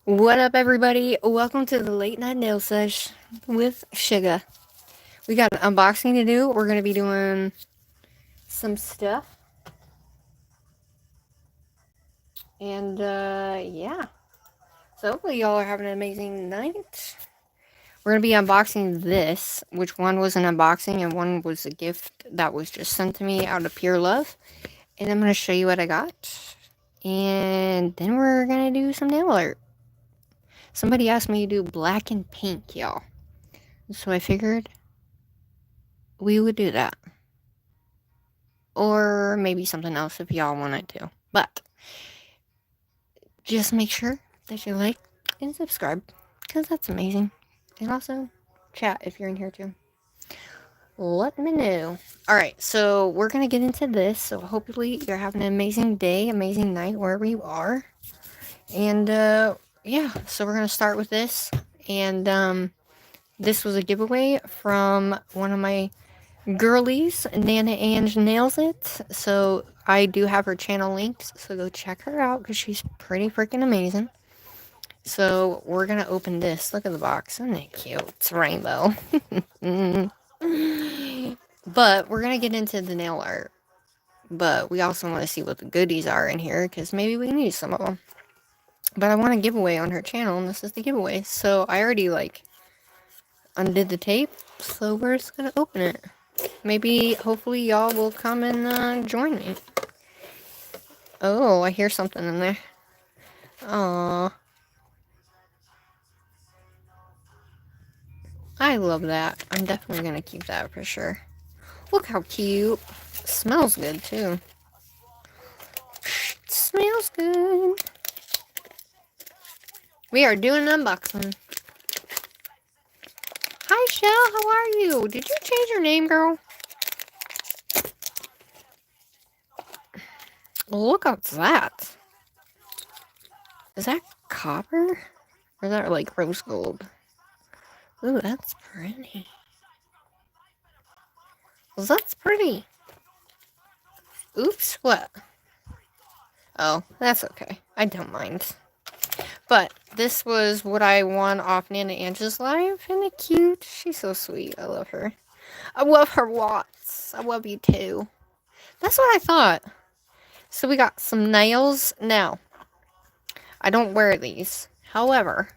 What up, everybody? Welcome to the late night nail sesh with Sugar. We got an unboxing to do. We're going to be doing some stuff. And, yeah. So, hopefully, y'all are having an amazing night. We're going to be unboxing this, which one was an unboxing and one was a gift that was just sent to me out of pure love. And I'm going to show you what I got. And then we're going to do some nail art. Somebody asked me to do black and pink, y'all. So I figured we would do that. Or maybe something else if y'all wanted to. But just make sure that you like and subscribe, because that's amazing. And also chat if you're in here too. Let me know. Alright, so we're going to get into this. So hopefully you're having an amazing day, amazing night, wherever you are. And yeah, so we're going to start with this. And this was a giveaway from one of my girlies. Nana Ange nails it. So I do have her channel linked, so go check her out because she's pretty freaking amazing. So we're gonna open this. Look at the box, isn't it cute? It's rainbow. But we're gonna get into the nail art. But we also want to see what the goodies are in here because maybe we need some of them. But I want a giveaway on her channel, and this is the giveaway. So I already undid the tape, so we're just gonna open it. Maybe, hopefully, y'all will come and join me. Oh, I hear something in there. Aww. I love that. I'm definitely gonna keep that for sure. Look how cute. Smells good, too. Smells good. We are doing an unboxing. Hi, Shell. How are you? Did you change your name, girl? Look what's that. Is that copper? Or is that like rose gold? Ooh, that's pretty. Well, that's pretty. Oops, what? Oh, that's okay. I don't mind. But this was what I won off Nana Ange's live. Isn't it cute? She's so sweet. I love her. I love her Watts. I love you too. That's what I thought. So we got some nails. Now, I don't wear these. However,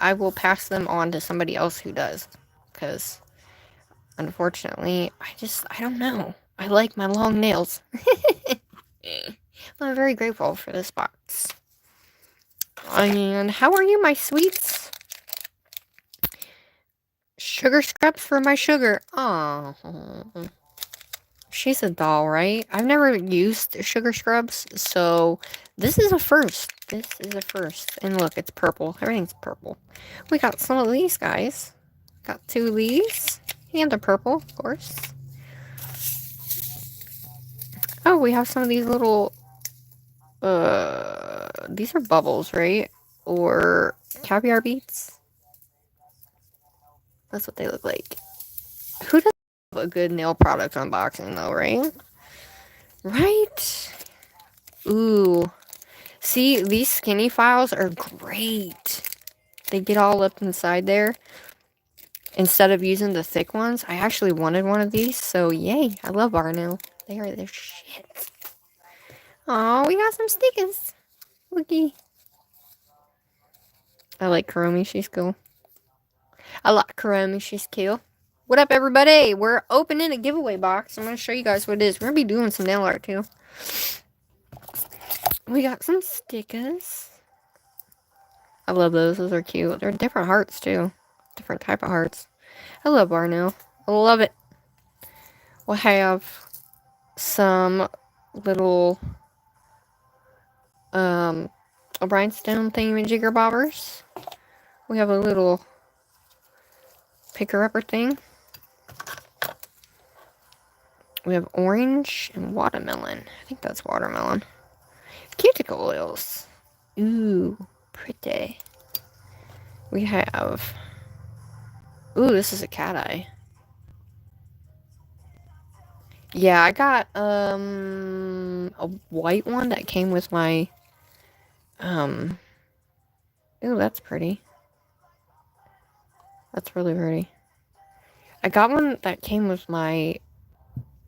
I will pass them on to somebody else who does. Because, unfortunately, I don't know. I like my long nails. I'm very grateful for this box. And how are you, my sweets? Sugar scraps for my sugar. Oh, she's a doll, right? I've never used sugar scrubs, so this is a first. This is a first. And look, it's purple. Everything's purple. We got some of these guys. Got two of these. And a purple, of course. Oh, we have some of these little... these are bubbles, right? Or caviar beads. That's what they look like. Who doesn't love a good nail product unboxing, though, right? Right? Ooh. See, these skinny files are great. They get all up inside there. Instead of using the thick ones, I actually wanted one of these, so yay. I love VARNAIL. They are their shit. Oh, we got some stickers. Looky. I like Kuromi, she's cool. I like Kuromi, she's cool. What up, everybody? We're opening a giveaway box. I'm going to show you guys what it is. We're going to be doing some nail art, too. We got some stickers. I love those. Those are cute. They're different hearts, too. Different type of hearts. I love VARNAIL. I love it. We'll have some little rhinestone thingamajigger bobbers. We have a little picker-upper thing. We have orange and watermelon. I think that's watermelon. Cuticle oils. Ooh, pretty. We have... Ooh, this is a cat eye. Yeah, I got, a white one that came with my, Ooh, that's pretty. That's really pretty. I got one that came with my...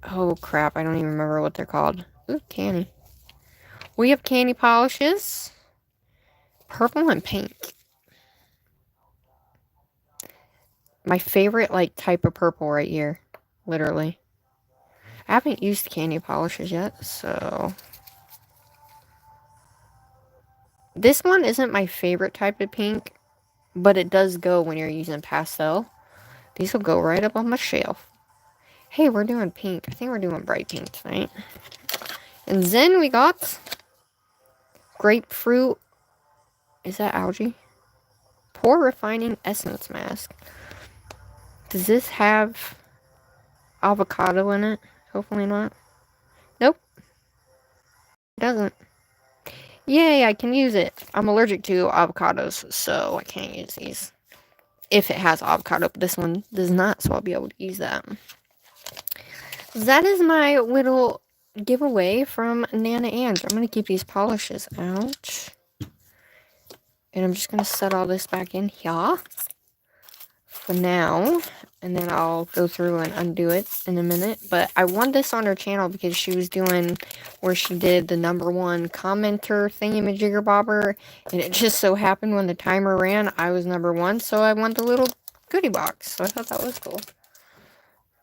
Oh, crap. I don't even remember what they're called. Ooh, candy. We have candy polishes. Purple and pink. My favorite, like, type of purple right here. Literally. I haven't used candy polishes yet, so... This one isn't my favorite type of pink, but it does go when you're using pastel. These will go right up on my shelf. Hey, we're doing pink. I think we're doing bright pink tonight. And then we got grapefruit. Is that algae? Pore refining essence mask. Does this have avocado in it? Hopefully not. Nope. It doesn't. Yay, I can use it. I'm allergic to avocados, so I can't use these. If it has avocado, but this one does not, so I'll be able to use that. That is my little giveaway from Nana Ange. I'm going to keep these polishes out. And I'm just going to set all this back in here for now. And then I'll go through and undo it in a minute. But I won this on her channel because she was doing where she did the #1 commenter thingamajigger bobber. And it just so happened when the timer ran, I was #1. So I won the little goodie box. So I thought that was cool.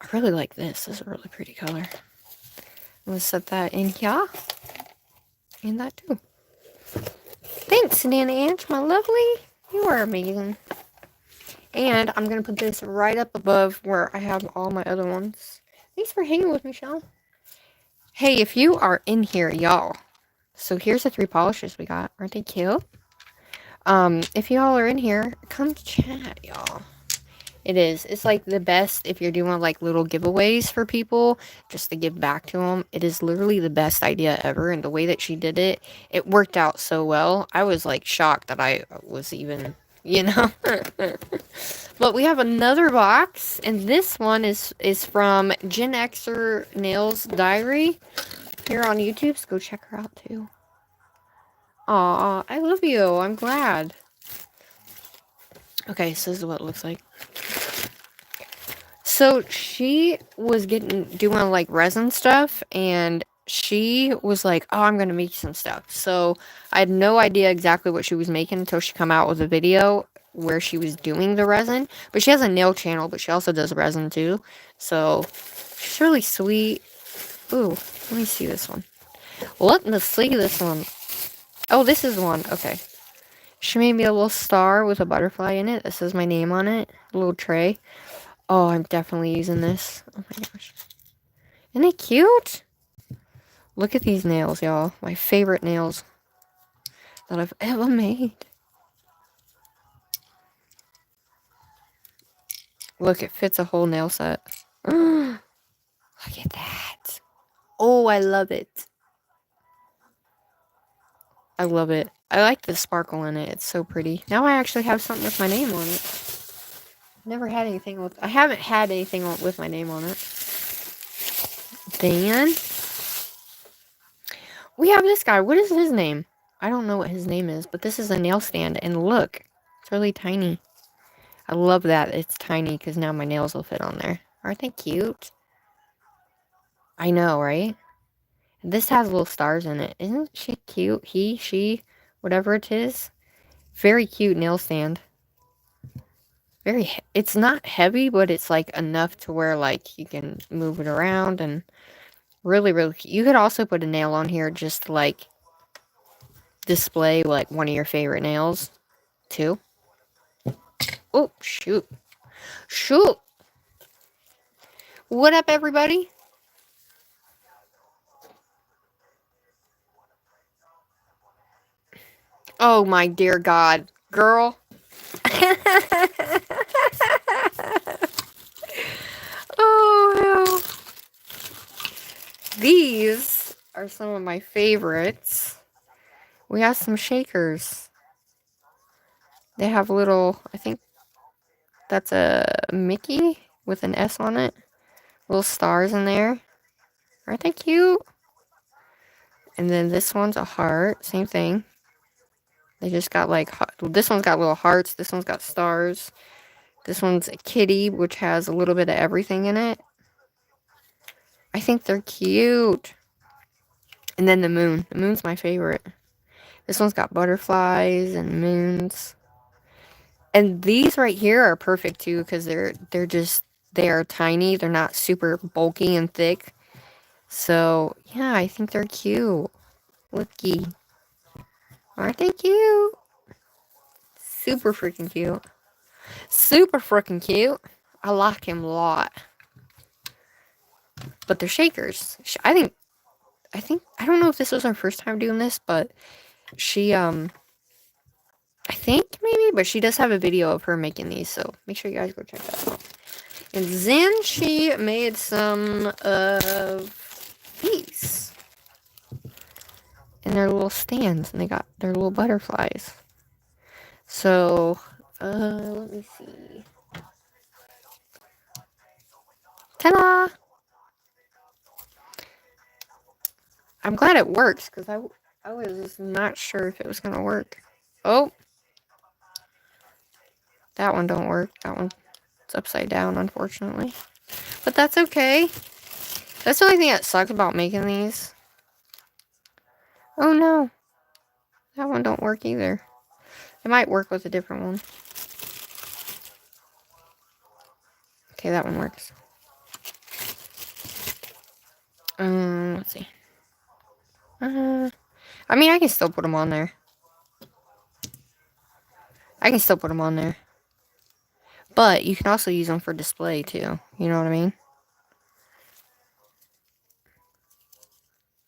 I really like this. This is a really pretty color. I'm going to set that in here. And that too. Thanks, Nana Ange, my lovely. You are amazing. And I'm going to put this right up above where I have all my other ones. Thanks for hanging with me, Sean. Hey, if you are in here, y'all. So here's the 3 polishes we got. Aren't they cute? If y'all are in here, come chat, y'all. It is. It's like the best if you're doing like little giveaways for people just to give back to them. It is literally the best idea ever. And the way that she did it, it worked out so well. I was like shocked that I was even, you know. But we have another box. And this one is from Gen Xer Nails Diary here on YouTube. So go check her out too. Aw, I love you. I'm glad. Okay, so this is what it looks like. So she was doing like resin stuff, and she was like, oh, I'm gonna make some stuff. So I had no idea exactly what she was making until she come out with a video where she was doing the resin. But she has a nail channel, but she also does resin too. So she's really sweet. Ooh, let me see this one. Let me see this one. Oh, this is one. Okay. She made me a little star with a butterfly in it that says my name on it. A little tray. Oh, I'm definitely using this. Oh my gosh. Isn't it cute? Look at these nails, y'all. My favorite nails that I've ever made. Look, it fits a whole nail set. Look at that. Oh, I love it. I love it. I like the sparkle in it. It's so pretty. Now I actually have something with my name on it. Never had anything with... I haven't had anything with my name on it. Then... we have this guy. What is his name? I don't know what his name is, but this is a nail stand. And look, it's really tiny. I love that it's tiny because now my nails will fit on there. Aren't they cute? I know, right? This has little stars in it. Isn't she cute? He, she, whatever it is. Very cute nail stand. It's not heavy, but it's like enough to where like you can move it around and really, really cute. You could also put a nail on here just to like display like one of your favorite nails too. Oh, shoot. Shoot. What up, everybody? Oh, my dear God. Girl. Oh, hell. These are some of my favorites. We have some shakers. They have little, I think that's a Mickey with an S on it. Little stars in there. Aren't they cute? And then this one's a heart. Same thing. They just got like, this one's got little hearts. This one's got stars. This one's a kitty, which has a little bit of everything in it. I think they're cute. And then the moon. The moon's my favorite. This one's got butterflies and moons. And these right here are perfect too, because they are tiny. They're not super bulky and thick. So yeah, I think they're cute. Looky. Aren't they cute? Super freaking cute. Super freaking cute. I like him a lot. But they're shakers. I don't know if this was our first time doing this, but she, I think maybe, but she does have a video of her making these, so make sure you guys go check that out. And then she made some of these. And they're little stands, and they got their little butterflies. So, let me see. Ta-da! I'm glad it works, because I was not sure if it was going to work. Oh! That one don't work. That one's upside down, unfortunately. But that's okay. That's the only thing that sucks about making these. Oh no. That one don't work either. It might work with a different one. Okay, that one works. Let's see. I mean, I can still put them on there. But you can also use them for display too. You know what I mean?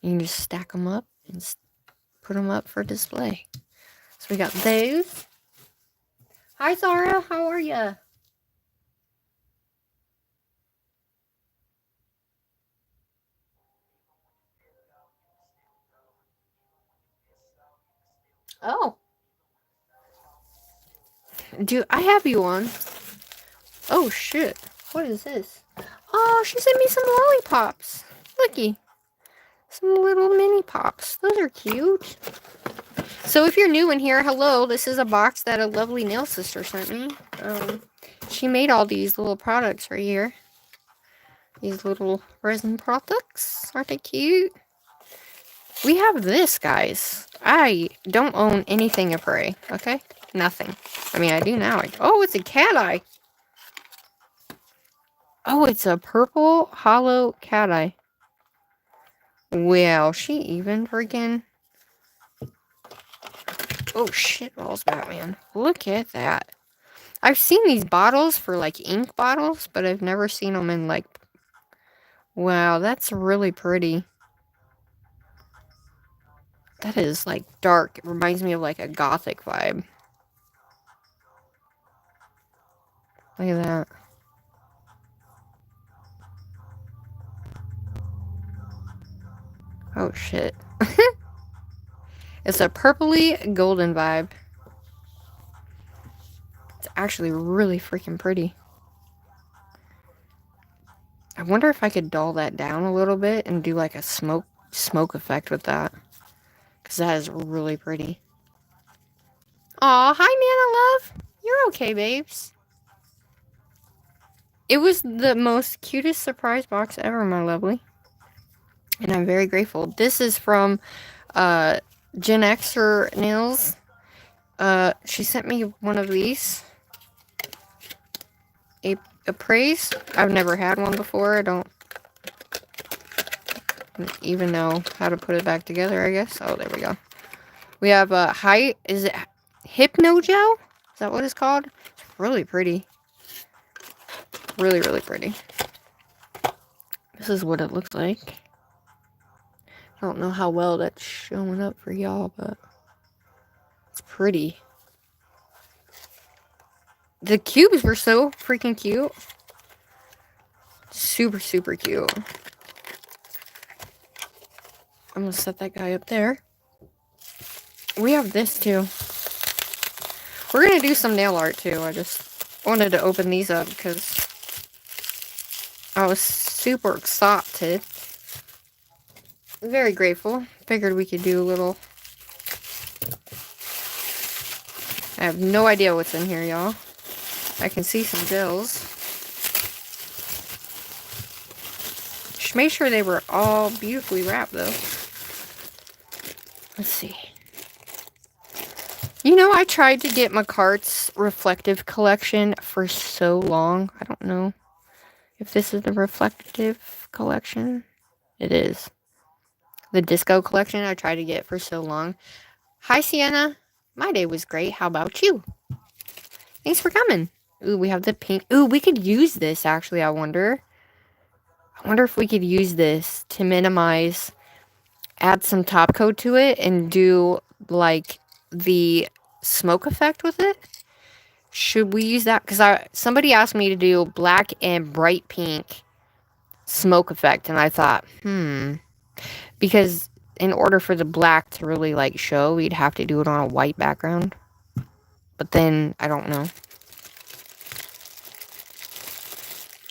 You can just stack them up and put them up for display. So we got those. Hi, Zara. How are ya? Oh. Dude, I have you on. Oh, shit. What is this? Oh, she sent me some lollipops. Looky. Some little mini pops. Those are cute. So if you're new in here, hello. This is a box that a lovely nail sister sent me. She made all these little products right here. These little resin products. Aren't they cute? We have this, guys. I don't own anything Apres, okay? Nothing. I mean, I do now. Oh, it's a cat eye. Oh, it's a purple hollow cat eye. Well, she even freaking... Oh, shit balls, Batman. Look at that. I've seen these bottles for, like, ink bottles, but I've never seen them in, like... Wow, that's really pretty. That is, like, dark. It reminds me of, like, a gothic vibe. Look at that. Oh, shit. It's a purpley golden vibe. It's actually really freaking pretty. I wonder if I could dull that down a little bit and do like a smoke effect with that. Because that is really pretty. Aw, hi Nana Love. You're okay, babes. It was the most cutest surprise box ever, my lovely. And I'm very grateful. This is from Gen Xer Nails. She sent me one of these. A praise. I've never had one before. I don't even know how to put it back together, I guess. Oh, there we go. We have a is it Hypno Gel? Is that what it's called? It's really pretty. Really, really pretty. This is what it looks like. I don't know how well that's showing up for y'all, but it's pretty. The cubes were so freaking cute. Super, super cute. I'm gonna set that guy up there. We have this too. We're gonna do some nail art too. I just wanted to open these up because I was super excited. Very grateful. Figured we could do a little I have no idea what's in here, y'all. I can see some gels. Just make sure they were all beautifully wrapped, though. Let's see. You know, I tried to get McCart's reflective collection for so long. I don't know if this is the reflective collection. It is. The disco collection I tried to get for so long. Hi, Sienna. My day was great. How about you? Thanks for coming. Ooh, we have the pink. Ooh, we could use this, actually, I wonder. I wonder if we could use this to minimize, add some top coat to it, and do, like, the smoke effect with it. Should we use that? Because somebody asked me to do black and bright pink smoke effect, and I thought, because in order for the black to really, like, show, we'd have to do it on a white background. But then, I don't know.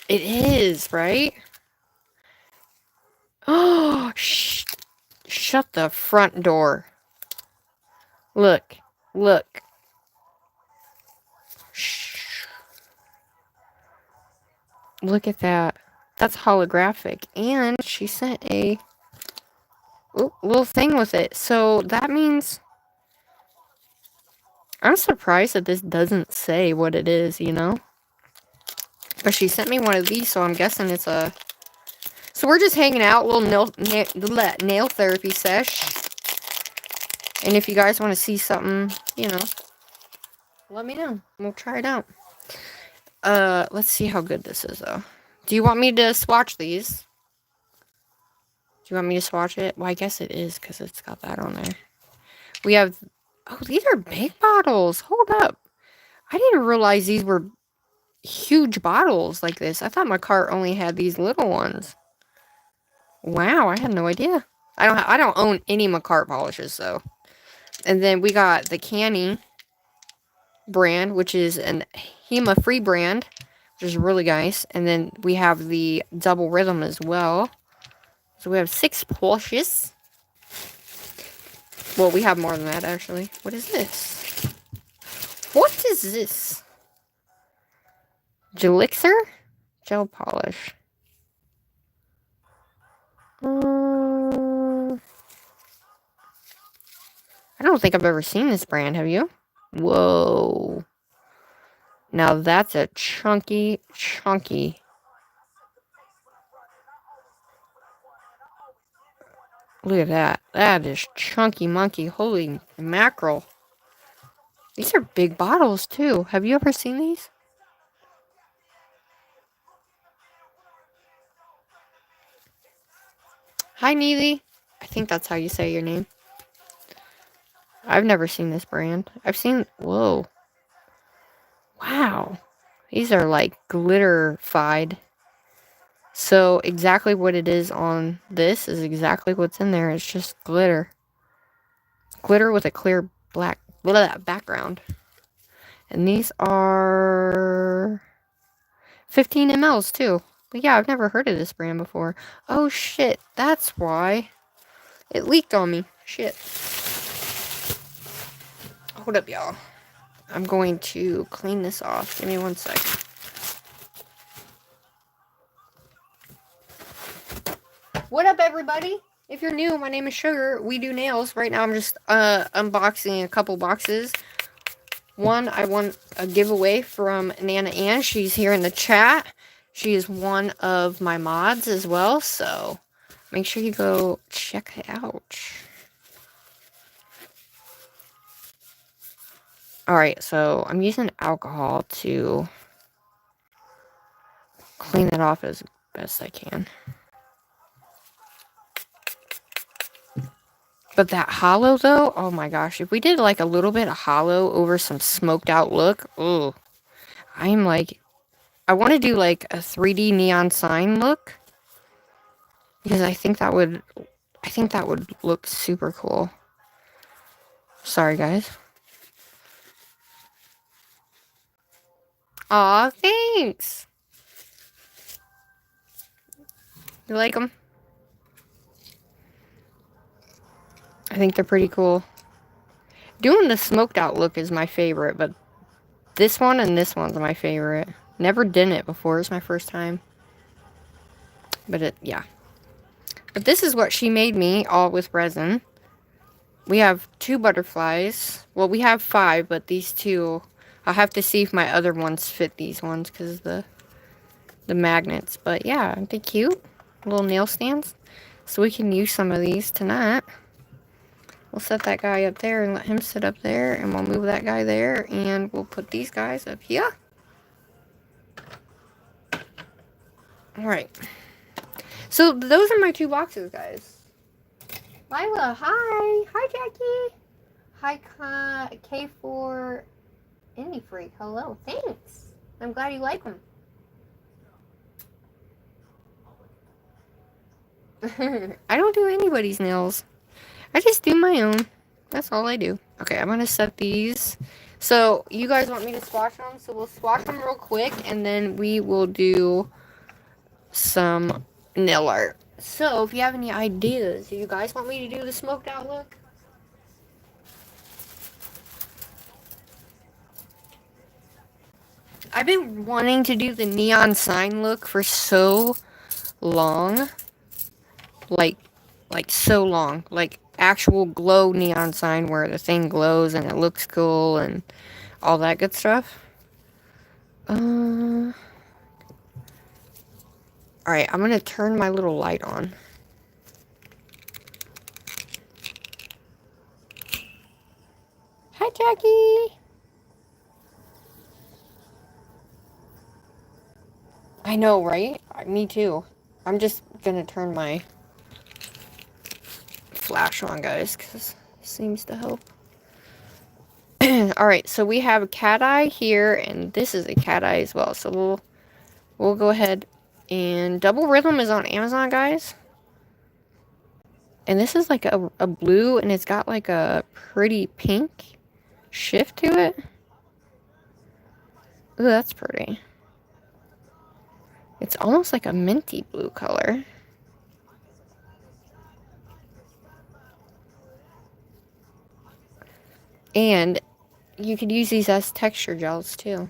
It is, right? Oh, shut the front door. Look. Look. Shh. Look at that. That's holographic. And she sent a little thing with it. So that means... I'm surprised that this doesn't say what it is, you know? But she sent me one of these, so I'm guessing it's a... So we're just hanging out, little nail therapy sesh. And if you guys want to see something, you know, let me know. We'll try it out. Let's see how good this is, though. Do you want me to swatch these? Do you want me to swatch it? Well, I guess it is, because it's got that on there. We have... Oh, these are big bottles. Hold up. I didn't realize these were huge bottles like this. I thought my cart only had these little ones. Wow, I had no idea. I don't own any McCart polishes, though. And then we got the Kania brand, which is an HEMA-free brand, which is really nice. And then we have the double rhythm as well. So we have 6 polishes. Well, we have more than that, actually. What is this? What is this? Gelixir? Gel polish. I don't think I've ever seen this brand, have you? Whoa. Now that's a chunky. Look at that. That is chunky monkey. Holy mackerel. These are big bottles, too. Have you ever seen these? Hi, Neely. I think that's how you say your name. I've never seen this brand. I've seen... Whoa. Wow. These are, like, glitter-fied. So, exactly what it is on this is exactly what's in there. It's just glitter. Glitter with a clear black background. And these are 15 mLs too. But yeah, I've never heard of this brand before. Oh shit, that's why. It leaked on me. Shit. Hold up, y'all. I'm going to clean this off. Give me 1 sec. What up, everybody? If you're new, my name is Sugar. We do nails. Right now, I'm just unboxing a couple boxes. One, I won a giveaway from Nana Ann. She's here in the chat. She is one of my mods as well, so make sure you go check it out. Alright, so I'm using alcohol to clean it off as best I can. But that hollow, though, oh my gosh. If we did, like, a little bit of hollow over some smoked out look, ooh. I'm, like, I want to do, like, a 3D neon sign look. Because I think that would look super cool. Sorry, guys. Aw, thanks. You like them? I think they're pretty cool. Doing the smoked out look is my favorite, but this one and this one's my favorite. Never done it before. It's my first time. But yeah. But this is what she made me, all with resin. We have 2 butterflies. Well, we have 5, but these 2, I'll have to see if my other ones fit these ones because of the magnets. But yeah, aren't they cute? Little nail stands. So we can use some of these tonight. We'll set that guy up there and let him sit up there, and we'll move that guy there, and we'll put these guys up here. Alright. So those are my 2 boxes, guys. Lila, hi! Hi, Jackie! Hi, K4 Indie Freak. Hello, thanks! I'm glad you like them. I don't do anybody's nails. I just do my own. That's all I do. Okay, I'm gonna set these. So, you guys want me to swatch them? So, we'll swatch them real quick, and then we will do some nail art. So, if you have any ideas, do you guys want me to do the smoked out look? I've been wanting to do the neon sign look for so long. Like so long. Like, actual glow neon sign where the thing glows and it looks cool and all that good stuff. Alright, I'm gonna turn my little light on. Hi, Jackie! I know, right? Me too. I'm just gonna turn my flash on, guys, because it seems to help. Alright, so we have a cat eye here, and this is a cat eye as well. So we'll go ahead and Double Rhythm is on Amazon, guys. And this is like a blue, and it's got like a pretty pink shift to it. Ooh, that's pretty. It's almost like a minty blue color. And you could use these as texture gels too.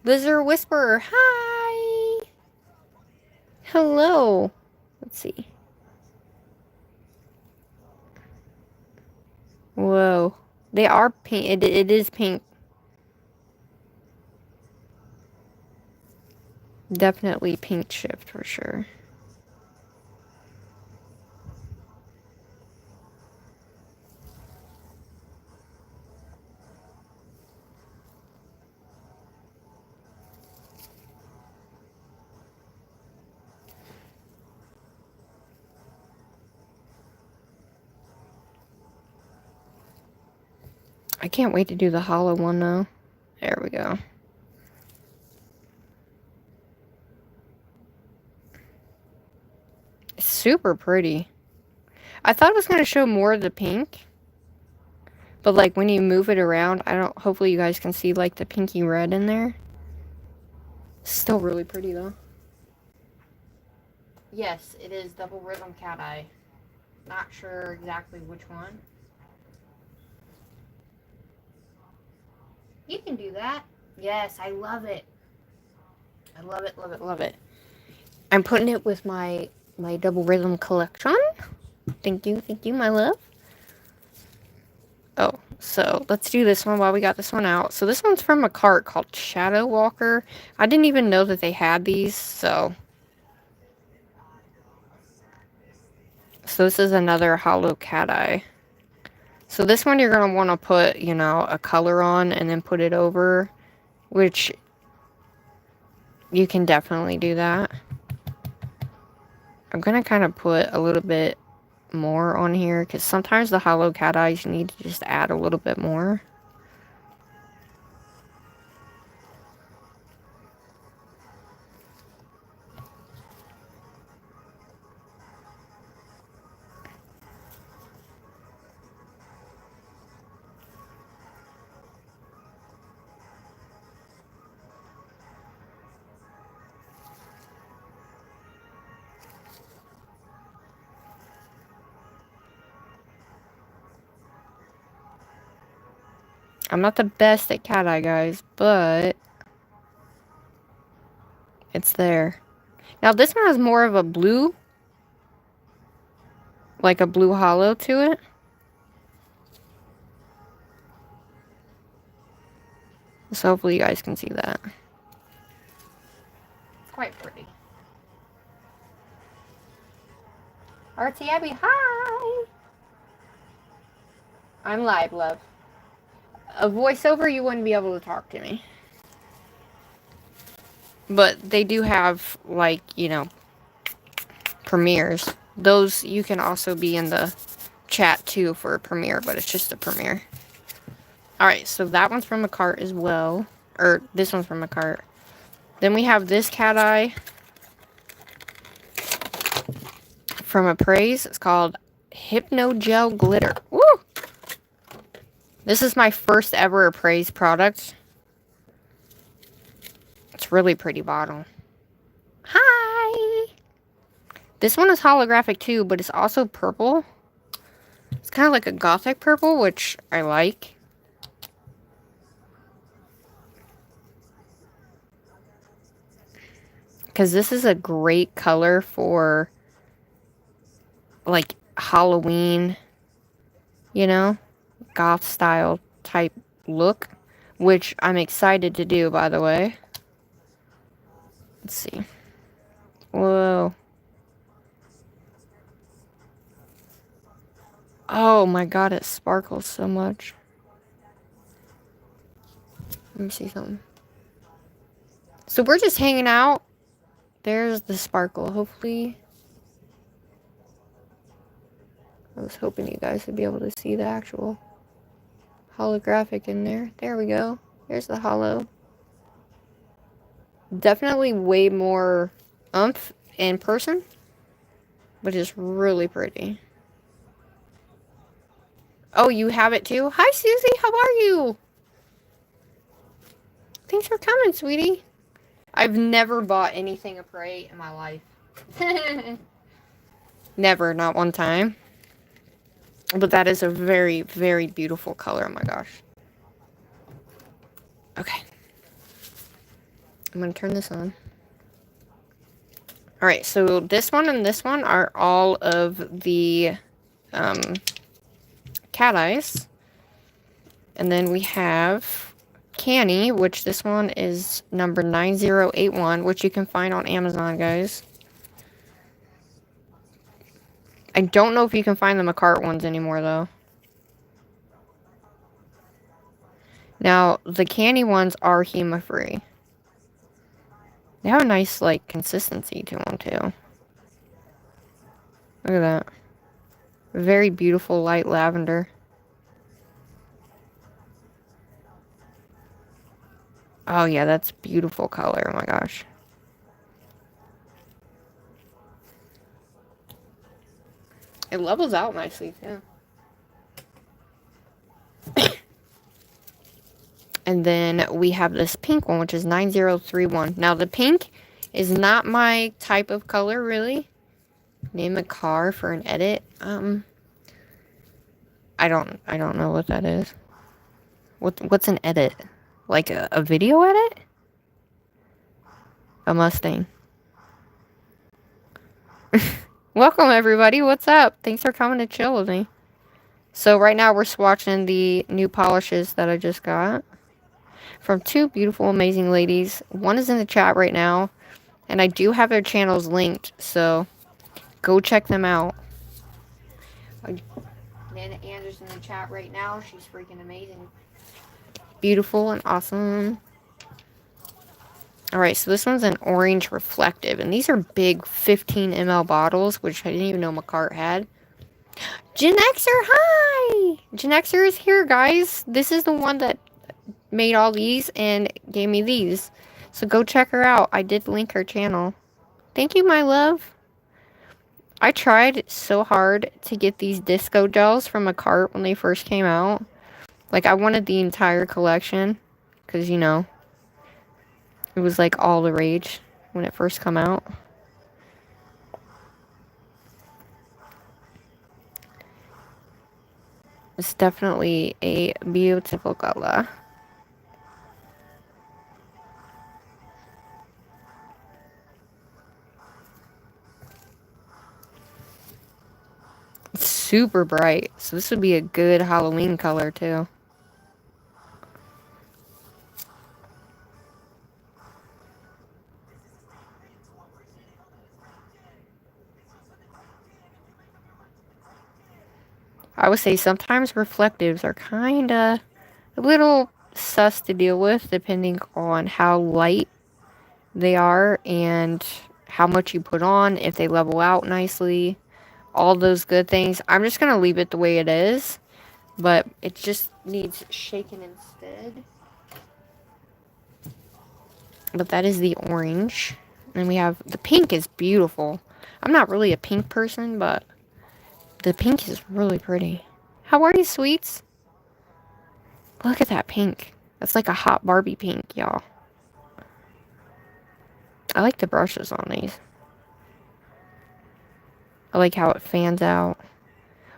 Lizard Whisperer, hi! Hello. Let's see. Whoa. They are pink. It is pink. Definitely pink shift for sure. I can't wait to do the hollow one though. There we go. It's super pretty. I thought it was going to show more of the pink. But like when you move it around, hopefully you guys can see like the pinky red in there. Still really pretty though. Yes, it is Double Rhythm Cat Eye. Not sure exactly which one. You can do that. Yes, I love it. I love it, love it, love it. I'm putting it with my Double Rhythm collection. Thank you, my love. Oh, so let's do this one while we got this one out. So this one's from a cart called Shadow Walker. I didn't even know that they had these, so this is another hollow cat eye. So this one you're going to want to put, you know, a color on and then put it over, which you can definitely do that. I'm going to kind of put a little bit more on here because sometimes the hollow cat eyes you need to just add a little bit more. I'm not the best at cat eye, guys, but it's there. Now, this one has more of a blue, like a blue hollow to it. So hopefully you guys can see that. It's quite pretty. RT Abby, hi! I'm live, love. A voiceover, you wouldn't be able to talk to me. But they do have, like, you know, premieres. Those, you can also be in the chat, too, for a premiere, but it's just a premiere. Alright, so that one's from a cart as well. Or, this one's from a cart. Then we have this cat eye from Appraise. It's called Hypno Gel Glitter. Woo! This is my first ever Appraise product. It's really pretty bottle. Hi! This one is holographic too, but it's also purple. It's kind of like a gothic purple, which I like. Because this is a great color for, like, Halloween, you know, goth style type look, which I'm excited to do, by the way. Let's see. Whoa. Oh my god, it sparkles so much. Let me see something. So we're just hanging out. There's the sparkle. Hopefully. I was hoping you guys would be able to see the actual holographic in there. There we go. There's the hollow. Definitely way more oomph in person, but it's really pretty. Oh, you have it too? Hi, Susie. How are you? Thanks for coming, sweetie. I've never bought anything Appraise in my life. Never, not one time. But that is a very, very beautiful color. Oh my gosh. Okay. I'm going to turn this on. Alright, so this one and this one are all of the cat eyes. And then we have Kania, which this one is number 9081, which you can find on Amazon, guys. I don't know if you can find the McCart ones anymore, though. Now, the Kania ones are HEMA-free. They have a nice, like, consistency to them, too. Look at that. Very beautiful light lavender. Oh, yeah, that's beautiful color. Oh, my gosh. It levels out nicely, too. And then we have this pink one, which is 9031. Now, the pink is not my type of color, really. Name a car for an edit. I don't know what that is. What's an edit? Like a video edit? A Mustang. Welcome, everybody. What's up? Thanks for coming to chill with me. So, right now, we're swatching the new polishes that I just got from two beautiful, amazing ladies. One is in the chat right now, and I do have their channels linked, so go check them out. Nana Anders in the chat right now. She's freaking amazing. Beautiful and awesome. Alright, so this one's an orange reflective, and these are big 15 ml bottles, which I didn't even know McCart had. Gen Xer, hi! Gen Xer is here, guys. This is the one that made all these and gave me these. So go check her out. I did link her channel. Thank you, my love. I tried so hard to get these disco gels from McCart when they first came out. Like, I wanted the entire collection, because, you know, it was like all the rage when it first came out. It's definitely a beautiful color. It's super bright, so this would be a good Halloween color too. I would say sometimes reflectives are kinda a little sus to deal with depending on how light they are and how much you put on, if they level out nicely, all those good things. I'm just gonna leave it the way it is, but it just needs shaken instead. But that is the orange. And we have the pink is beautiful. I'm not really a pink person, but the pink is really pretty. How are you, sweets? Look at that pink. That's like a hot Barbie pink, y'all. I like the brushes on these. I like how it fans out.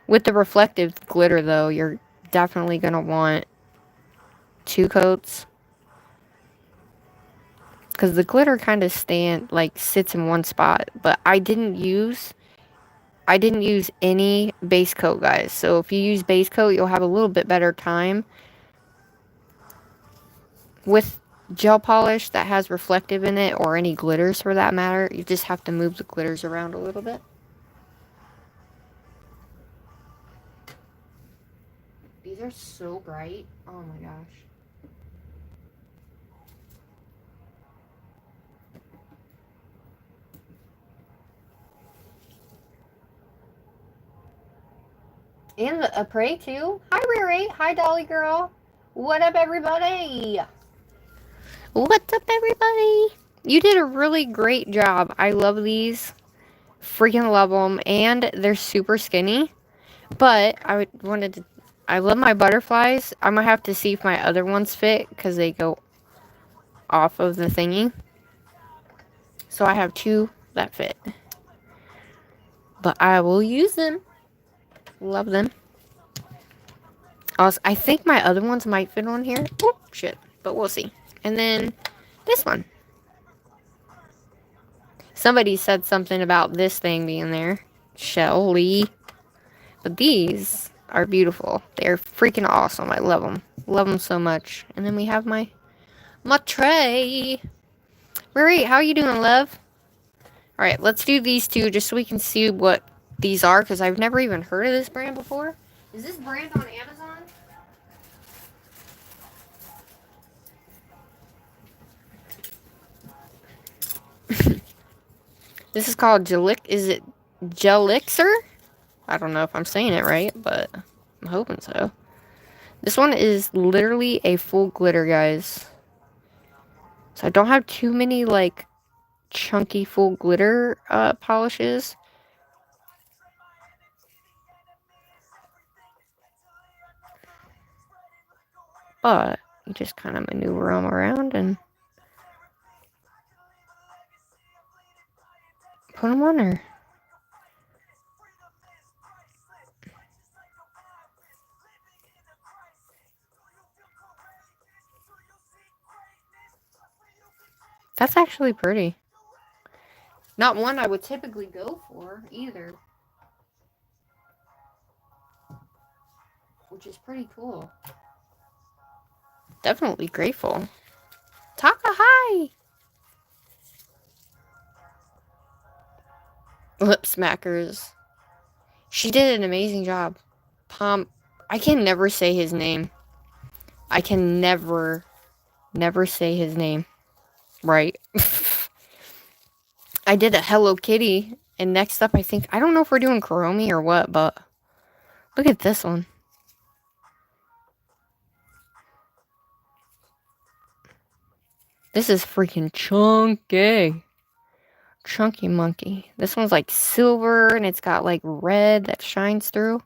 With the reflective glitter, though, you're definitely going to want 2 coats. Because the glitter kind of sits in one spot. But I didn't use any base coat, guys. So if you use base coat, you'll have a little bit better time. With gel polish that has reflective in it, or any glitters for that matter, you just have to move the glitters around a little bit. These are so bright. Oh my gosh. And a prey too. Hi Riri. Hi Dolly girl. What up everybody? What's up everybody? You did a really great job. I love these. Freaking love them. And they're super skinny. But I love my butterflies. I'm gonna have to see if my other ones fit because they go off of the thingy. So I have 2 that fit. But I will use them. Love them. Also, I think my other ones might fit on here. Oh, shit. But we'll see. And then this one. Somebody said something about this thing being there. Shelly. But these are beautiful. They're freaking awesome. I love them. Love them so much. And then we have my tray. Marie, how are you doing, love? Alright, let's do these 2 just so we can see what these are. Because I've never even heard of this brand before. Is this brand on Amazon? This is called is it Gelixir? I don't know if I'm saying it right, but I'm hoping so. This one is literally a full glitter, guys. So I don't have too many, like, chunky full glitter polishes. But you just kind of maneuver them around and put them on there. That's actually pretty. Not one I would typically go for either. Which is pretty cool. Definitely grateful. Taka, hi! Lip smackers. She did an amazing job. I can never say his name. I can never say his name. Right? I did a Hello Kitty. And next up, I don't know if we're doing Kuromi or what, but look at this one. This is freaking chunky. Chunky monkey. This one's like silver and it's got like red that shines through.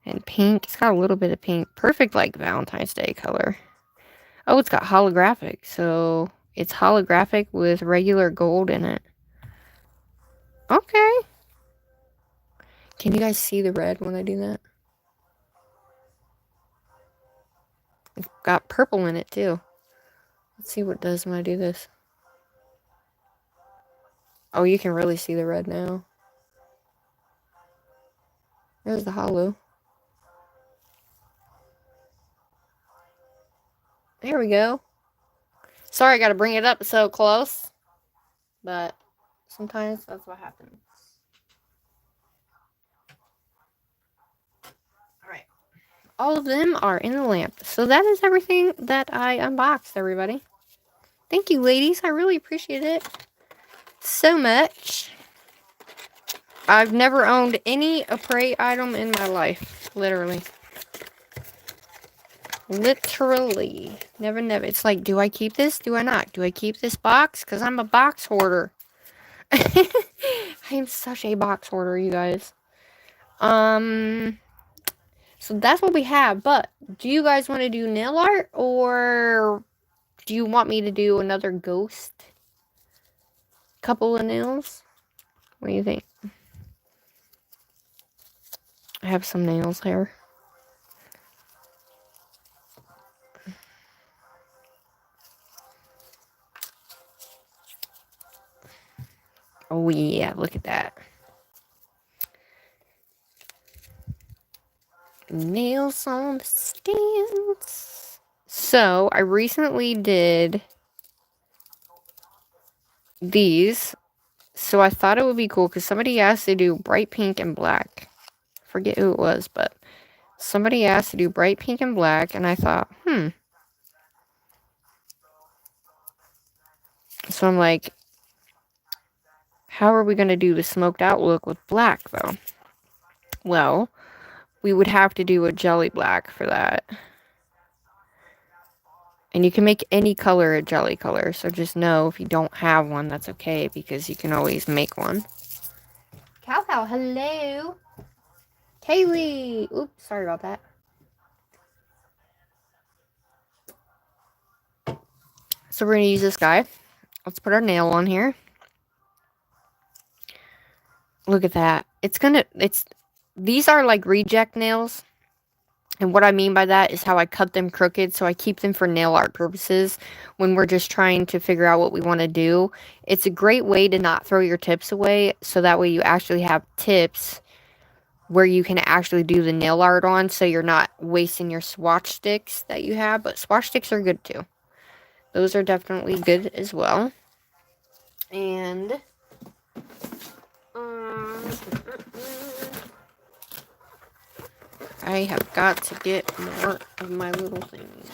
And pink. It's got a little bit of pink. Perfect like Valentine's Day color. Oh, it's got holographic. So it's holographic with regular gold in it. Okay. Can you guys see the red when I do that? got purple in it too. Let's see what it does when I do this. Oh, you can really see the red now. There's the hollow. There we go. Sorry, I gotta bring it up so close. But sometimes that's what happens. Alright. All of them are in the lamp. So that is everything that I unboxed, everybody. Thank you, ladies. I really appreciate it so much. I've never owned any Apres item in my life. Literally. Literally. Never. It's like, do I keep this? Do I not? Do I keep this box? Because I'm a box hoarder. I am such a box hoarder, you guys. So that's what we have. But do you guys want to do nail art? Or do you want me to do another ghost couple of nails? What do you think? I have some nails here. Oh yeah, look at that. Nails on the stands. So, I recently did these. So, I thought it would be cool because somebody asked to do bright pink and black. I forget who it was, but somebody asked to do bright pink and black, and I thought, So, I'm like, how are we going to do the smoked out look with black, though? Well, we would have to do a jelly black for that. And you can make any color a jelly color, so just know if you don't have one, that's okay, because you can always make one. Cow, hello! Kaylee! Oops, sorry about that. So we're going to use this guy. Let's put our nail on here. Look at that. These are like reject nails. And what I mean by that is how I cut them crooked, so I keep them for nail art purposes when we're just trying to figure out what we want to do. It's a great way to not throw your tips away, so that way you actually have tips where you can actually do the nail art on, so you're not wasting your swatch sticks that you have. But swatch sticks are good too. Those are definitely good as well. And I have got to get more of my little things.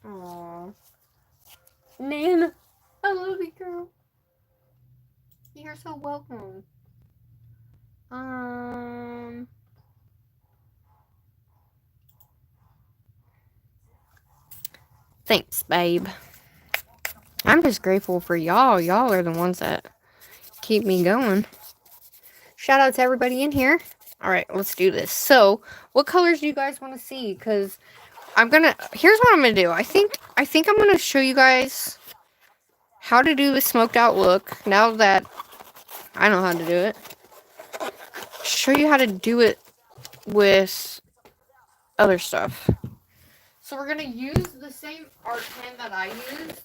Aww. Nan, I love you, girl. You're so welcome. Thanks, babe. I'm just grateful for y'all. Y'all are the ones that keep me going. Shout out to everybody in here. Alright, let's do this. So, what colors do you guys want to see? Because here's what I'm gonna do. I think I'm gonna show you guys how to do the smoked out look now that I know how to do it. Show you how to do it with other stuff. So we're gonna use the same art pen that I used.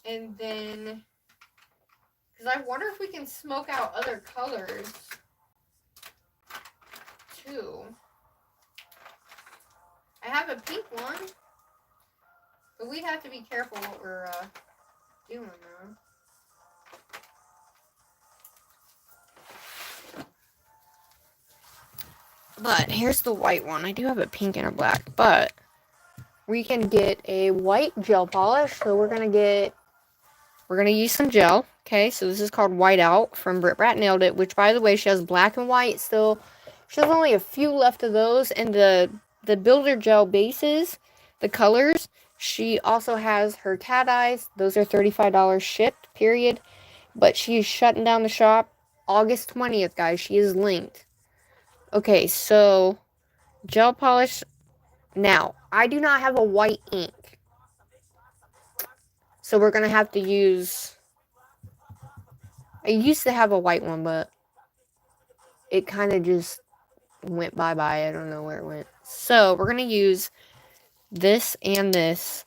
And then, because I wonder if we can smoke out other colors too. I have a pink one, but we'd have to be careful what we're doing now. But here's the white one. I do have a pink and a black, but we can get a white gel polish. So we're gonna use some gel. Okay, so this is called White Out from Brit Brat Nailed It, which by the way, she has black and white still. She has only a few left of those, and the builder gel bases, the colors, she also has her cat eyes. Those are $35 shipped, period. But she is shutting down the shop August 20th, guys. She is linked. Okay, so gel polish. Now, I do not have a white ink. So we're going to have to use... I used to have a white one, but it kind of just went bye-bye. I don't know where it went. So, we're going to use this and this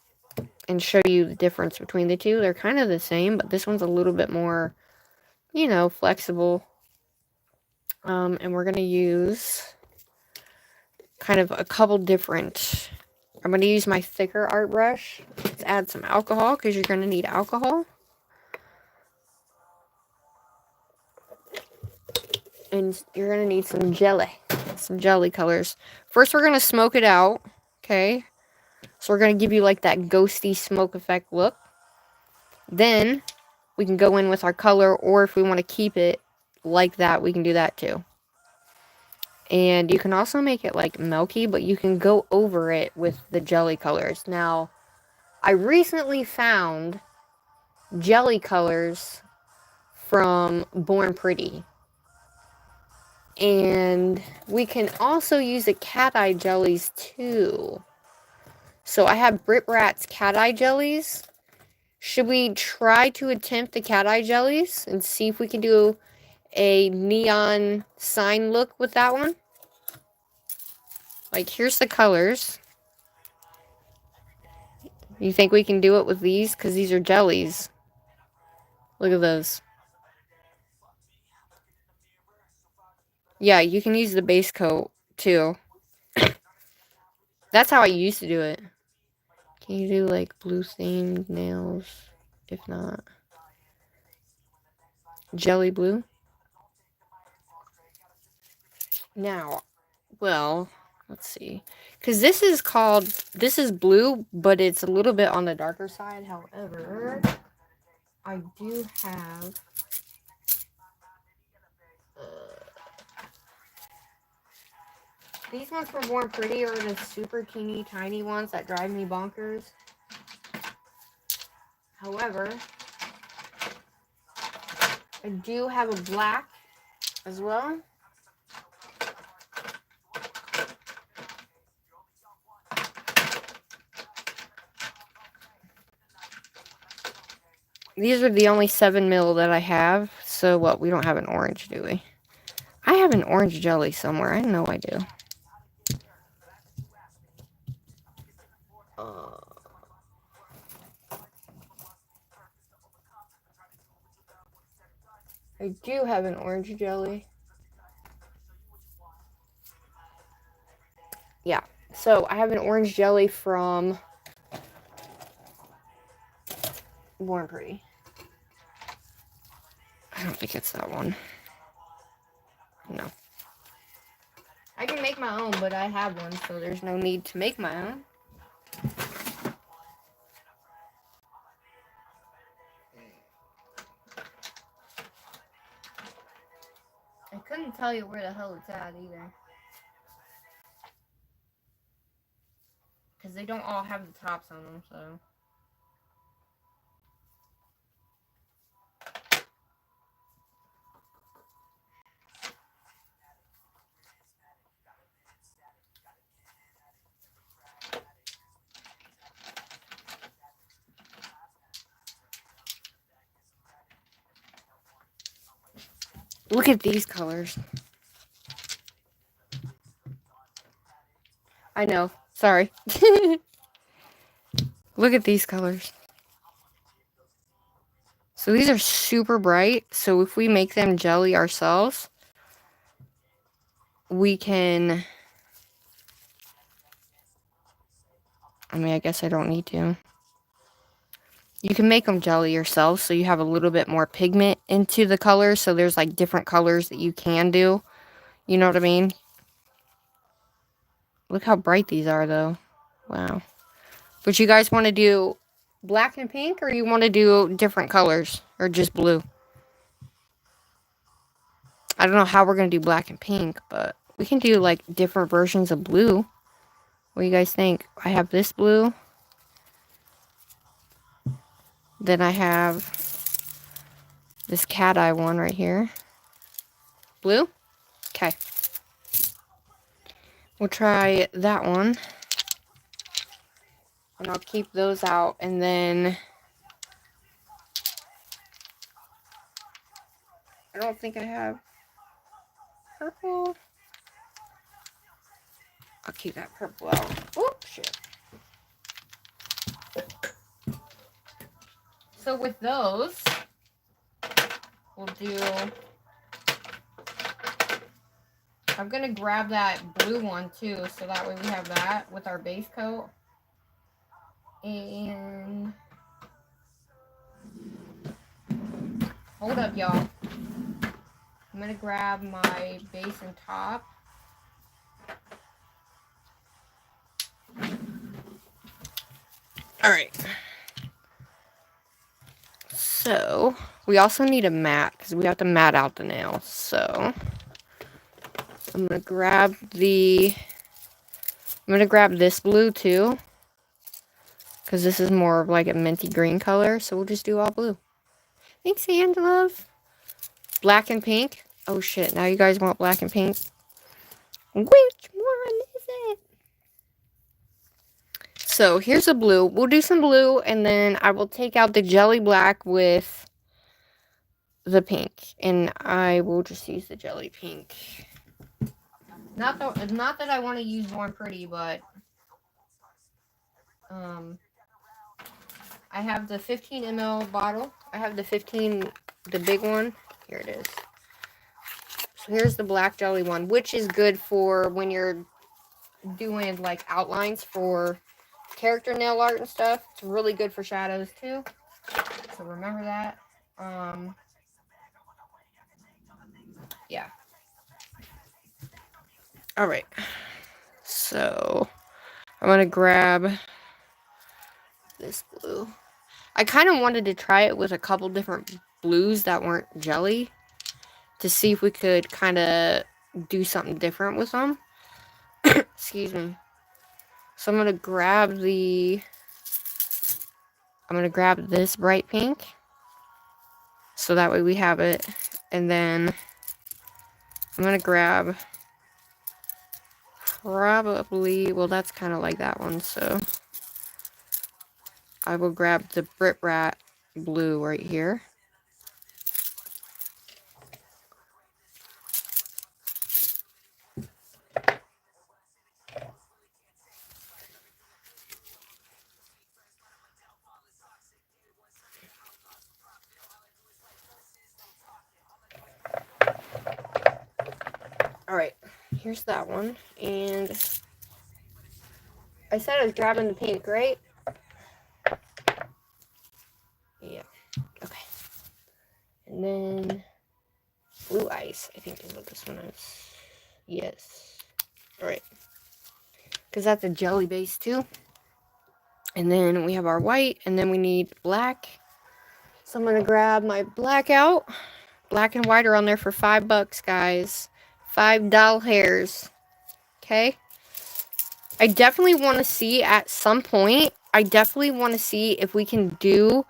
and show you the difference between the two. They're kind of the same, but this one's a little bit more, you know, flexible. And we're going to use kind of a couple different... I'm going to use my thicker art brush. Let's add some alcohol, because you're going to need alcohol. And you're going to need some jelly colors. First, we're going to smoke it out, okay? So we're going to give you like that ghosty smoke effect look. Then, we can go in with our color, or if we want to keep it like that, we can do that too. And you can also make it like milky, but you can go over it with the jelly colors. Now, I recently found jelly colors from Born Pretty. And we can also use the cat eye jellies too. So I have Brit Brat's cat eye jellies. Should we try to attempt the cat eye jellies and see if we can do a neon sign look with that one? Like, here's the colors. You think we can do it with these? Because these are jellies. Look at those. Yeah, you can use the base coat too. That's how I used to do it. Can you do like blue themed nails? If not, jelly blue. Now, well, let's see. Because this is blue, but it's a little bit on the darker side. However, I do have... these ones from Born Pretty are the super teeny tiny ones that drive me bonkers. However, I do have a black as well. These are the only 7mm that I have. So what? We don't have an orange, do we? I have an orange jelly somewhere. I know I do. I do have an orange jelly. Yeah. So I have an orange jelly from Born Pretty. I don't think it's that one. No. I can make my own, but I have one, so there's no need to make my own. I couldn't tell you where the hell it's at either. Because they don't all have the tops on them, so... Look at these colors. I know. Sorry. Look at these colors. So these are super bright. So if we make them jelly ourselves, we can... I mean, I guess I don't need to. You can make them jelly yourself, so you have a little bit more pigment into the colors. So there's like different colors that you can do. You know what I mean? Look how bright these are, though. Wow. But you guys want to do black and pink, or you want to do different colors, or just blue? I don't know how we're going to do black and pink, but we can do like different versions of blue. What do you guys think? I have this blue. Then I have this cat eye one right here. Blue? Okay. We'll try that one. And I'll keep those out. And then... I don't think I have purple. I'll keep that purple out. Oh, shit. So with those, we'll do... I'm going to grab that blue one too, so that way we have that with our base coat. And... hold up, y'all. I'm going to grab my base and top. Alright. So, we also need a mat, because we have to mat out the nail. So, I'm going to grab this blue too. Because this is more of like a minty green color. So, we'll just do all blue. Thanks, Angela. Black and pink. Oh shit, now you guys want black and pink? Which one is it? So here's a blue. We'll do some blue, and then I will take out the jelly black with the pink. And I will just use the jelly pink. Not that I want to use more pretty, but I have the 15 ml bottle. I have the big one. Here it is. So here's the black jelly one, which is good for when you're doing like outlines for character nail art and stuff. It's really good for shadows too. So remember that. Yeah. Alright. So I'm gonna grab this blue. I kind of wanted to try it with a couple different blues that weren't jelly to see if we could kind of do something different with them. Excuse me. So I'm going to grab this bright pink. So that way we have it. And then I'm going to grab probably, well, that's kind of like that one. So I will grab the Brit Rat blue right here. Alright, here's that one. And I said I was grabbing the pink, right? Yeah. Okay. And then blue ice, I think is what this one is. Yes. Alright. Because that's a jelly base too. And then we have our white, and then we need black. So I'm going to grab my black out. Black and white are on there for $5, guys. $5 hairs. Okay? I definitely want to see at some point, if we can do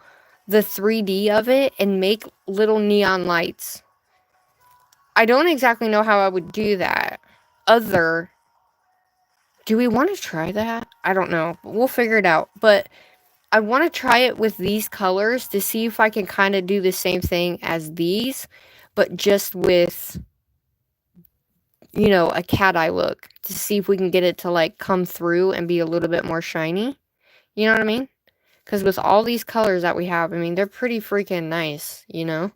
the 3D of it and make little neon lights. I don't exactly know how I would do that. Do we want to try that? I don't know. We'll figure it out. But I want to try it with these colors to see if I can kind of do the same thing as these, but just with, you know, a cat eye look to see if we can get it to like come through and be a little bit more shiny. You know what I mean? Because with all these colors that we have, I mean, they're pretty freaking nice, you know?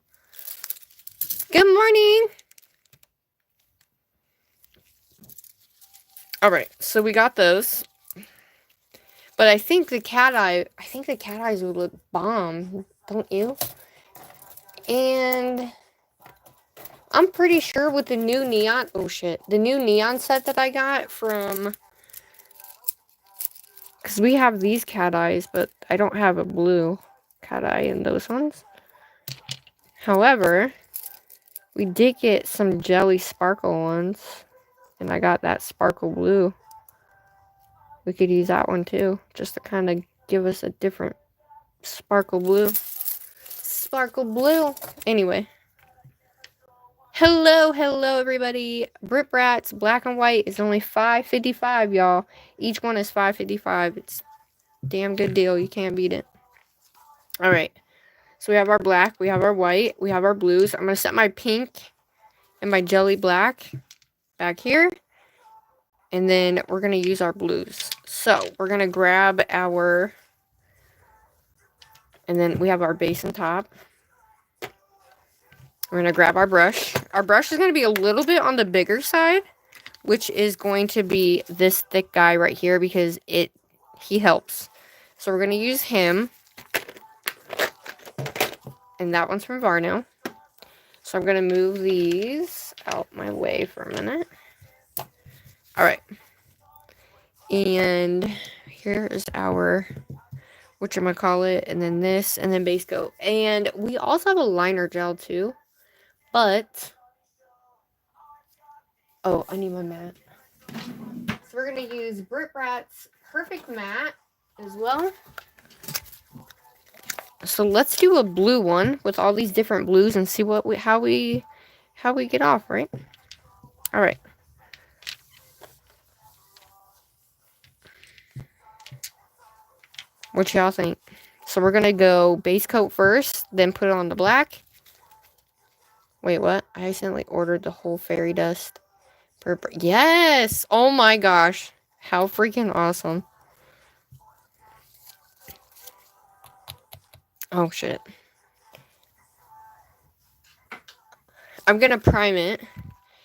Good morning! Alright, so we got those. But I think the cat eyes would look bomb, don't you? And I'm pretty sure with the new neon, the new neon set that I got from, because we have these cat eyes, but I don't have a blue cat eye in those ones. However, we did get some jelly sparkle ones, and I got that sparkle blue. We could use that one too, just to kind of give us a different sparkle blue. Sparkle blue. Anyway. Hello, everybody. Brit Brats black and white is only $5.55, y'all. Each one is $5.55. It's a damn good deal. You can't beat it. All right. So we have our black, we have our white, we have our blues. I'm going to set my pink and my jelly black back here. And then we're going to use our blues. So we're going to grab our, and then we have our base and top. We're going to grab our brush. Our brush is going to be a little bit on the bigger side, which is going to be this thick guy right here because he helps. So we're going to use him. And that one's from VARNAIL. So I'm going to move these out my way for a minute. Alright. And here is our, whatchamacallit, and then this, and then base coat. And we also have a liner gel too. But, oh, I need my mat. So we're going to use Brit Brat's Perfect Matte as well. So let's do a blue one with all these different blues and see how we get off, right? All right. What y'all think? So we're gonna go base coat first, then put it on the black. Wait, what? I accidentally ordered the whole fairy dust. Yes! Oh my gosh. How freaking awesome. Oh shit. I'm gonna prime it.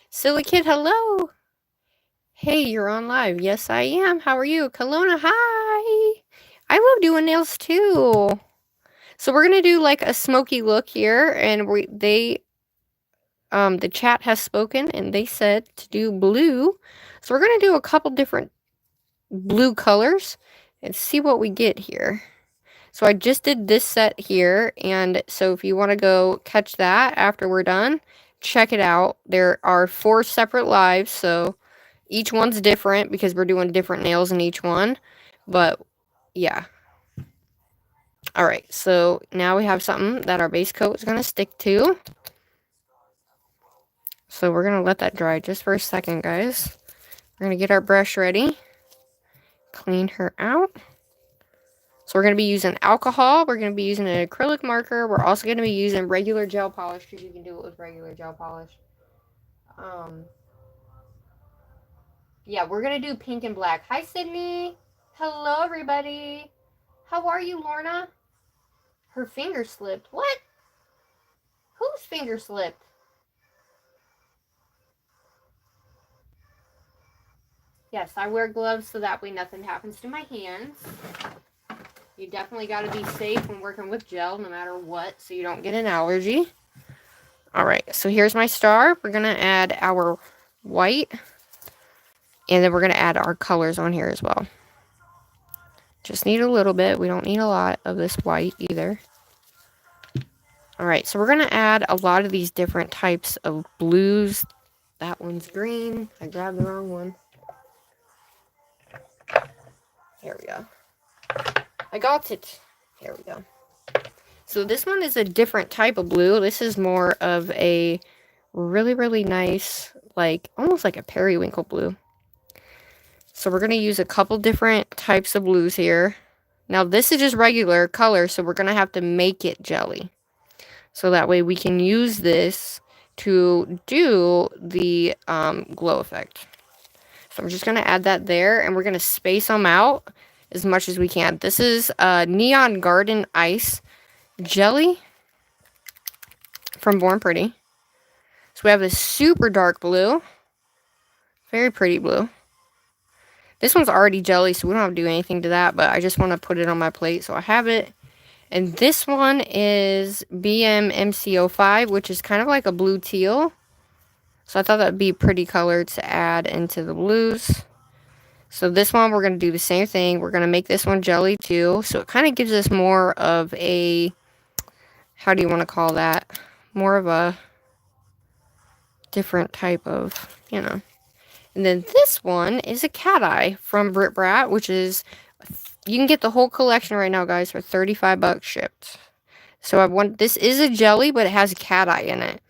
Silly kid, hello! Hey, you're on live. Yes, I am. How are you? Kelowna, hi! I love doing nails too. So we're gonna do like a smoky look here, and the chat has spoken, and they said to do blue. So we're gonna do a couple different blue colors and see what we get here. So I just did this set here, and so if you want to go catch that after we're done, check it out. There are 4 separate lives, so each one's different because we're doing different nails in each one. But yeah. Alright, so now we have something that our base coat is going to stick to. So we're going to let that dry just for a second, guys. We're going to get our brush ready. Clean her out. So we're going to be using alcohol. We're going to be using an acrylic marker. We're also going to be using regular gel polish because you can do it with regular gel polish. Yeah, we're going to do pink and black. Hi, Sydney. Hello, everybody. How are you, Lorna? Her finger slipped. What? Whose finger slipped? Yes, I wear gloves so that way nothing happens to my hands. You definitely got to be safe when working with gel no matter what so you don't get an allergy. Alright, so here's my star. We're going to add our white. And then we're going to add our colors on here as well. Just need a little bit. We don't need a lot of this white either. Alright, so we're going to add a lot of these different types of blues. That one's green. I grabbed the wrong one. Here we go. I got it. Here we go. So this one is a different type of blue. This is more of a really, really nice, like, almost like a periwinkle blue. So we're going to use a couple different types of blues here. Now this is just regular color, so we're going to have to make it jelly. So that way we can use this to do the glow effect. So I'm just going to add that there, and we're going to space them out as much as we can. This is Neon Garden Ice Jelly from Born Pretty. So we have this super dark blue. Very pretty blue. This one's already jelly, so we don't have to do anything to that, but I just want to put it on my plate, so I have it. And this one is BMMC05, which is kind of like a blue teal. So I thought that would be a pretty color to add into the blues. So this one, we're going to do the same thing. We're going to make this one jelly too. So it kind of gives us more of a, how do you want to call that? More of a different type of, you know. And then this one is a cat eye from Brit Brat, which is, you can get the whole collection right now, guys, for 35 bucks shipped. So this is a jelly, but it has a cat eye in it.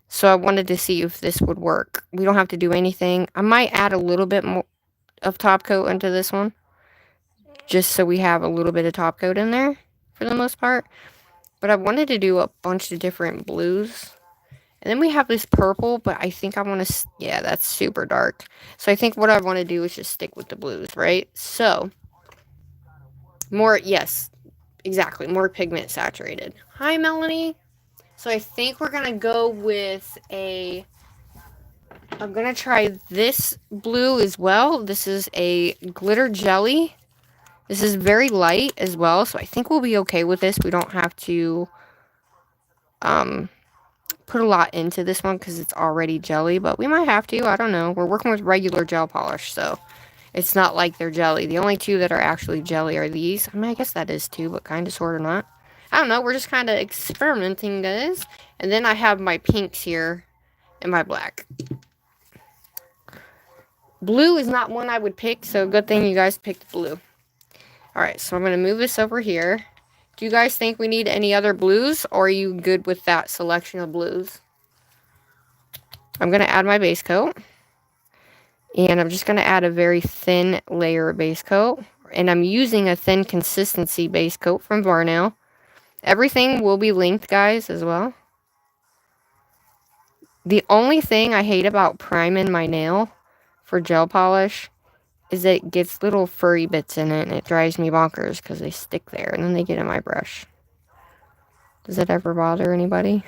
So I wanted to see if this would work. We don't have to do anything. I might add a little bit more of top coat into this one, just so we have a little bit of top coat in there for the most part. But I wanted to do a bunch of different blues And then we have this purple, but I think I want to, yeah, that's super dark. So I think what I want to do is just stick with the blues, right? So, more, yes, exactly, more pigment saturated. Hi, Melanie. So I think we're going to go with I'm going to try this blue as well. This is a glitter jelly. This is very light as well, so I think we'll be okay with this. We don't have to, put a lot into this one because it's already jelly, but we might have to. I don't know. We're working with regular gel polish, so it's not like they're jelly. The only two that are actually jelly are these. I mean, I guess that is two, but kind of, sort of not. I don't know. We're just kind of experimenting, guys. And then I have my pinks here and my black. Blue is not one I would pick, so good thing you guys picked blue. Alright, so I'm going to move this over here. Do you guys think we need any other blues, or are you good with that selection of blues? I'm going to add my base coat. And I'm just going to add a very thin layer of base coat. And I'm using a thin consistency base coat from VARNAIL. Everything will be linked, guys, as well. The only thing I hate about priming my nail for gel polish is that it gets little furry bits in it, and it drives me bonkers because they stick there and then they get in my brush. Does that ever bother anybody?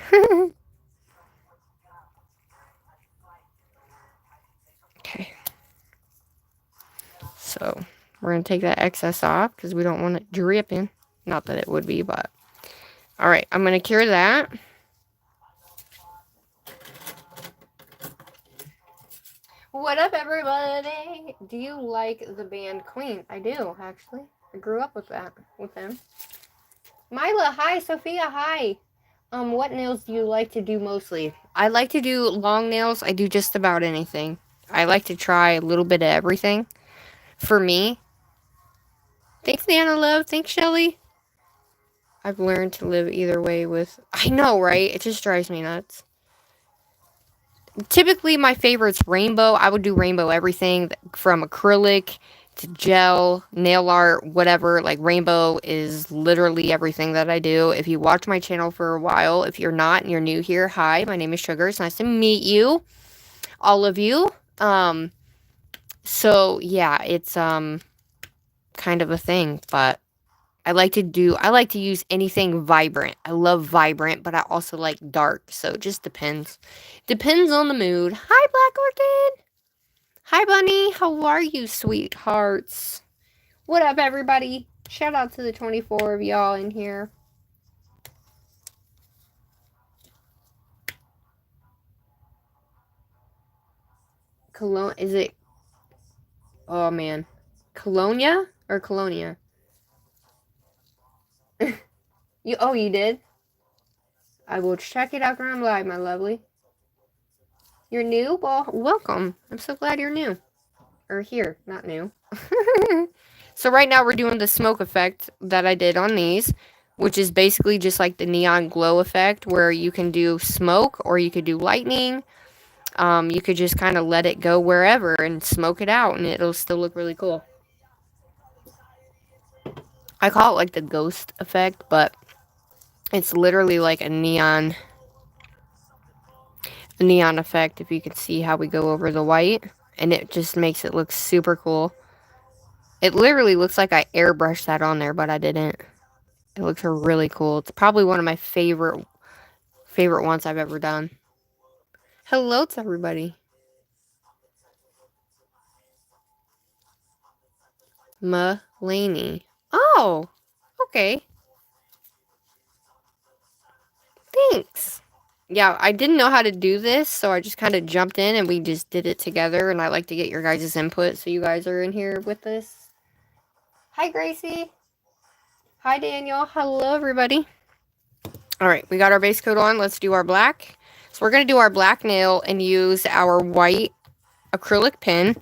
Okay. So, we're going to take that excess off because we don't want it dripping. Not that it would be, but... Alright, I'm going to cure that. What up, everybody? Do you like the band Queen? I do, actually. I grew up with them. Mila, hi. Sophia, hi. What nails do you like to do mostly? I like to do long nails. I do just about anything. I like to try a little bit of everything. For me. Thanks, Nana Love. Thanks, Shelly. I've learned to live either way with... I know, right? It just drives me nuts. Typically, my favorite's rainbow. I would do rainbow everything from acrylic to gel, nail art, whatever. Like, rainbow is literally everything that I do. If you watch my channel for a while, if you're not and you're new here, hi, my name is Sugar. It's nice to meet you, all of you. So, yeah, it's, kind of a thing, but I like to use anything vibrant. I love vibrant, but I also like dark, so it just depends. Depends on the mood. Hi, Black Orchid! Hi, Bunny! How are you, sweethearts? What up, everybody? Shout out to the 24 of y'all in here. Cologne, is it... Oh, man. Colonia or Colonia? You did? I will check it out when I'm live, my lovely. You're new? Well, welcome. I'm so glad you're new. Or here, not new. So right now we're doing the smoke effect that I did on these, which is basically just like the neon glow effect where you can do smoke or you could do lightning. You could just kind of let it go wherever and smoke it out and it'll still look really cool. I call it like the ghost effect, but it's literally like a neon effect, if you can see how we go over the white, and it just makes it look super cool. It literally looks like I airbrushed that on there, but I didn't. It looks really cool. It's probably one of my favorite ones I've ever done. Hello to everybody. Mulaney. Oh, okay. Thanks. Yeah, I didn't know how to do this, so I just kind of jumped in and we just did it together, and I like to get your guys' input, so you guys are in here with this. Hi, Gracie. Hi, Daniel. Hello, everybody. Alright, we got our base coat on. Let's do our black. So we're going to do our black nail and use our white acrylic pen.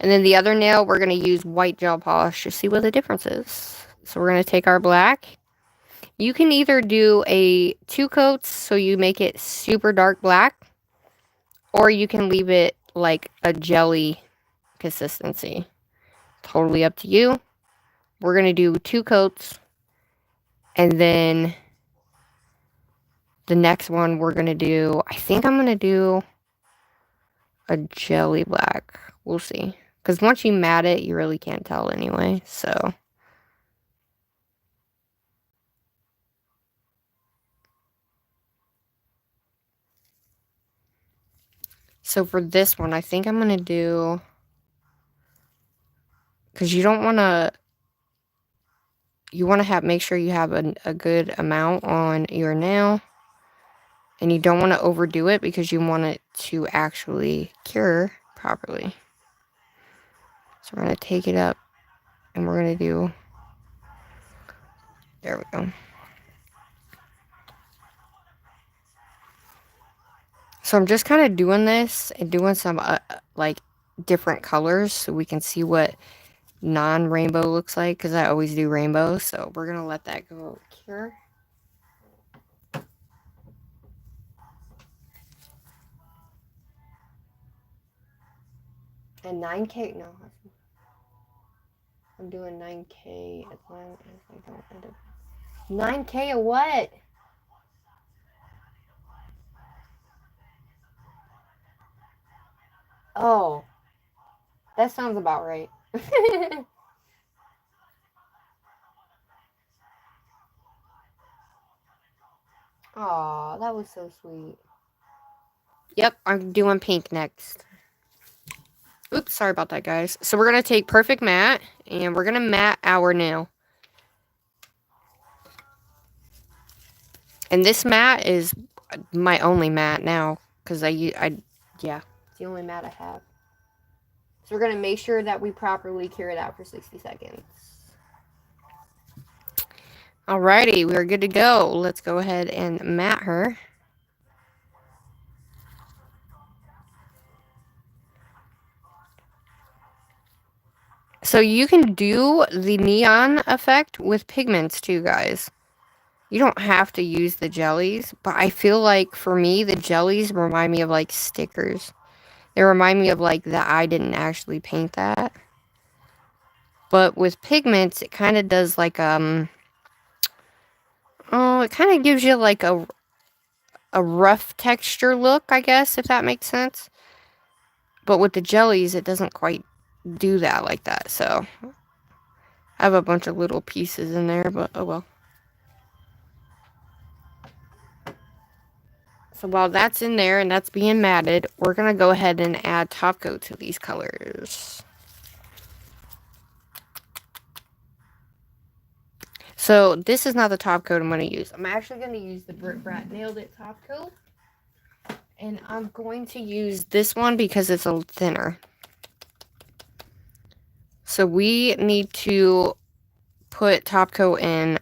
And then the other nail, we're going to use white gel polish to see what the difference is. So we're going to take our black. You can either do a 2 coats, so you make it super dark black, or you can leave it like a jelly consistency. Totally up to you. We're going to do 2 coats, and then the next one we're going to do, I think I'm going to do a jelly black. We'll see. Because once you matte it, you really can't tell anyway. So for this one, I think I'm going to do, because you don't want to, you want to make sure you have a good amount on your nail. And you don't want to overdo it because you want it to actually cure properly. So we're going to take it up and we're going to do, there we go. So I'm just kind of doing this and doing some like different colors so we can see what non-rainbow looks like, because I always do rainbow. So we're going to let that go cure. And 9K, no. I'm doing 9K as long as I don't end up. 9K of what? Oh, that sounds about right. Aw, that was so sweet. Yep, I'm doing pink next. Oops, sorry about that, guys. So we're going to take Perfect Matte, and we're going to matte our nail. And this matte is my only matte now, because yeah, it's the only matte I have. So we're going to make sure that we properly cure that for 60 seconds. Alrighty, we are good to go. Let's go ahead and matte her. So you can do the neon effect with pigments too, guys. You don't have to use the jellies, but I feel like for me, the jellies remind me of like stickers. They remind me of like that I didn't actually paint that. But with pigments, it kind of does like, it kind of gives you like a rough texture look, I guess, if that makes sense. But with the jellies, it doesn't quite do that like that, so I have a bunch of little pieces in there, but oh well. So while that's in there and that's being matted, we're going to go ahead and add top coat to these colors. So this is not the top coat I'm going to use. I'm actually going to use the Brit Brat Nailed It top coat. And I'm going to use this one because it's a little thinner. So we need to put top coat in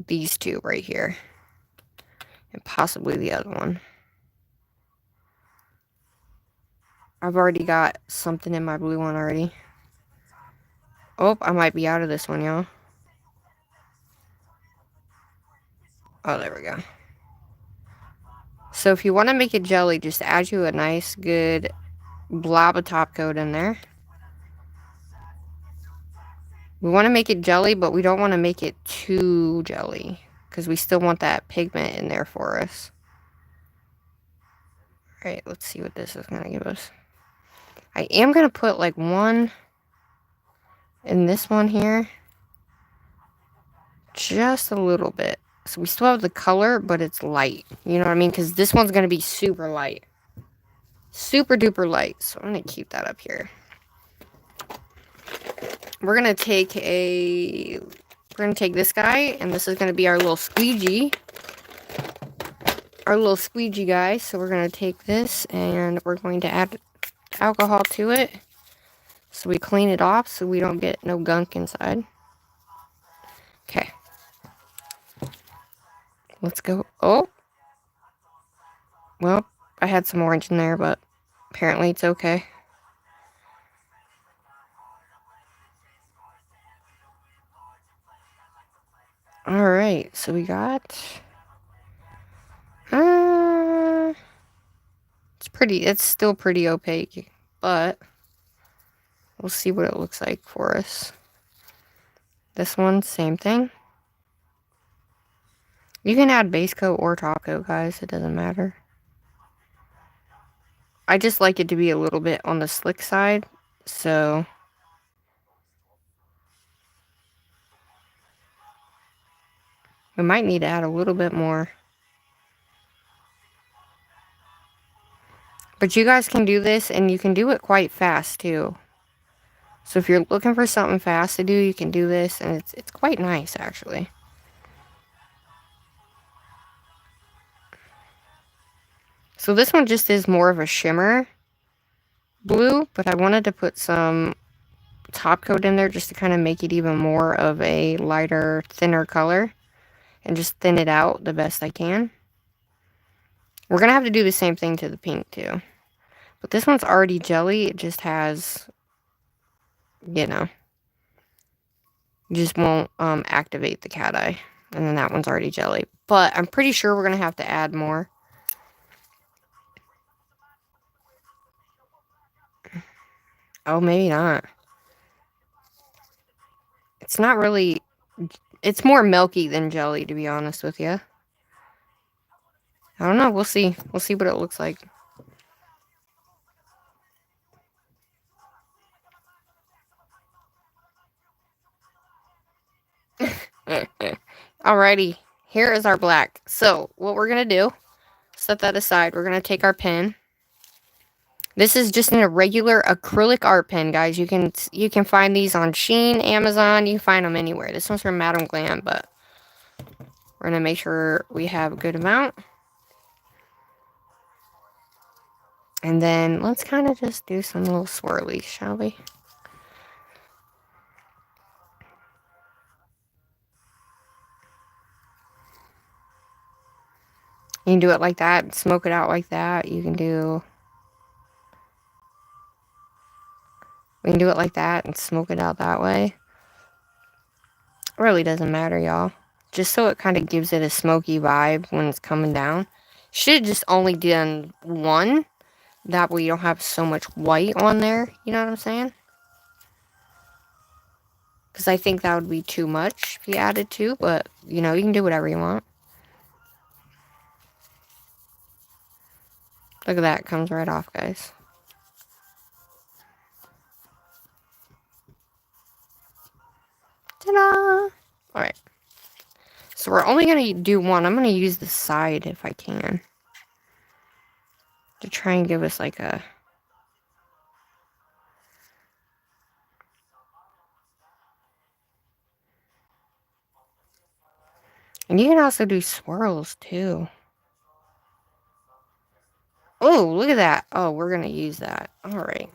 these two right here. And possibly the other one. I've already got something in my blue one already. Oh, I might be out of this one, y'all. Oh, there we go. So if you want to make it jelly, just add you a nice, good blob of top coat in there. We want to make it jelly, but we don't want to make it too jelly, because we still want that pigment in there for us. Alright, let's see what this is going to give us. I am going to put like one in this one here. Just a little bit. So we still have the color, but it's light. You know what I mean? Because this one's going to be super light. Super duper light. So I'm going to keep that up here. We're going to take this guy, and this is going to be our little squeegee. Our little squeegee guy. So we're going to take this, and we're going to add alcohol to it. So we clean it off so we don't get no gunk inside. Okay. Let's go. Oh. Well, I had some orange in there, but apparently it's okay. Alright, so we got... it's still pretty opaque, but we'll see what it looks like for us. This one, same thing. You can add base coat or top coat, guys. It doesn't matter. I just like it to be a little bit on the slick side, so we might need to add a little bit more. But you guys can do this, and you can do it quite fast, too. So if you're looking for something fast to do, you can do this, and it's quite nice, actually. So this one just is more of a shimmer blue, but I wanted to put some top coat in there just to kind of make it even more of a lighter, thinner color, and just thin it out the best I can. We're going to have to do the same thing to the pink, too. But this one's already jelly. It just has, you know, you just won't activate the cat eye. And then that one's already jelly. But I'm pretty sure we're going to have to add more. Oh, maybe not. It's not really... It's more milky than jelly, to be honest with you. I don't know. We'll see. We'll see what it looks like. Alrighty. Here is our black. So, what we're going to do, set that aside. We're going to take our pen. This is just an irregular acrylic art pen, guys. You can find these on Shein, Amazon. You can find them anywhere. This one's from Madame Glam, but we're going to make sure we have a good amount. And then let's kind of just do some little swirlies, shall we? You can do it like that, smoke it out like that. We can do it like that and smoke it out that way. It really doesn't matter, y'all. Just so it kind of gives it a smoky vibe when it's coming down. Should have just only done one. That way you don't have so much white on there. You know what I'm saying? Because I think that would be too much if you added two. But, you know, you can do whatever you want. Look at that. It comes right off, guys. Ta-da! Alright. So we're only going to do one. I'm going to use the side if I can. To try and give us like a... And you can also do swirls too. Oh, look at that. Oh, we're going to use that. Alright.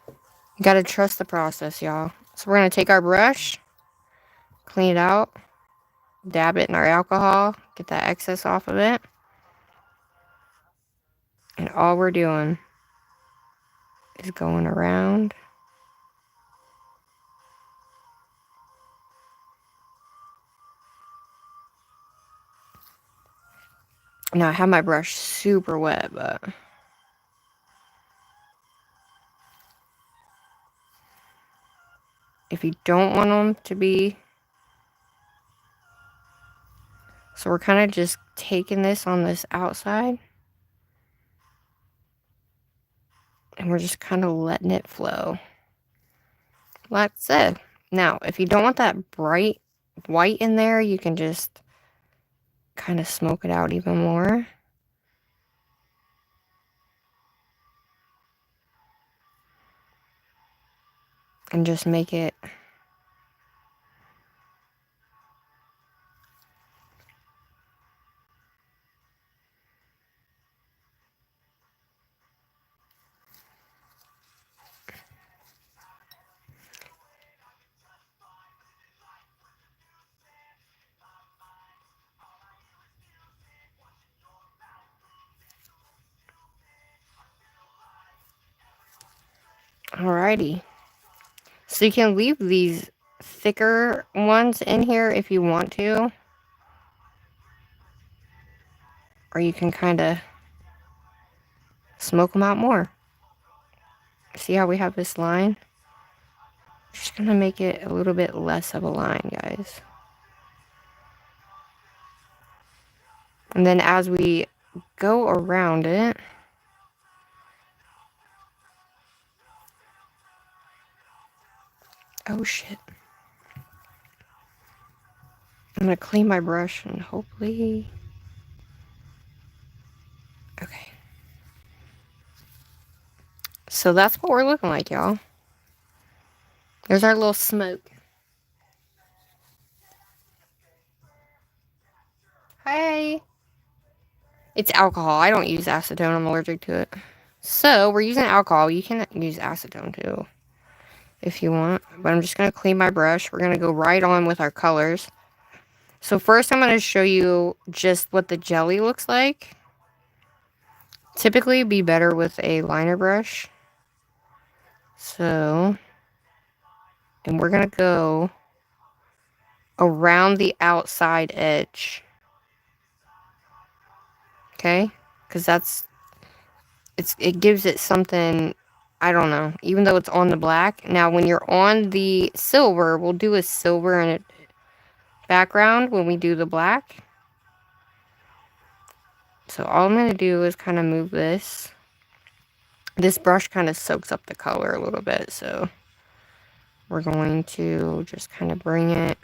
You got to trust the process, y'all. So we're going to take our brush. Clean it out. Dab it in our alcohol. Get that excess off of it. And all we're doing is going around. Now, I have my brush super wet, but... if you don't want them to be... So we're kind of just taking this on this outside. And we're just kind of letting it flow. That's it. Now, if you don't want that bright white in there, you can just kind of smoke it out even more. And just make it... Alrighty. So you can leave these thicker ones in here if you want to. Or you can kind of smoke them out more. See how we have this line? Just gonna make it a little bit less of a line, guys. And then as we go around it, oh shit. I'm gonna clean my brush and hopefully, okay. So that's what we're looking like, y'all. There's our little smoke. Hey. It's alcohol. I don't use acetone. I'm allergic to it. So we're using alcohol. You can use acetone too if you want. But I'm just going to clean my brush. We're going to go right on with our colors. So first I'm going to show you just what the jelly looks like. Typically it'd be better with a liner brush. So, and we're going to go around the outside edge. Okay? Because it gives it something, I don't know, even though it's on the black. Now, when you're on the silver, we'll do a silver and a background when we do the black. So all I'm going to do is kind of move this. This brush kind of soaks up the color a little bit, so we're going to just kind of bring it.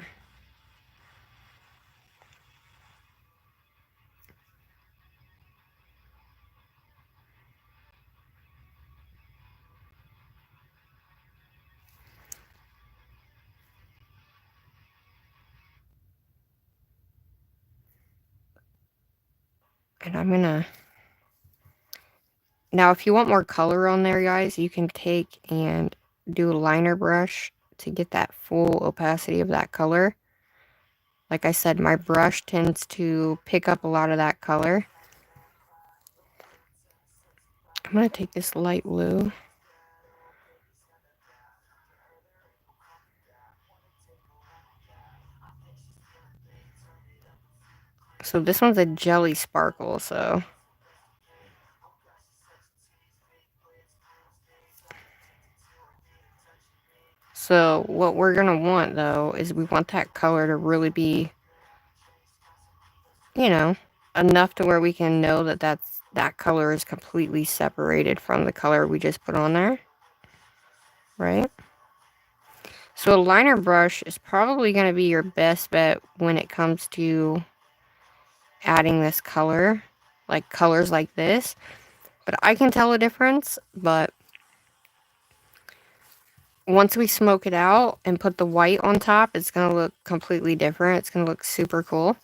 And I'm going to... Now, if you want more color on there, guys, you can take and do a liner brush to get that full opacity of that color. Like I said, my brush tends to pick up a lot of that color. I'm going to take this light blue. So this one's a jelly sparkle, so... So what we're going to want, though, is we want that color to really be, you know, enough to where we can know that that color is completely separated from the color we just put on there. Right? So a liner brush is probably going to be your best bet when it comes to adding this color, like colors like this. But I can tell a difference, but once we smoke it out and put the white on top, it's going to look completely different. It's going to look super cool.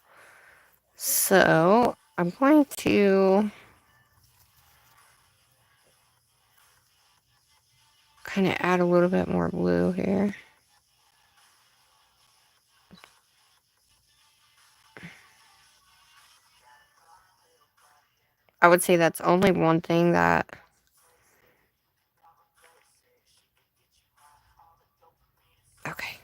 So I'm going to kind of add a little bit more blue here. I would say that's only one thing that... Okay.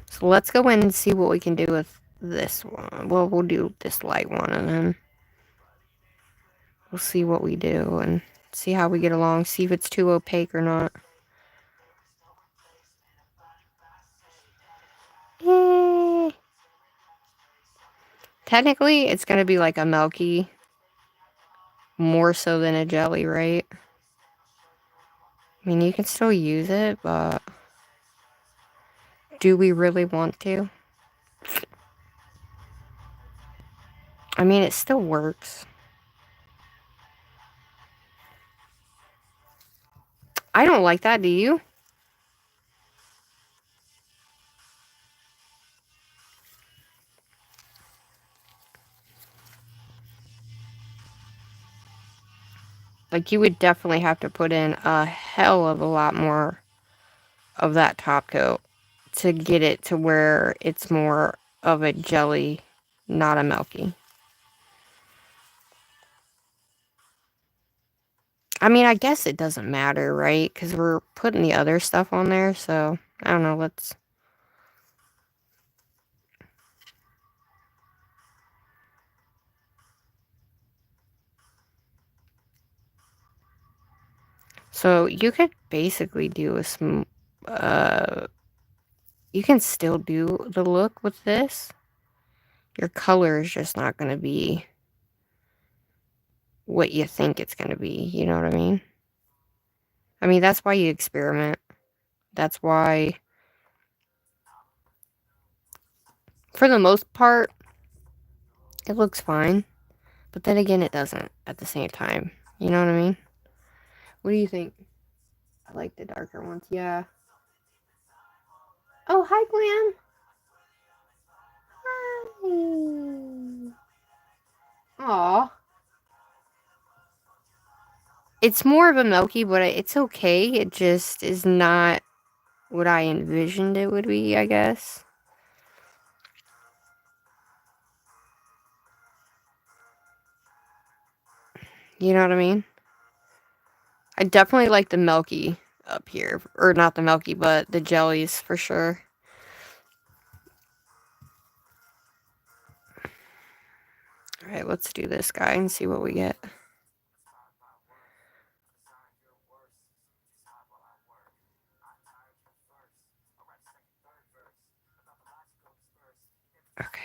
So let's go in and see what we can do with this one. Well, we'll do this light one and then we'll see what we do and see how we get along. See if it's too opaque or not. Technically, it's going to be like a milky. More so than a jelly, right? I mean, you can still use it, but... do we really want to? I mean, it still works. I don't like that, do you? Like, you would definitely have to put in a hell of a lot more of that top coat to get it to where it's more of a jelly, not a milky. I mean, I guess it doesn't matter, right? Because we're putting the other stuff on there, so I don't know, let's... So you could basically do a you can still do the look with this. your color is just not going to be what you think it's going to be. You know what I mean? I mean, that's why you experiment. That's why, for the most part, it looks fine. But then again, it doesn't at the same time. You know what I mean? What do you think? I like the darker ones. Yeah. Oh, hi, Glam. Hi. Aw. It's more of a milky, but it's okay. It just is not what I envisioned it would be, I guess. You know what I mean? I definitely like the milky up here. Or not the milky, but the jellies for sure. Alright, let's do this guy and see what we get. Okay.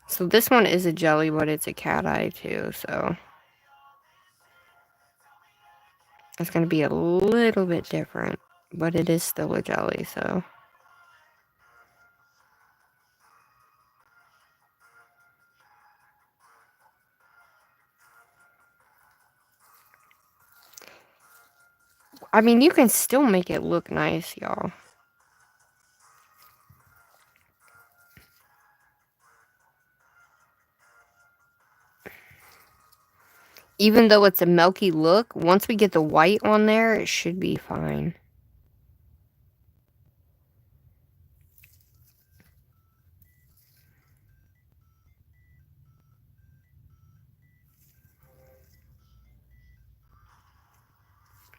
So this one is a jelly, but it's a cat eye too, so it's going to be a little bit different, but it is still a jelly, so. I mean, you can still make it look nice, y'all. Even though it's a milky look, once we get the white on there, it should be fine.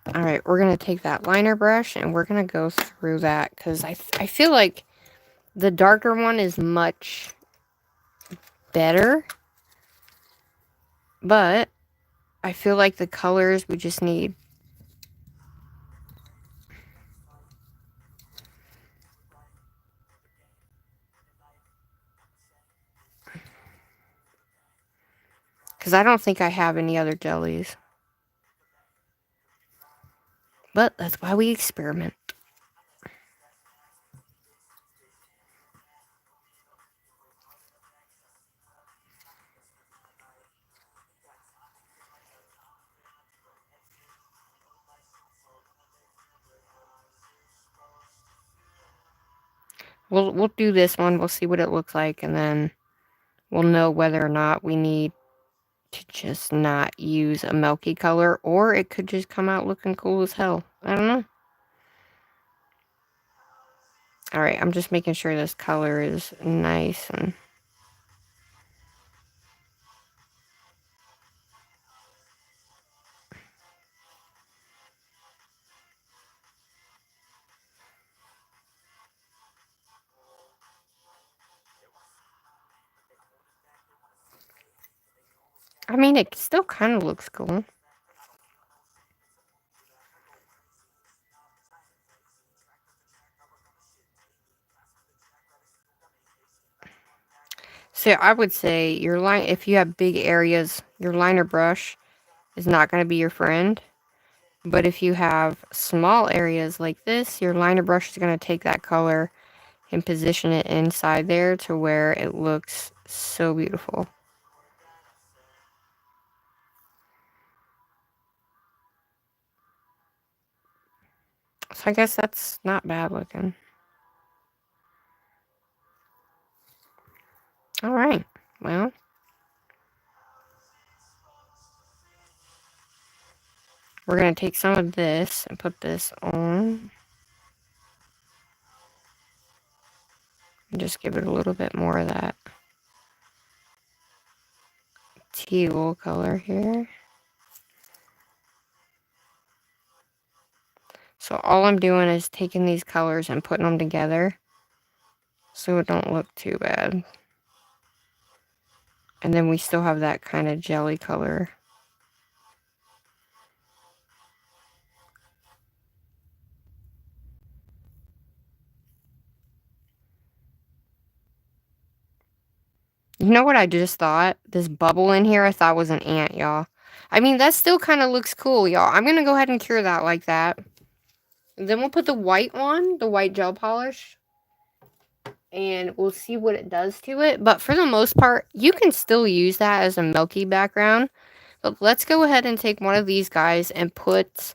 Alright, we're going to take that liner brush and we're going to go through that because I feel like the darker one is much better. But I feel like the colors we just need. Because I don't think I have any other jellies. But that's why we experiment. We'll do this one. We'll see what it looks like. And then we'll know whether or not we need to just not use a milky color. Or it could just come out looking cool as hell. I don't know. Alright, I'm just making sure this color is nice and... I mean, it still kind of looks cool. So I would say your line, if you have big areas, your liner brush is not going to be your friend. But if you have small areas like this, your liner brush is going to take that color and position it inside there to where it looks so beautiful. So I guess that's not bad looking. Alright, well. We're going to take some of this and put this on. And just give it a little bit more of that teal color here. So all I'm doing is taking these colors and putting them together so it don't look too bad. And then we still have that kind of jelly color. You know what I just thought? This bubble in here I thought was an ant, y'all. I mean, that still kind of looks cool, y'all. I'm going to go ahead and cure that like that. And then we'll put the white on, the white gel polish. And we'll see what it does to it. But for the most part, you can still use that as a milky background. But let's go ahead and take one of these guys and put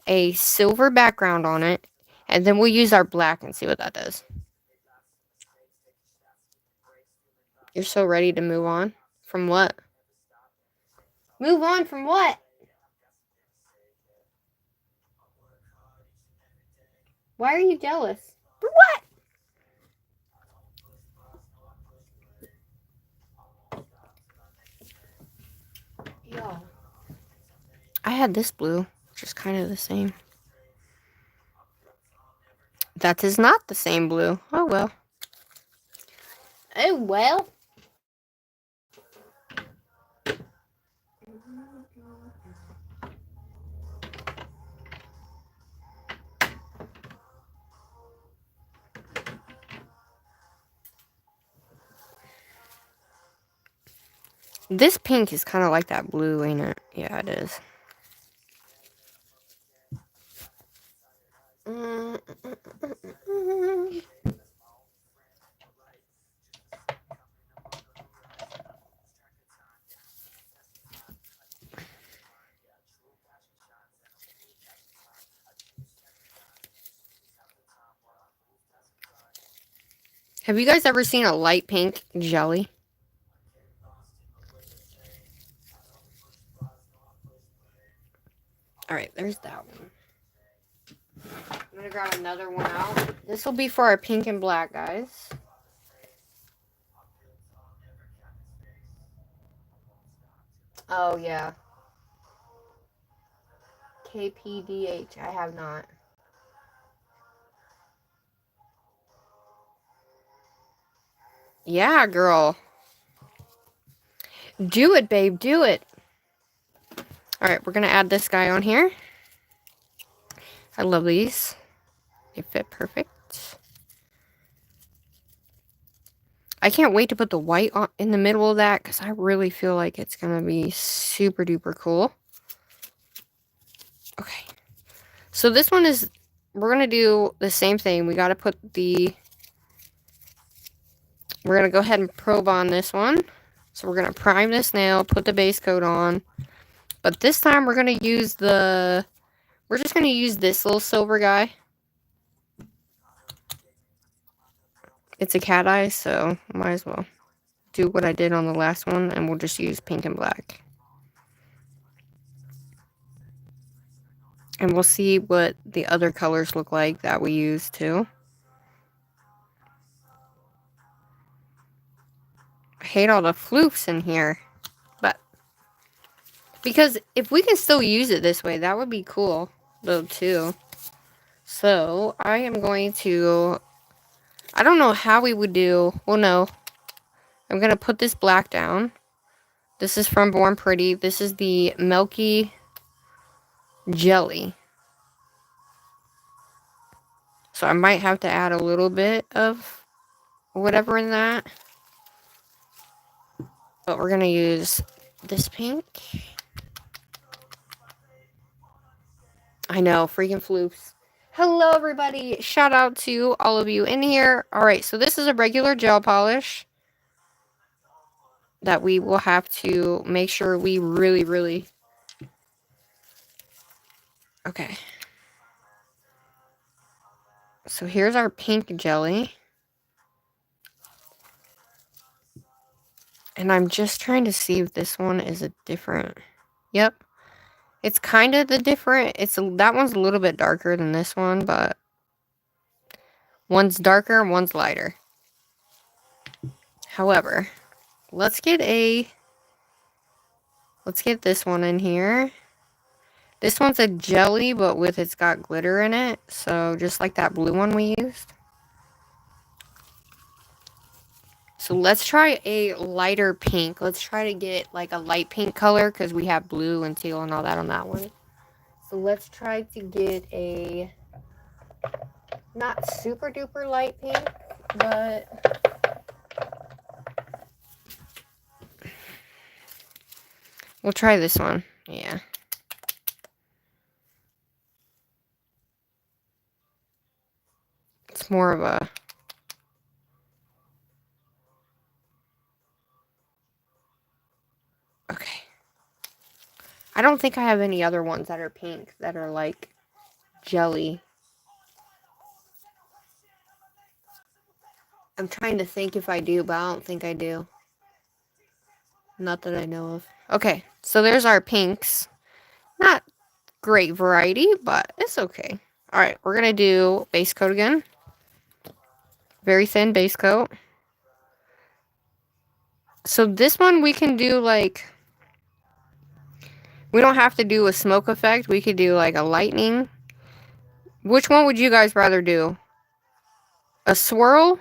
a silver background on it. And then we'll use our black and see what that does. You're so ready to move on? From what? Move on from what? Why are you jealous? For what? Yo. I had this blue, which is kind of the same. That is not the same blue. Oh well. Oh well. This pink is kind of like that blue, ain't it? Yeah, it is. Have you guys ever seen a light pink jelly? Alright, there's that one. I'm gonna grab another one out. This will be for our pink and black, guys. Oh, yeah. KPDH. I have not. Yeah, girl. Do it, babe. Do it. Alright, we're going to add this guy on here. I love these. They fit perfect. I can't wait to put the white on in the middle of that because I really feel like it's going to be super duper cool. Okay. So this one is, we're going to do the same thing. We got to put the, we're going to go ahead and probe on this one. So we're going to prime this nail, put the base coat on. But this time we're going to use the, we're just going to use this little silver guy. It's a cat eye, so might as well do what I did on the last one, and we'll just use pink and black. And we'll see what the other colors look like that we use too. I hate all the floofs in here, but because if we can still use it this way, that would be cool though too. So I am going to, I don't know how we would do, well no, I'm going to put this black down. This is from Born Pretty. This is the Milky Jelly. So I might have to add a little bit of whatever in that. But we're going to use this pink. I know, freaking floofs. Hello, everybody. Shout out to all of you in here. Alright, so this is a regular gel polish that we will have to make sure we really... Okay. So here's our pink jelly. And I'm just trying to see if this one is a different... Yep. It's kind of the different... That one's a little bit darker than this one, but... One's darker, one's lighter. However, let's get this one in here. This one's a jelly, but it's got glitter in it. So just like that blue one we used. So let's try a lighter pink. Let's try to get like a light pink color because we have blue and teal and all that on that one. So let's try to get a not super duper light pink, but We'll try this one. Yeah. It's more of a... Okay. I don't think I have any other ones that are pink that are like jelly. I'm trying to think if I do, but I don't think I do. Not that I know of. Okay, so there's our pinks. Not great variety, but it's okay. Alright, we're gonna do base coat again. Very thin base coat. So this one we can do like... We don't have to do a smoke effect. We could do like a lightning. Which one would you guys rather do? A swirl?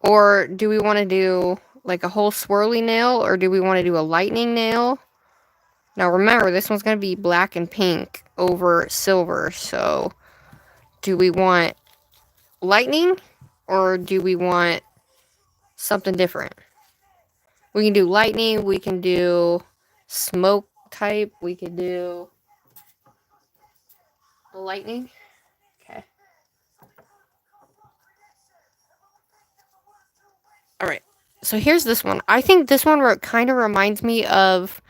Or do we want to do like a whole swirly nail? Or do we want to do a lightning nail? Now remember, this one's going to be black and pink over silver. So do we want lightning? Or do we want something different? We can do lightning. We can do smoke type. We could do the lightning. Okay. Alright. So here's this one. I think this one kind of reminds me of...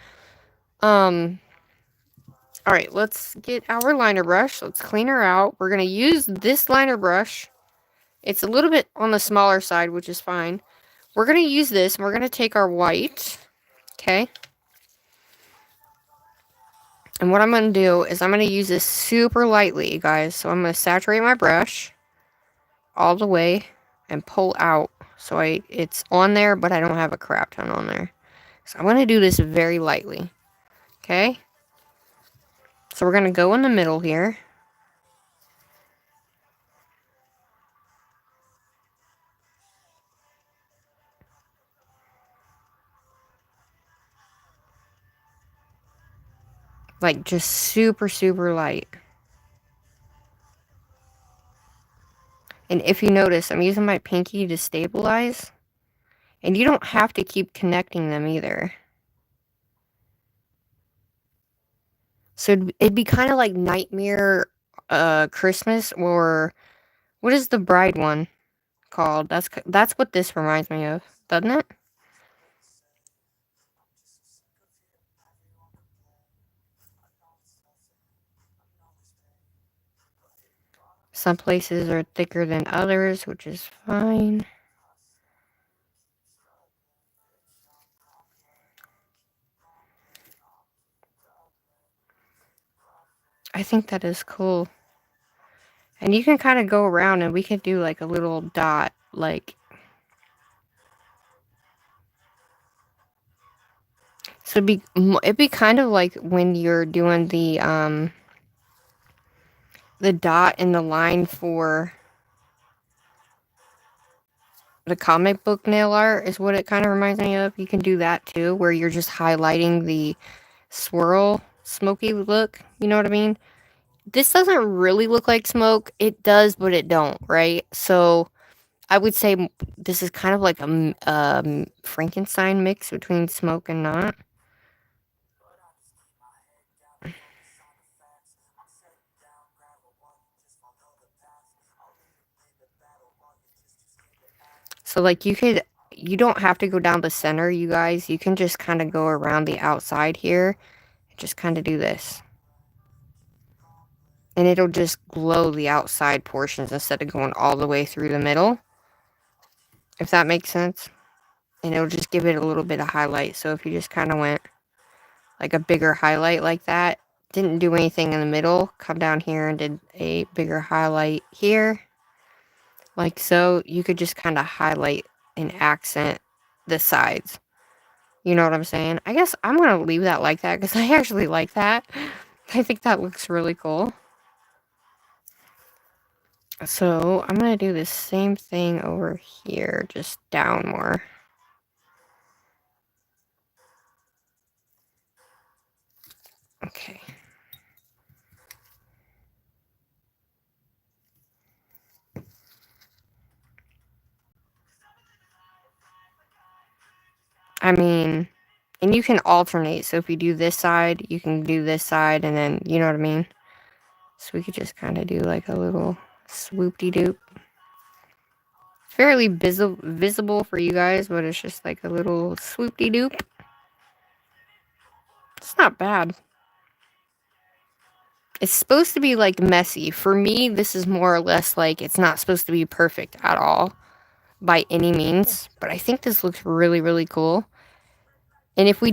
Alright, let's get our liner brush. Let's clean her out. We're going to use this liner brush. It's a little bit on the smaller side, which is fine. We're going to use this, and we're going to take our white. Okay. And what I'm going to do is I'm going to use this super lightly, guys. So I'm going to saturate my brush all the way and pull out. So it's on there, but I don't have a crap ton on there. So I'm going to do this very lightly. Okay. So we're going to go in the middle here. Like, just super, super light. And if you notice, I'm using my pinky to stabilize. And you don't have to keep connecting them either. So it'd be kind of like Nightmare Christmas, or what is the bride one called? That's what this reminds me of, doesn't it? Some places are thicker than others, which is fine. I think that is cool. And you can kind of go around and we can do like a little dot, like... So it'd be kind of like when you're doing the dot in the line for the comic book nail art is what it kind of reminds me of. You can do that too, where you're just highlighting the swirl smoky look. You know what I mean? This doesn't really look like smoke. It does, but it don't, right? So I would say this is kind of like a Frankenstein mix between smoke and not. So like you don't have to go down the center, you guys. You can just kind of go around the outside here. Just kind of do this. And it'll just glow the outside portions instead of going all the way through the middle. If that makes sense. And it'll just give it a little bit of highlight. So if you just kind of went like a bigger highlight like that, didn't do anything in the middle, come down here and did a bigger highlight here. Like so, you could just kind of highlight and accent the sides. You know what I'm saying? I guess I'm going to leave that like that because I actually like that. I think that looks really cool. So I'm going to do the same thing over here, just down more. Okay. I mean, And you can alternate. So if you do this side, you can do this side, and then, you know what I mean? So we could just kind of do like a little swoop-de-doop. Fairly visible for you guys, but it's just like a little swoop-de-doop. It's not bad. It's supposed to be like messy. For me, this is more or less like it's not supposed to be perfect at all by any means, but I think this looks really, really cool. And if we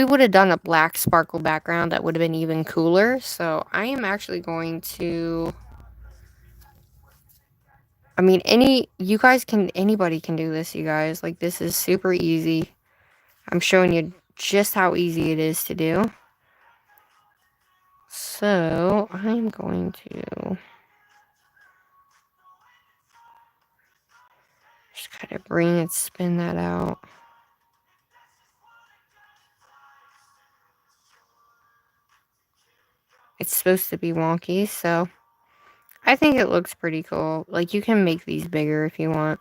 would have done a black sparkle background, that would have been even cooler. So I am actually going to, I mean, anybody can do this, you guys. Like, this is super easy. I'm showing you just how easy it is to do. So I'm going to just kind of bring and spin that out. It's supposed to be wonky, so I think it looks pretty cool. Like, you can make these bigger if you want.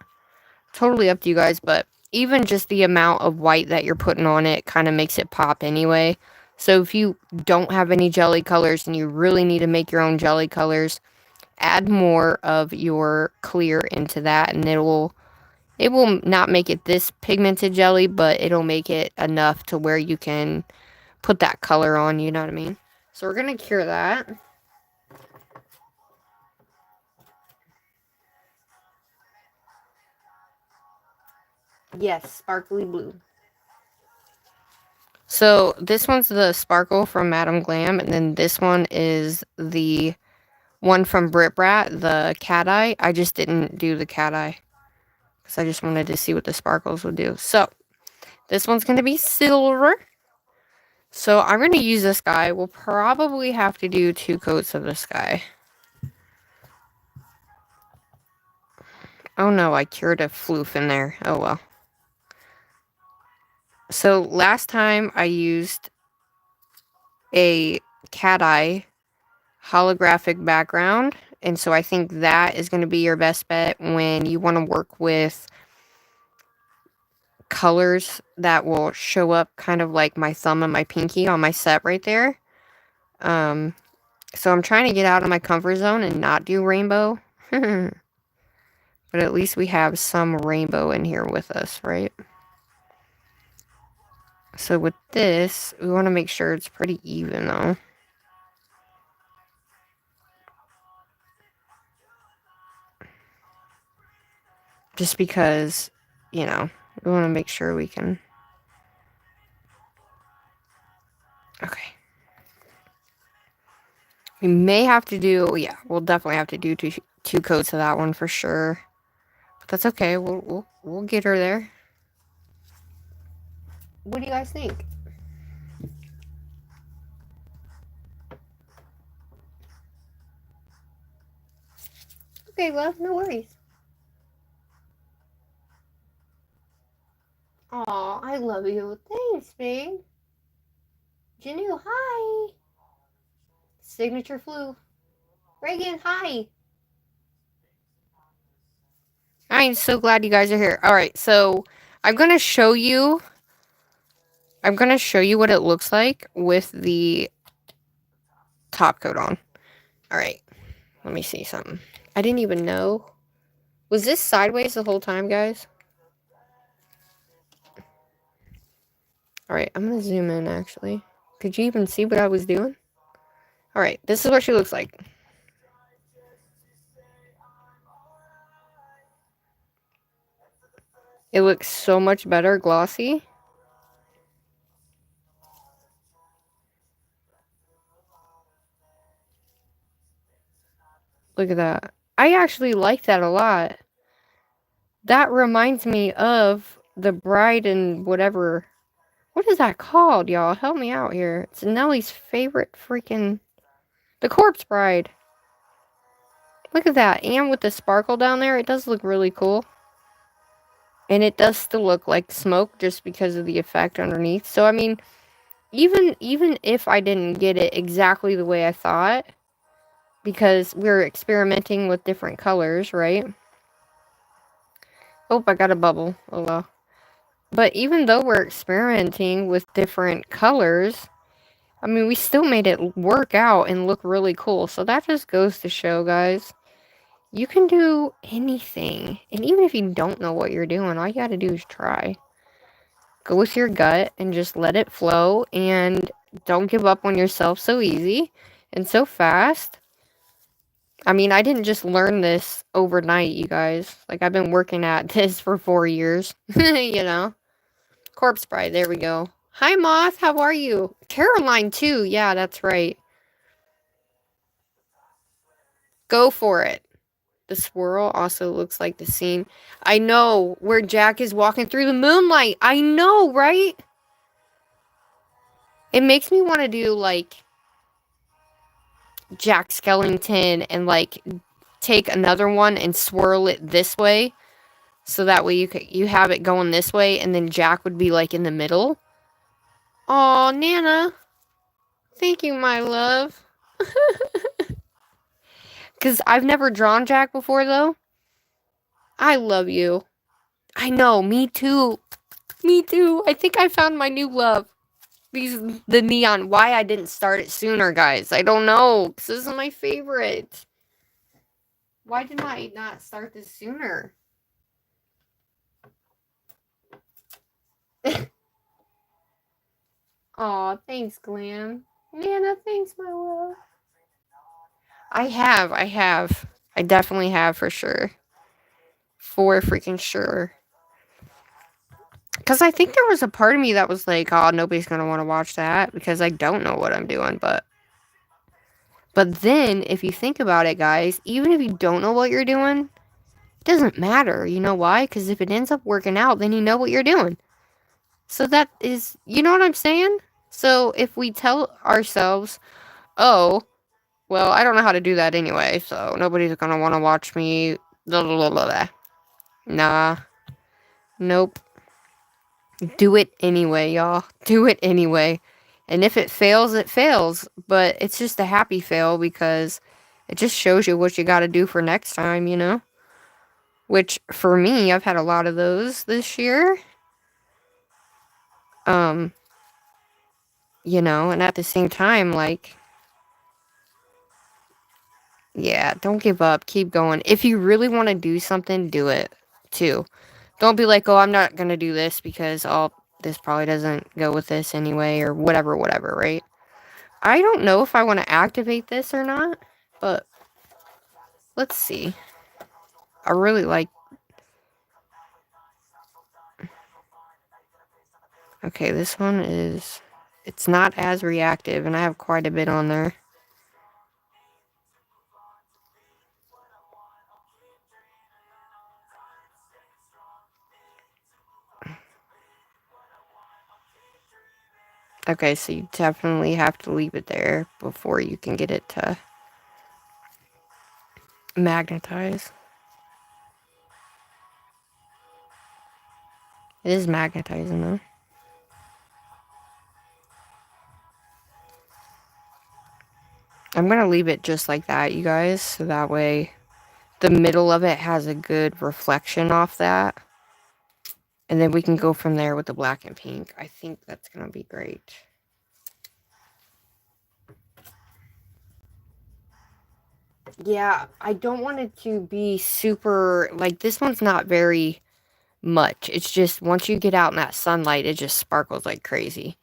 Totally up to you guys, but even just the amount of white that you're putting on it kind of makes it pop anyway. So if you don't have any jelly colors and you really need to make your own jelly colors, add more of your clear into that, and it will not make it this pigmented jelly, but it'll make it enough to where you can put that color on, you know what I mean? So we're going to cure that. Yes, sparkly blue. So this one's the sparkle from Madame Glam, and then this one is the one from Brit Brat, the cat eye. I just didn't do the cat eye because I just wanted to see what the sparkles would do. So this one's going to be silver. So I'm going to use this guy. We'll probably have to do 2 coats of this guy. Oh no, I cured a floof in there. Oh well. So last time I used a cat eye holographic background, and so I think that is going to be your best bet when you want to work with colors that will show up kind of like my thumb and my pinky on my set right there. So I'm trying to get out of my comfort zone and not do rainbow. But at least we have some rainbow in here with us, right? So with this, we want to make sure it's pretty even though. Just because, you know, we want to make sure we can. Okay. We may have to do, yeah, we'll definitely have to do two coats of that one for sure. But that's okay. We'll get her there. What do you guys think? Okay, love, no worries. Aw, I love you. Thanks, babe. Janu, hi. Signature flu. Reagan, hi. I'm so glad you guys are here. Alright, so I'm going to show you what it looks like with the top coat on. Alright, let me see something. I didn't even know. Was this sideways the whole time, guys? Alright, I'm going to zoom in, actually. Could you even see what I was doing? Alright, this is what she looks like. It looks so much better glossy. Look at that. I actually like that a lot. That reminds me of the bride and whatever. What is that called, y'all? Help me out here. It's Nellie's favorite freaking... The Corpse Bride. Look at that. And with the sparkle down there, it does look really cool. And it does still look like smoke just because of the effect underneath. So, I mean, even if I didn't get it exactly the way I thought, because we're experimenting with different colors, right? Oh, I got a bubble. Oh, well. But even though we're experimenting with different colors, I mean, we still made it work out and look really cool. So that just goes to show, guys, you can do anything. And even if you don't know what you're doing, all you gotta do is try. Go with your gut and just let it flow, and don't give up on yourself so easy and so fast. I mean, I didn't just learn this overnight, you guys. Like, I've been working at this for 4 years, you know? Corpse Bride, there we go. Hi, Moth, how are you? Caroline, too. Yeah, that's right. Go for it. The swirl also looks like the scene. I know, where Jack is walking through the moonlight. I know, right? It makes me want to do, like, Jack Skellington and, like, take another one and swirl it this way. So that way you have it going this way, and then Jack would be, like, in the middle. Aw, Nana. Thank you, my love. Because I've never drawn Jack before, though. I love you. I know, me too. Me too. I think I found my new love. The neon. Why I didn't start it sooner, guys. I don't know. This is my favorite. Why did I not start this sooner? Aw, thanks, GLAM. Nana, thanks, my love. I have. I definitely have, for sure. For freaking sure. Because I think there was a part of me that was like, oh, nobody's going to want to watch that because I don't know what I'm doing. But then, if you think about it, guys, even if you don't know what you're doing, it doesn't matter. You know why? Because if it ends up working out, then you know what you're doing. So that is, you know what I'm saying? So if we tell ourselves, oh, well, I don't know how to do that anyway, so nobody's going to want to watch me, blah, blah, blah, blah. Nah. Nope. Do it anyway, y'all. Do it anyway. And if it fails, it fails. But it's just a happy fail because it just shows you what you got to do for next time, you know? Which, for me, I've had a lot of those this year. You know, and at the same time, like, yeah, don't give up. Keep going. If you really want to do something, do it, too. Don't be like, oh, I'm not going to do this because, oh, this probably doesn't go with this anyway, or whatever, right? I don't know if I want to activate this or not, but let's see. I really like... Okay, this one is... It's not as reactive, and I have quite a bit on there. Okay, so you definitely have to leave it there before you can get it to magnetize. It is magnetizing, though. I'm gonna leave it just like that, you guys, so that way the middle of it has a good reflection off that. And then we can go from there with the black and pink. I think that's gonna be great. Yeah, I don't want it to be super, like, this one's not very much. It's just, once you get out in that sunlight, it just sparkles like crazy.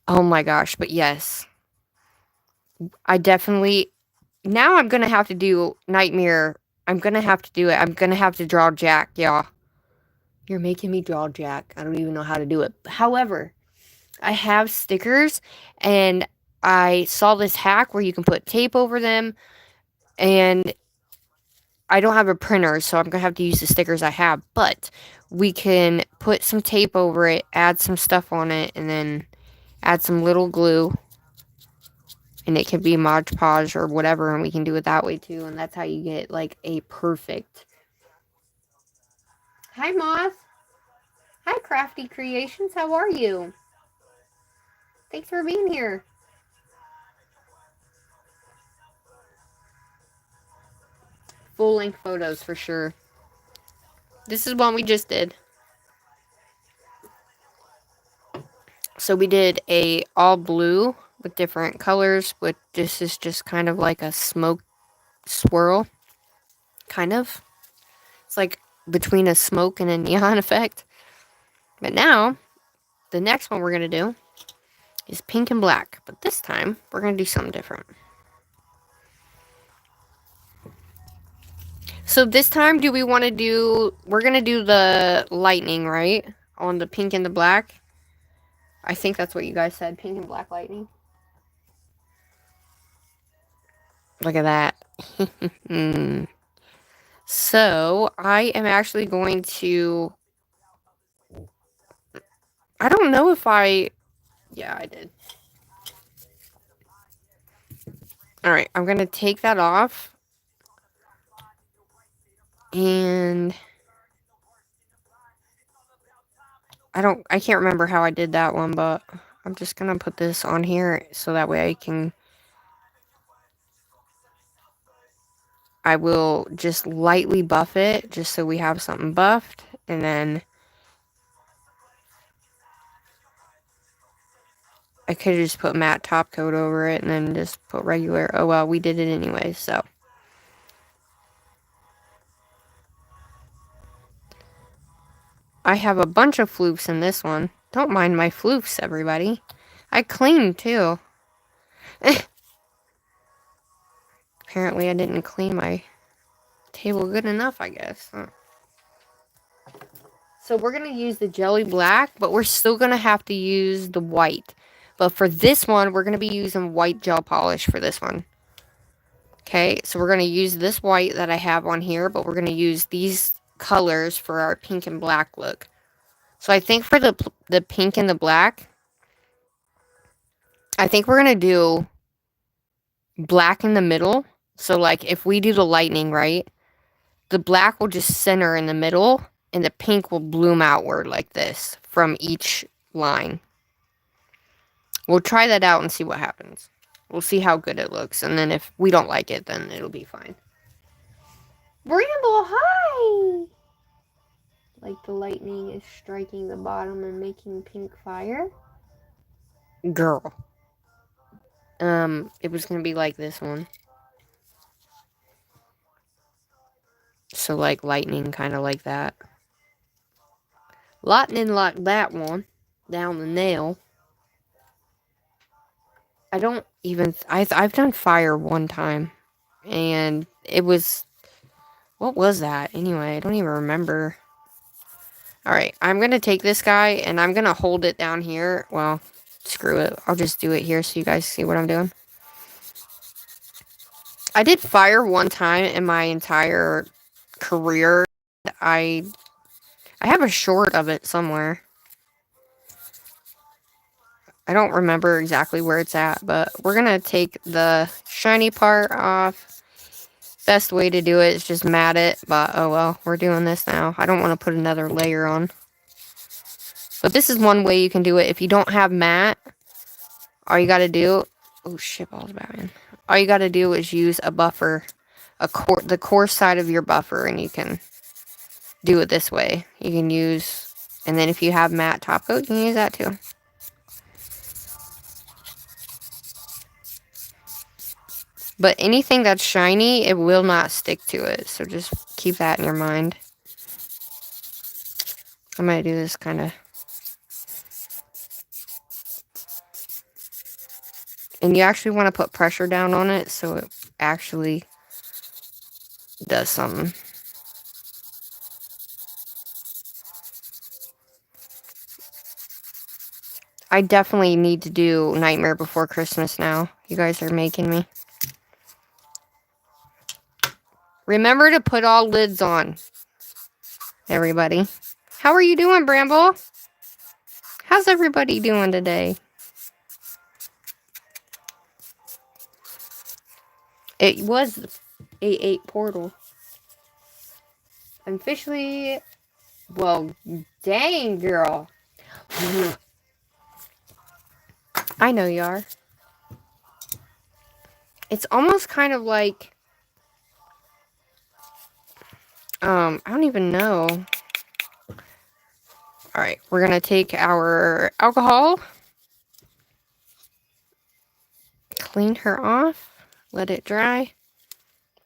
Oh my gosh, but yes. I definitely, now I'm gonna have to do Nightmare. I'm gonna have to do it. I'm gonna have to draw Jack, y'all. You're making me draw Jack. I don't even know how to do it. However, I have stickers, and I saw this hack where you can put tape over them, and I don't have a printer, so I'm going to have to use the stickers I have, but we can put some tape over it, add some stuff on it, and then add some little glue, and it can be Mod Podge or whatever, and we can do it that way too, and that's how you get, like, a perfect... Hi, Moth! Hi, Crafty Creations, how are you? Thanks for being here. Full-length photos, for sure. This is one we just did. So we did a all blue with different colors, but this is just kind of like a smoke swirl, kind of. It's like between a smoke and a neon effect. But now, the next one we're going to do is pink and black. But this time, we're going to do something different. So this time, do we want to do... We're going to do the lightning, right? On the pink and the black. I think that's what you guys said. Pink and black lightning. Look at that. So, I am actually going to... I don't know if I... Yeah, I did. Alright, I'm going to take that off. And... I can't remember how I did that one, but I'm just going to put this on here so that way I will just lightly buff it just so we have something buffed, and then I could have just put matte top coat over it and then just put regular. Oh well, we did it anyway, so. I have a bunch of floofs in this one. Don't mind my floofs, everybody. I clean too. Apparently I didn't clean my table good enough, I guess. So we're going to use the jelly black, but we're still going to have to use the white. But for this one, we're going to be using white gel polish for this one. Okay, so we're going to use this white that I have on here, but we're going to use these colors for our pink and black look. So I think for the pink and the black, I think we're going to do black in the middle. So like if we do the lightning, right, the black will just center in the middle and the pink will bloom outward like this from each line. We'll try that out and see what happens. We'll see how good it looks, and then if we don't like it, then it'll be fine. Bramble, hi! Like the lightning is striking the bottom and making pink fire. Girl. It was gonna be like this one. So like lightning, kind of like that. Lightning like that one. Down the nail. I don't even... I've done fire one time. And it was... What was that? Anyway, I don't even remember. Alright, I'm going to take this guy, and I'm going to hold it down here. Well, screw it. I'll just do it here so you guys see what I'm doing. I did fire one time in my entire career. I have a short of it somewhere. I don't remember exactly where it's at, but we're going to take the shiny part off. Best way to do it is just matte it, but oh well, we're doing this now. I don't want to put another layer on. But this is one way you can do it. If you don't have matte, all you got to do... Oh, shit balls, Batman. All you got to do is use a buffer, the coarse side of your buffer, and you can do it this way. You can use... And then if you have matte top coat, you can use that too. But anything that's shiny, it will not stick to it. So just keep that in your mind. I'm going to do this kind of... And you actually want to put pressure down on it so it actually does something. I definitely need to do Nightmare Before Christmas now. You guys are making me. Remember to put all lids on, everybody. How are you doing, Bramble? How's everybody doing today? It was a 8 portal. I'm officially... Well, dang, girl. I know you are. It's almost kind of like... I don't even know. Alright, we're gonna take our alcohol. clean her off. Let it dry.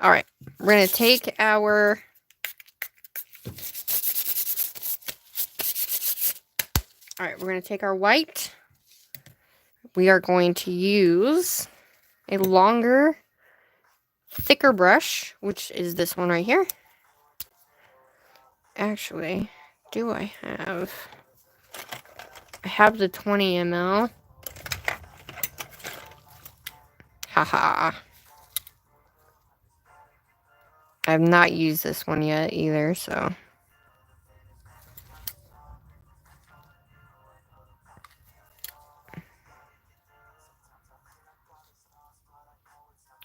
Alright, we're going to take our... Alright, we're going to take our white. We are going to use a longer, thicker brush, which is this one right here. actually, do I have? I have the 20 ml. Haha. I have not used this one yet either, so.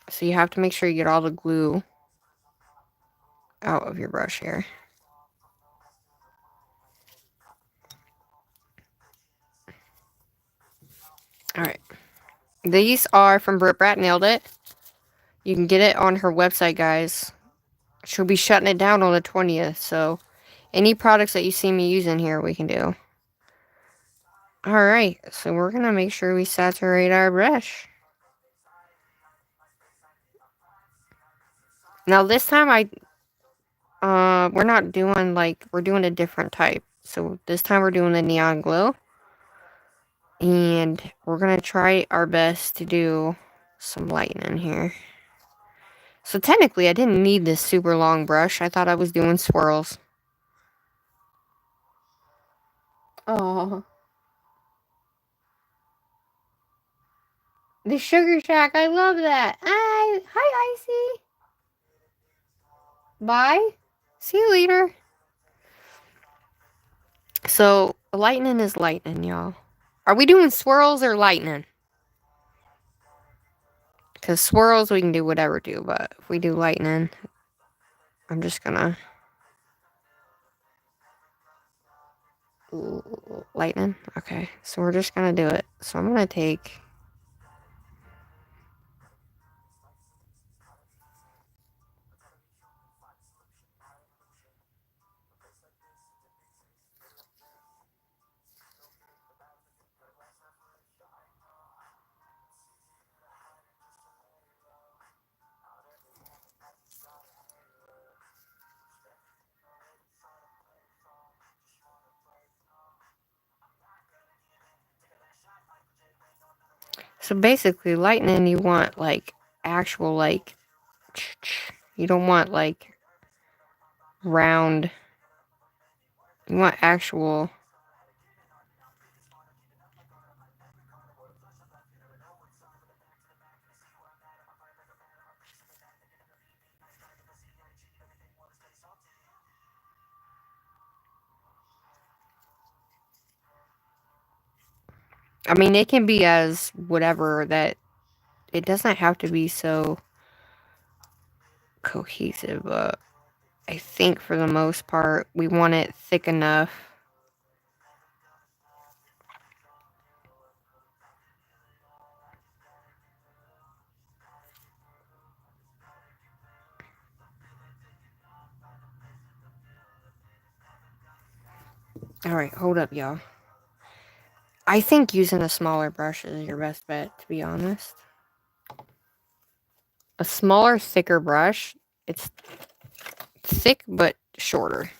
So you have to make sure you get all the glue out of your brush here. Alright. These are from Brit Brat Nailed It. You can get it on her website, guys. She'll be shutting it down on the 20th, so any products that you see me using here, we can do. Alright, so we're going to make sure we saturate our brush. Now this time we're not doing we're doing a different type. So this time we're doing the neon glow. And we're going to try our best to do some lightning here. So technically I didn't need this super long brush. I thought I was doing swirls. Oh. The Sugar Shack, I love that. Hi, Icy. Bye. See you later. So, lightning is lightning, y'all. Are we doing swirls or lightning? Because swirls we can do whatever do, but if we do lightning, I'm just gonna... Lightning? Okay, so we're just gonna do it. So I'm gonna take... So basically, lightning, you want, actual, you don't want, round. You want actual... I mean, it can be as whatever that... It doesn't have to be so cohesive, but I think for the most part, we want it thick enough. Alright, hold up, y'all. I think using a smaller brush is your best bet, to be honest. A smaller, thicker brush, it's thick but shorter.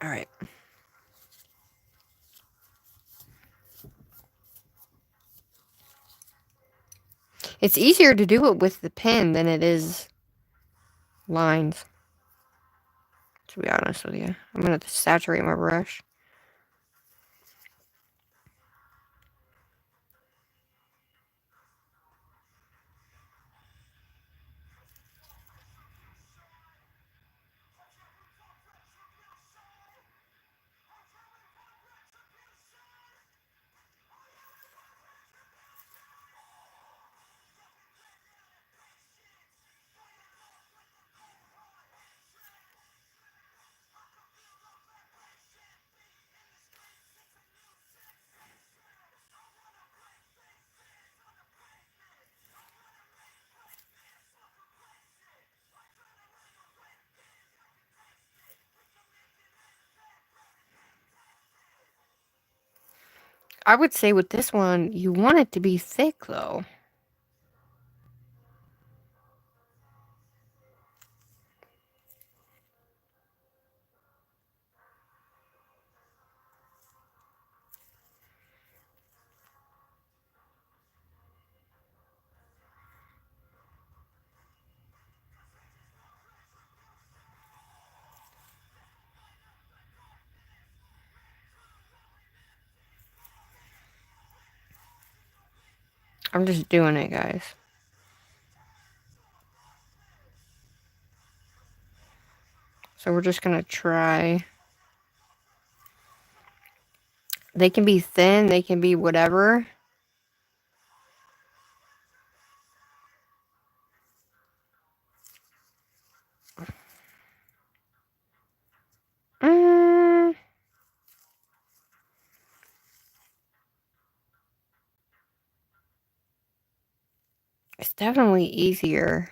Alright. It's easier to do it with the pen than it is lines. To be honest with you. I'm going to saturate my brush. I would say with this one, you want it to be thick, though. I'm just doing it, guys. So we're just gonna try. They can be thin, they can be whatever. It's definitely easier.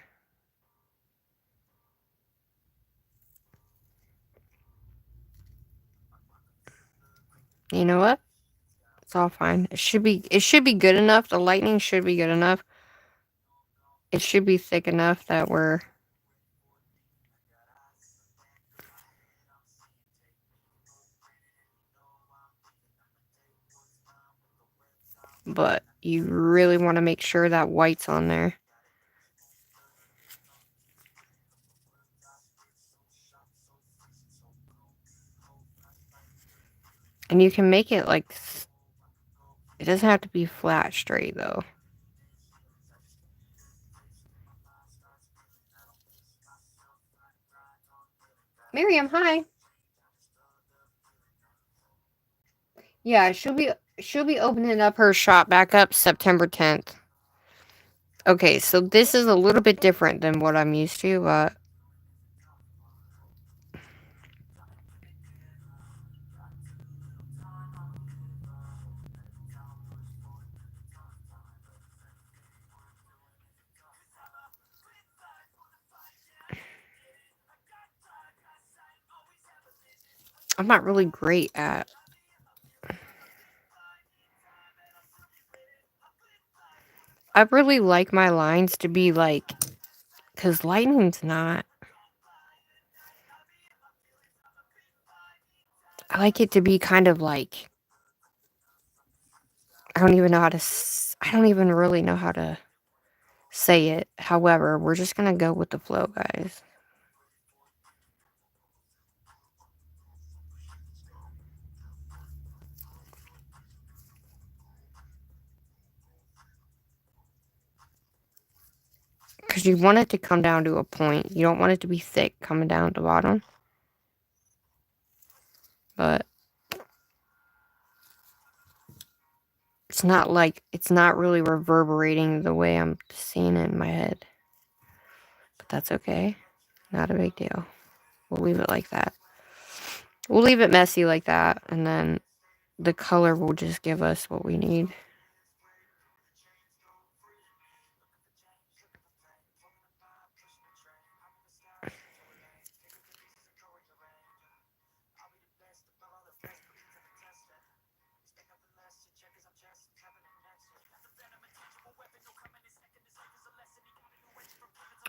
You know what? It's all fine. It should be good enough. The lightning should be good enough. It should be thick enough that we're... But you really want to make sure that white's on there. And you can make it like... It doesn't have to be flat straight, though. Miriam, hi. Yeah, she'll be opening up her shop back up September 10th. Okay, so this is a little bit different than what I'm used to, but... I'm not really great at... I really like my lines to be like... Because lightning's not... I like it to be kind of like... I don't even know how to... I don't even really know how to say it. However, we're just gonna go with the flow, guys. Because you want it to come down to a point. You don't want it to be thick coming down at the bottom. But... It's not like... It's not really reverberating the way I'm seeing it in my head. But that's okay. Not a big deal. We'll leave it like that. We'll leave it messy like that. And then the color will just give us what we need.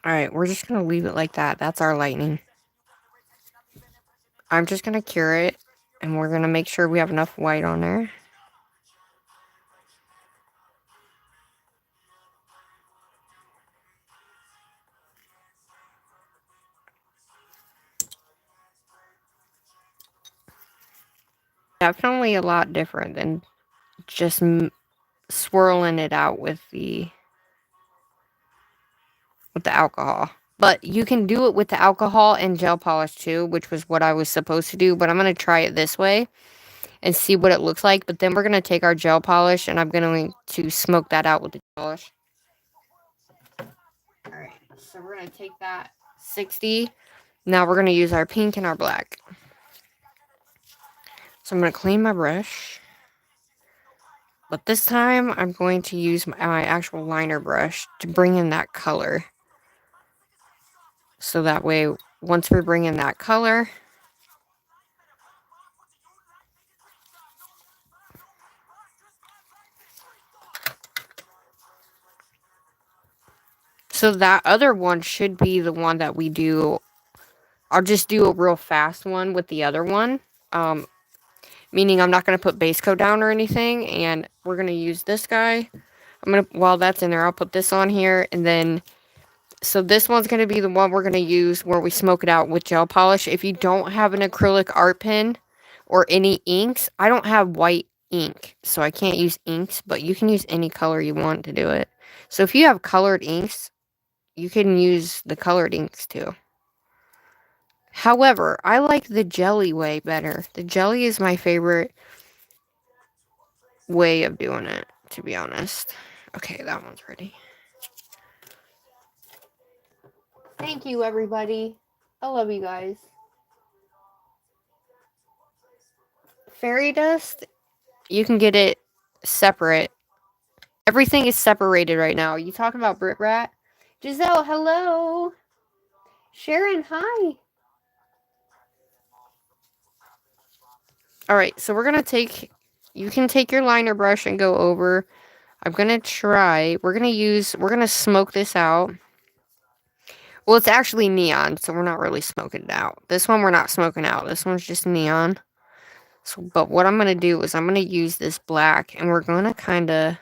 Alright, we're just going to leave it like that. That's our lightning. I'm just going to cure it. And we're going to make sure we have enough white on there. Definitely a lot different than just swirling it out with the alcohol. But you can do it with the alcohol and gel polish too, which was what I was supposed to do. But I'm going to try it this way and see what it looks like. But then we're going to take our gel polish and I'm going to smoke that out with the polish. Alright, so we're going to take that 60. Now we're going to use our pink and our black. So I'm going to clean my brush. But this time, I'm going to use my actual liner brush to bring in that color. So that way, once we bring in that color, So that other one should be the one that we do. I'll just do a real fast one with the other one. Meaning I'm not going to put base coat down or anything. And we're going to use this guy. While that's in there, I'll put this on here. And then, so this one's going to be the one we're going to use where we smoke it out with gel polish. If you don't have an acrylic art pen or any inks, I don't have white ink, so I can't use inks, but you can use any color you want to do it. So if you have colored inks, you can use the colored inks too. However, I like the jelly way better. The jelly is my favorite way of doing it, to be honest. Okay, that one's ready. Thank you, everybody. I love you guys. Fairy dust, you can get it separate. Everything is separated right now. You talking about Brit Rat? Giselle, hello. Sharon, hi. Alright, so we're going to take... You can take your liner brush and go over. I'm going to try... We're going to smoke this out. Well, it's actually neon, so we're not really smoking it out. This one we're not smoking out. This one's just neon. So, but what I'm going to do is I'm going to use this black, and we're going to kind of...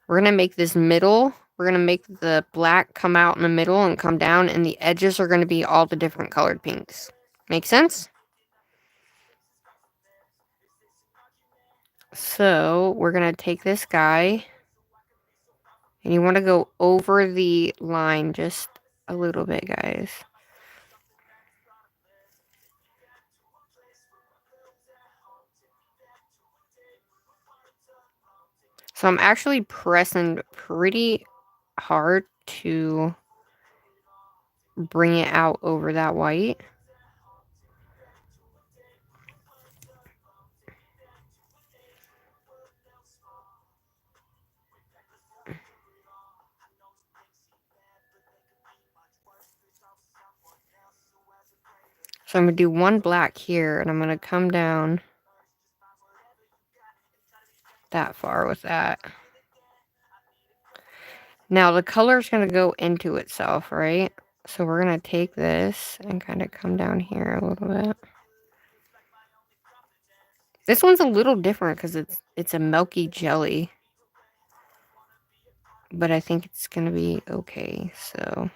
We're going to make this middle. We're going to make the black come out in the middle and come down, and the edges are going to be all the different colored pinks. Make sense? So, we're going to take this guy, and you want to go over the line just a little bit, guys. So, I'm actually pressing pretty hard to bring it out over that white. So I'm going to do one black here, and I'm going to come down that far with that. Now the color is going to go into itself, right? So we're going to take this and kind of come down here a little bit. This one's a little different because it's a milky jelly. But I think it's going to be okay, so...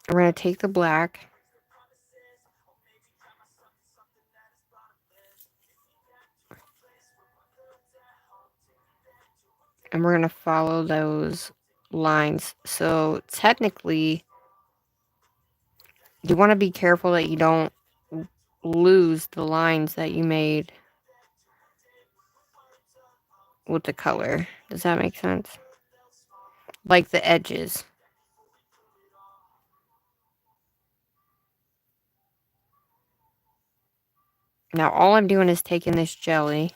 We're going to take the black. And we're going to follow those lines. So technically, you want to be careful that you don't lose the lines that you made with the color. Does that make sense? Like the edges. Now all I'm doing is taking this jelly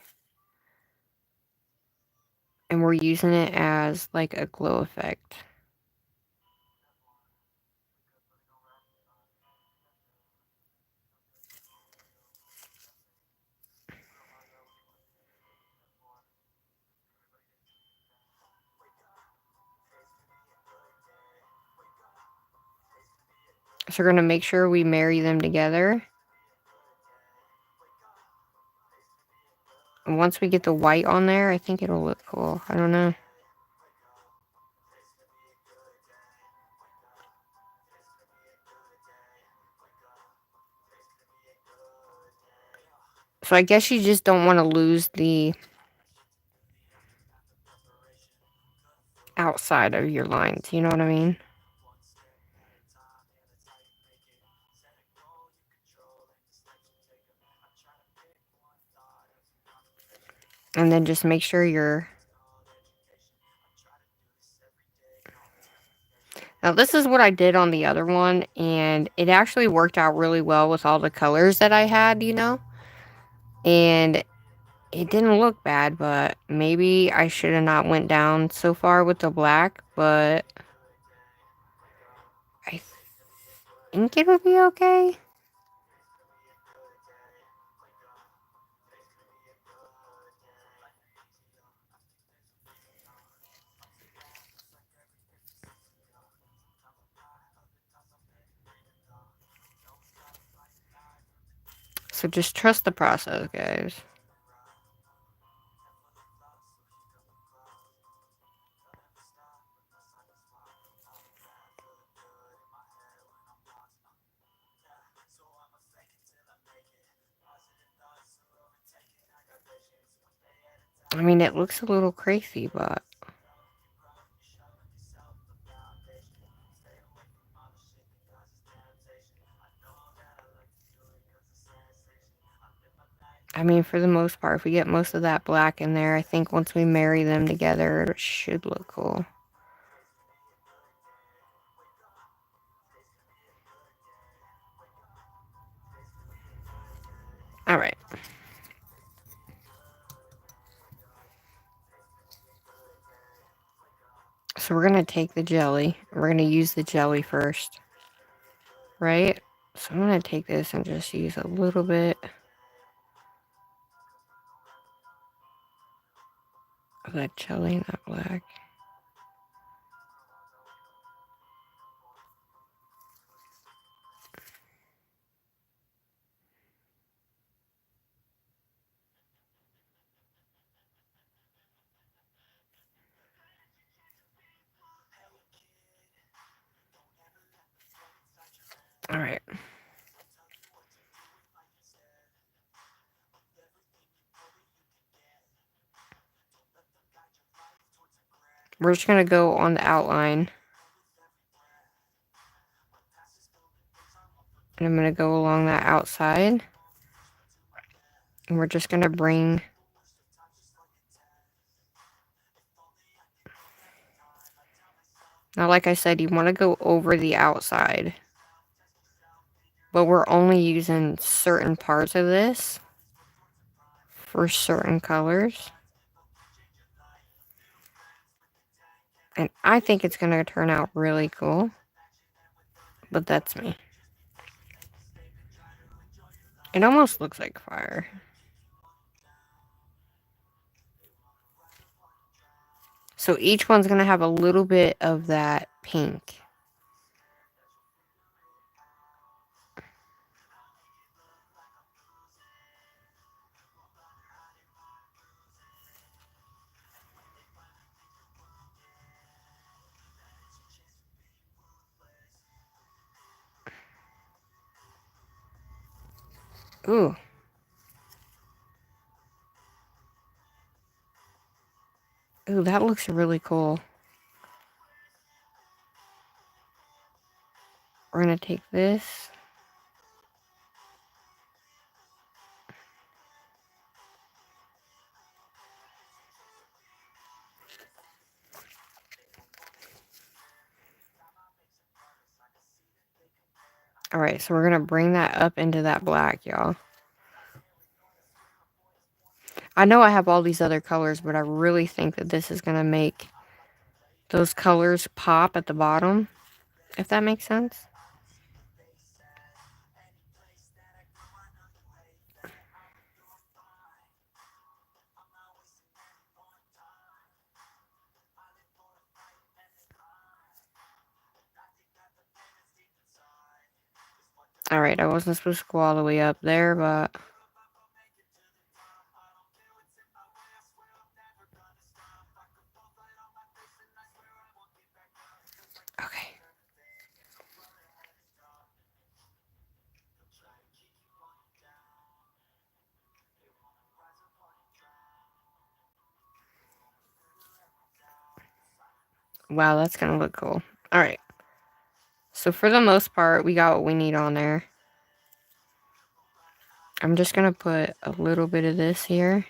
and we're using it as like a glow effect. So we're going to make sure we marry them together. And once we get the white on there, I think it'll look cool. I don't know. So I guess you just don't want to lose the outside of your lines. You know what I mean? And then just make sure you're... Now this is what I did on the other one, and it actually worked out really well with all the colors that I had, you know? And it didn't look bad, but maybe I should have not went down so far with the black, but I think it'll be okay. So just trust the process, guys. I mean, it looks a little crazy, but... I mean, for the most part, if we get most of that black in there, I think once we marry them together, it should look cool. Alright. So we're going to take the jelly. We're going to use the jelly first. Right? So I'm going to take this and just use a little bit of that jelly and that black. Alright. We're just going to go on the outline. And I'm going to go along that outside. And we're just going to bring... Now, like I said, you want to go over the outside. But we're only using certain parts of this for certain colors. And I think it's going to turn out really cool. But that's me. It almost looks like fire. So each one's going to have a little bit of that pink. Ooh. Ooh, that looks really cool. We're going to take this. Alright, so we're going to bring that up into that black, y'all. I know I have all these other colors, but I really think that this is going to make those colors pop at the bottom, if that makes sense. Alright, I wasn't supposed to go all the way up there, but... Okay. Wow, that's gonna look cool. Alright. So for the most part, we got what we need on there. I'm just gonna put a little bit of this here.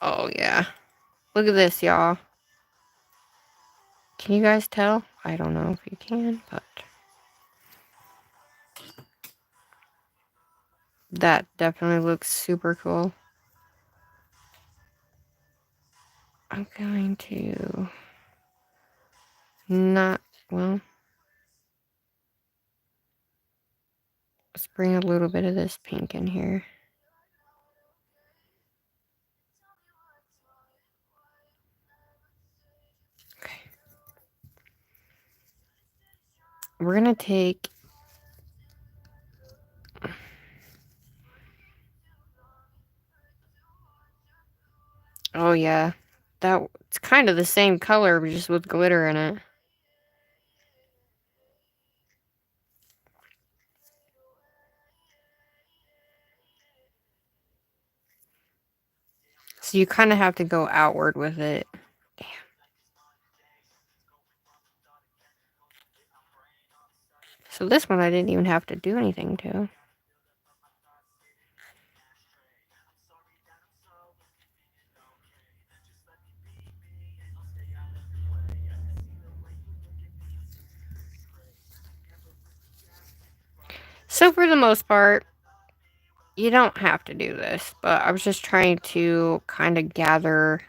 Oh, yeah. Look at this, y'all. Can you guys tell? I don't know if you can, but... that definitely looks super cool. I'm going to... not Well, let's bring a little bit of this pink in here. Okay. We're gonna take... Oh yeah, it's kind of the same color, but just with glitter in it. So you kind of have to go outward with it. Damn. So this one I didn't even have to do anything to. So for the most part, you don't have to do this, but I was just trying to kind of gather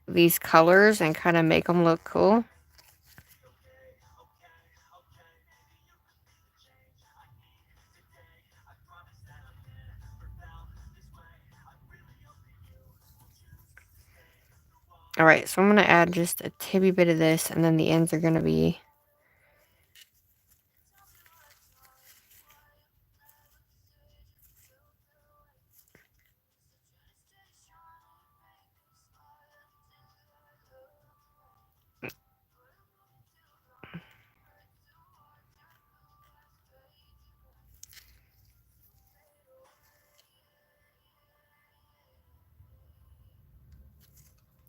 these colors and kind of make them look cool. Alright, so I'm going to add just a tibby bit of this, and then the ends are going to be...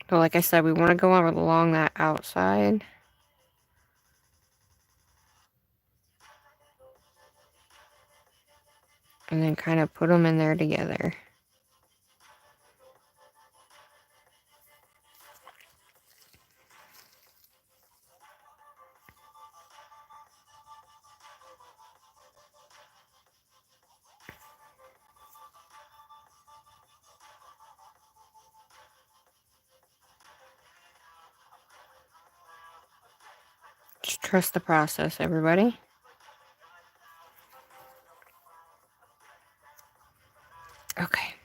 So like I said, we want to go along that outside. And then kind of put them in there together. Just trust the process, everybody. Okay.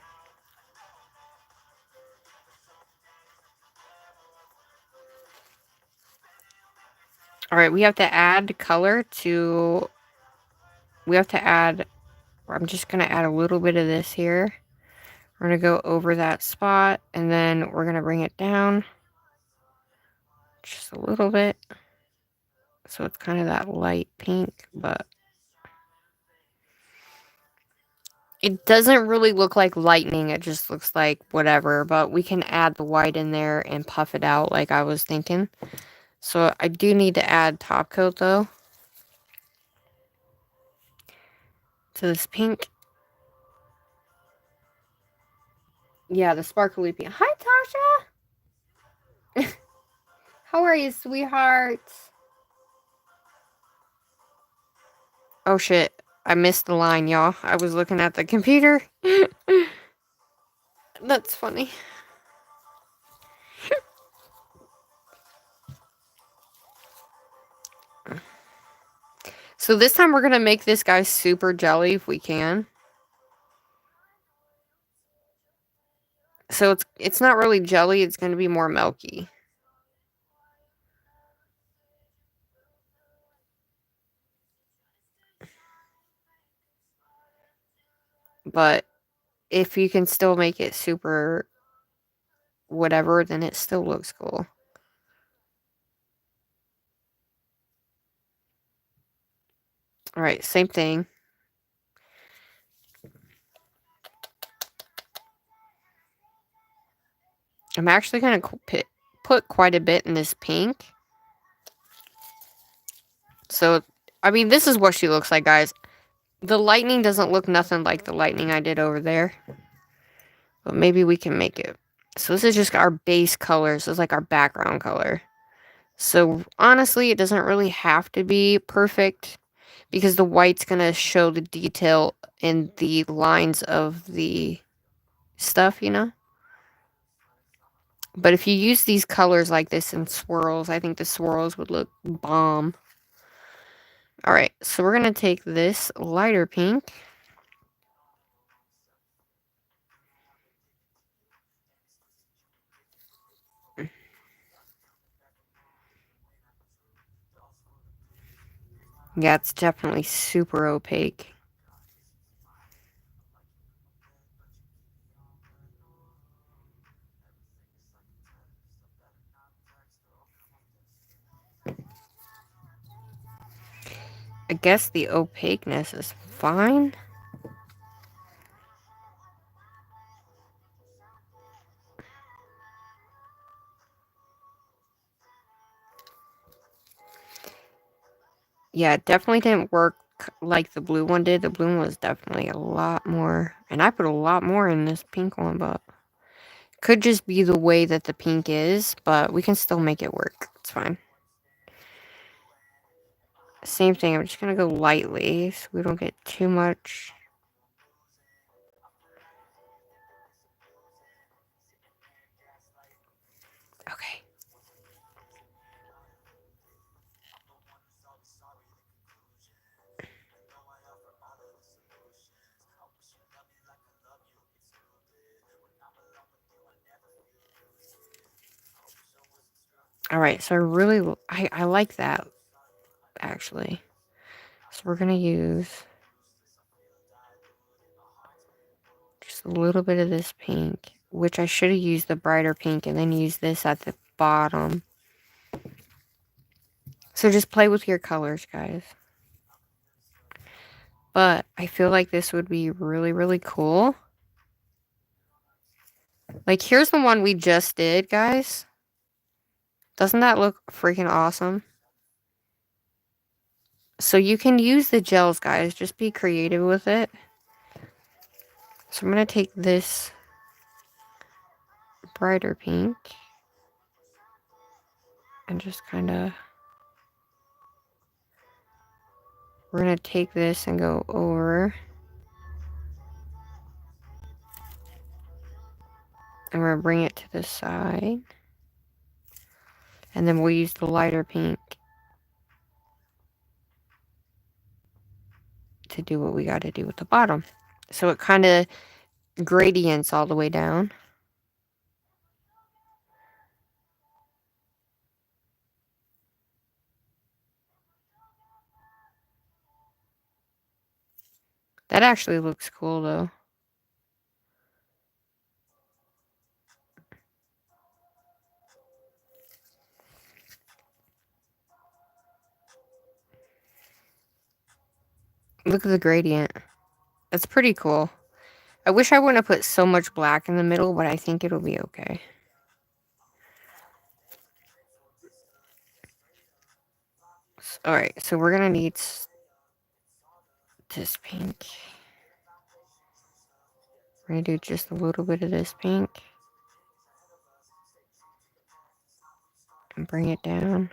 Alright, we have to add color to... We have to add... I'm just going to add a little bit of this here. We're going to go over that spot, and then we're going to bring it down. Just a little bit. So it's kind of that light pink, but... It doesn't really look like lightning, it just looks like whatever, but we can add the white in there and puff it out like I was thinking. So I do need to add top coat though. To this pink. Yeah, the sparkly pink. Hi, Tasha! How are you, sweetheart? Oh shit, I missed the line, y'all. I was looking at the computer. That's funny. So this time we're going to make this guy super jelly if we can. So it's not really jelly, it's going to be more milky. But if you can still make it super whatever, then it still looks cool. Alright, same thing. I'm actually going to put quite a bit in this pink. So, I mean, this is what she looks like, guys. The lightning doesn't look nothing like the lightning I did over there. But maybe we can make it. So this is just our base color. This is like our background color. So honestly, it doesn't really have to be perfect, because the white's going to show the detail in the lines of the stuff, you know? But if you use these colors like this in swirls, I think the swirls would look bomb. Alright, so we're going to take this lighter pink. Yeah, it's definitely super opaque. I guess the opaqueness is fine. Yeah, it definitely didn't work like the blue one did. The blue one was definitely a lot more. And I put a lot more in this pink one, but could just be the way that the pink is, but we can still make it work. It's fine. Same thing, I'm just going to go lightly so we don't get too much. Okay. Alright, so I like that, actually. So we're going to use just a little bit of this pink, which I should have used the brighter pink and then use this at the bottom. So just play with your colors, guys. But I feel like this would be really, really cool. Like, here's the one we just did, guys. Doesn't that look freaking awesome? So you can use the gels, guys. Just be creative with it. So I'm going to take this brighter pink and just kind of... We're going to take this and go over. And we're going to bring it to the side. And then we'll use the lighter pink to do what we got to do with the bottom. So it kind of gradients all the way down. That actually looks cool, though. Look at the gradient. That's pretty cool. I wish I wouldn't have put so much black in the middle, but I think it'll be okay. Alright, so we're gonna need this pink. We're gonna do just a little bit of this pink. And bring it down.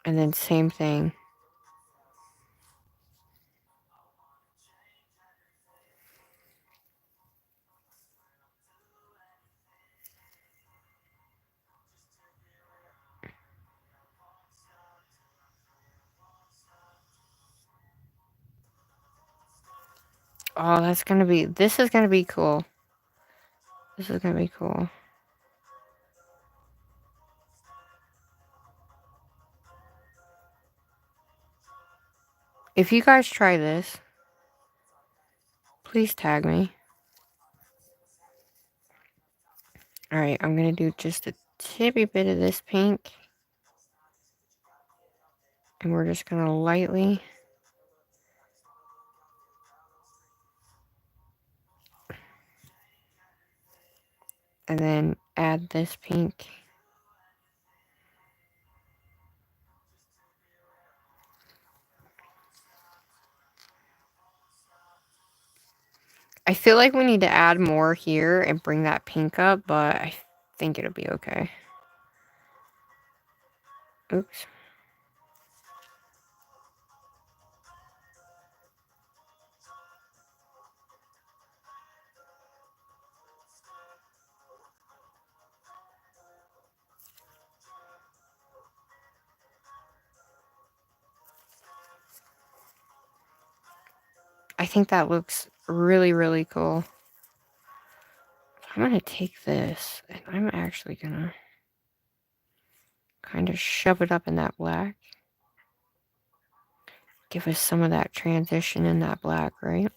And then same thing. Oh, that's gonna be... This is gonna be cool. This is gonna be cool. If you guys try this, please tag me. Alright, I'm gonna do just a tippy bit of this pink. And we're just gonna lightly... And then add this pink. I feel like we need to add more here and bring that pink up, but I think it'll be okay. Oops. I think that looks really, really cool. I'm going to take this, and I'm actually going to kind of shove it up in that black. Give us some of that transition in that black, right?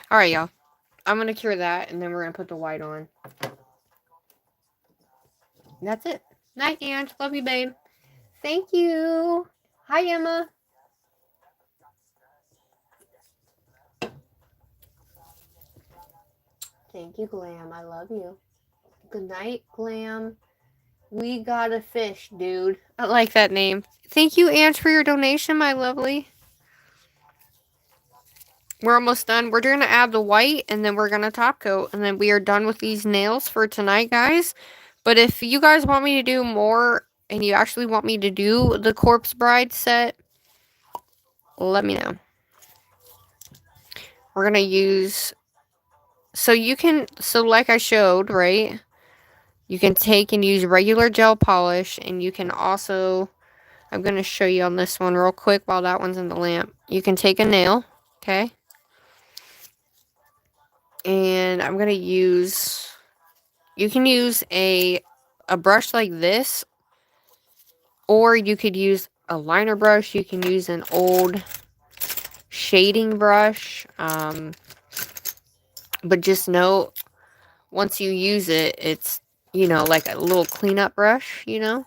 Alright, y'all. I'm going to cure that, and then we're going to put the white on. And that's it. Night, Ange. Love you, babe. Thank you. Hi, Emma. Thank you, Glam. I love you. Good night, Glam. We got a fish, dude. I like that name. Thank you, Ange, for your donation, my lovely. We're almost done. We're going to add the white, and then we're going to top coat. And then we are done with these nails for tonight, guys. But if you guys want me to do more, and you actually want me to do the Corpse Bride set, let me know. We're going to use... So you can... So like I showed, right? You can take and use regular gel polish, and you can also... I'm going to show you on this one real quick while that one's in the lamp. You can take a nail, okay? And I'm going to use... You can use a brush like this, or you could use a liner brush. You can use an old shading brush. But just know, once you use it, it's, you know, like a little cleanup brush, you know?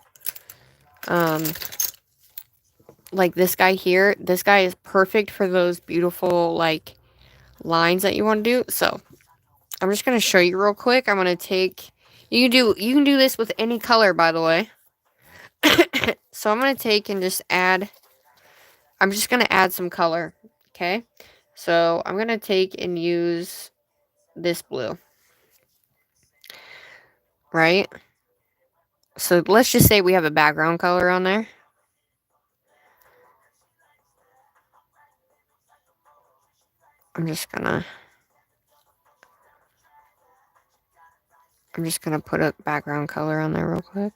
Like this guy here. This guy is perfect for those beautiful, like, lines that you want to do. So, I'm just going to show you real quick. I'm going to take... You can do this with any color, by the way. So, I'm going to take and just add... I'm just going to add some color, okay? So, I'm going to take and use this blue. Right? So, let's just say we have a background color on there. I'm just gonna put a background color on there real quick.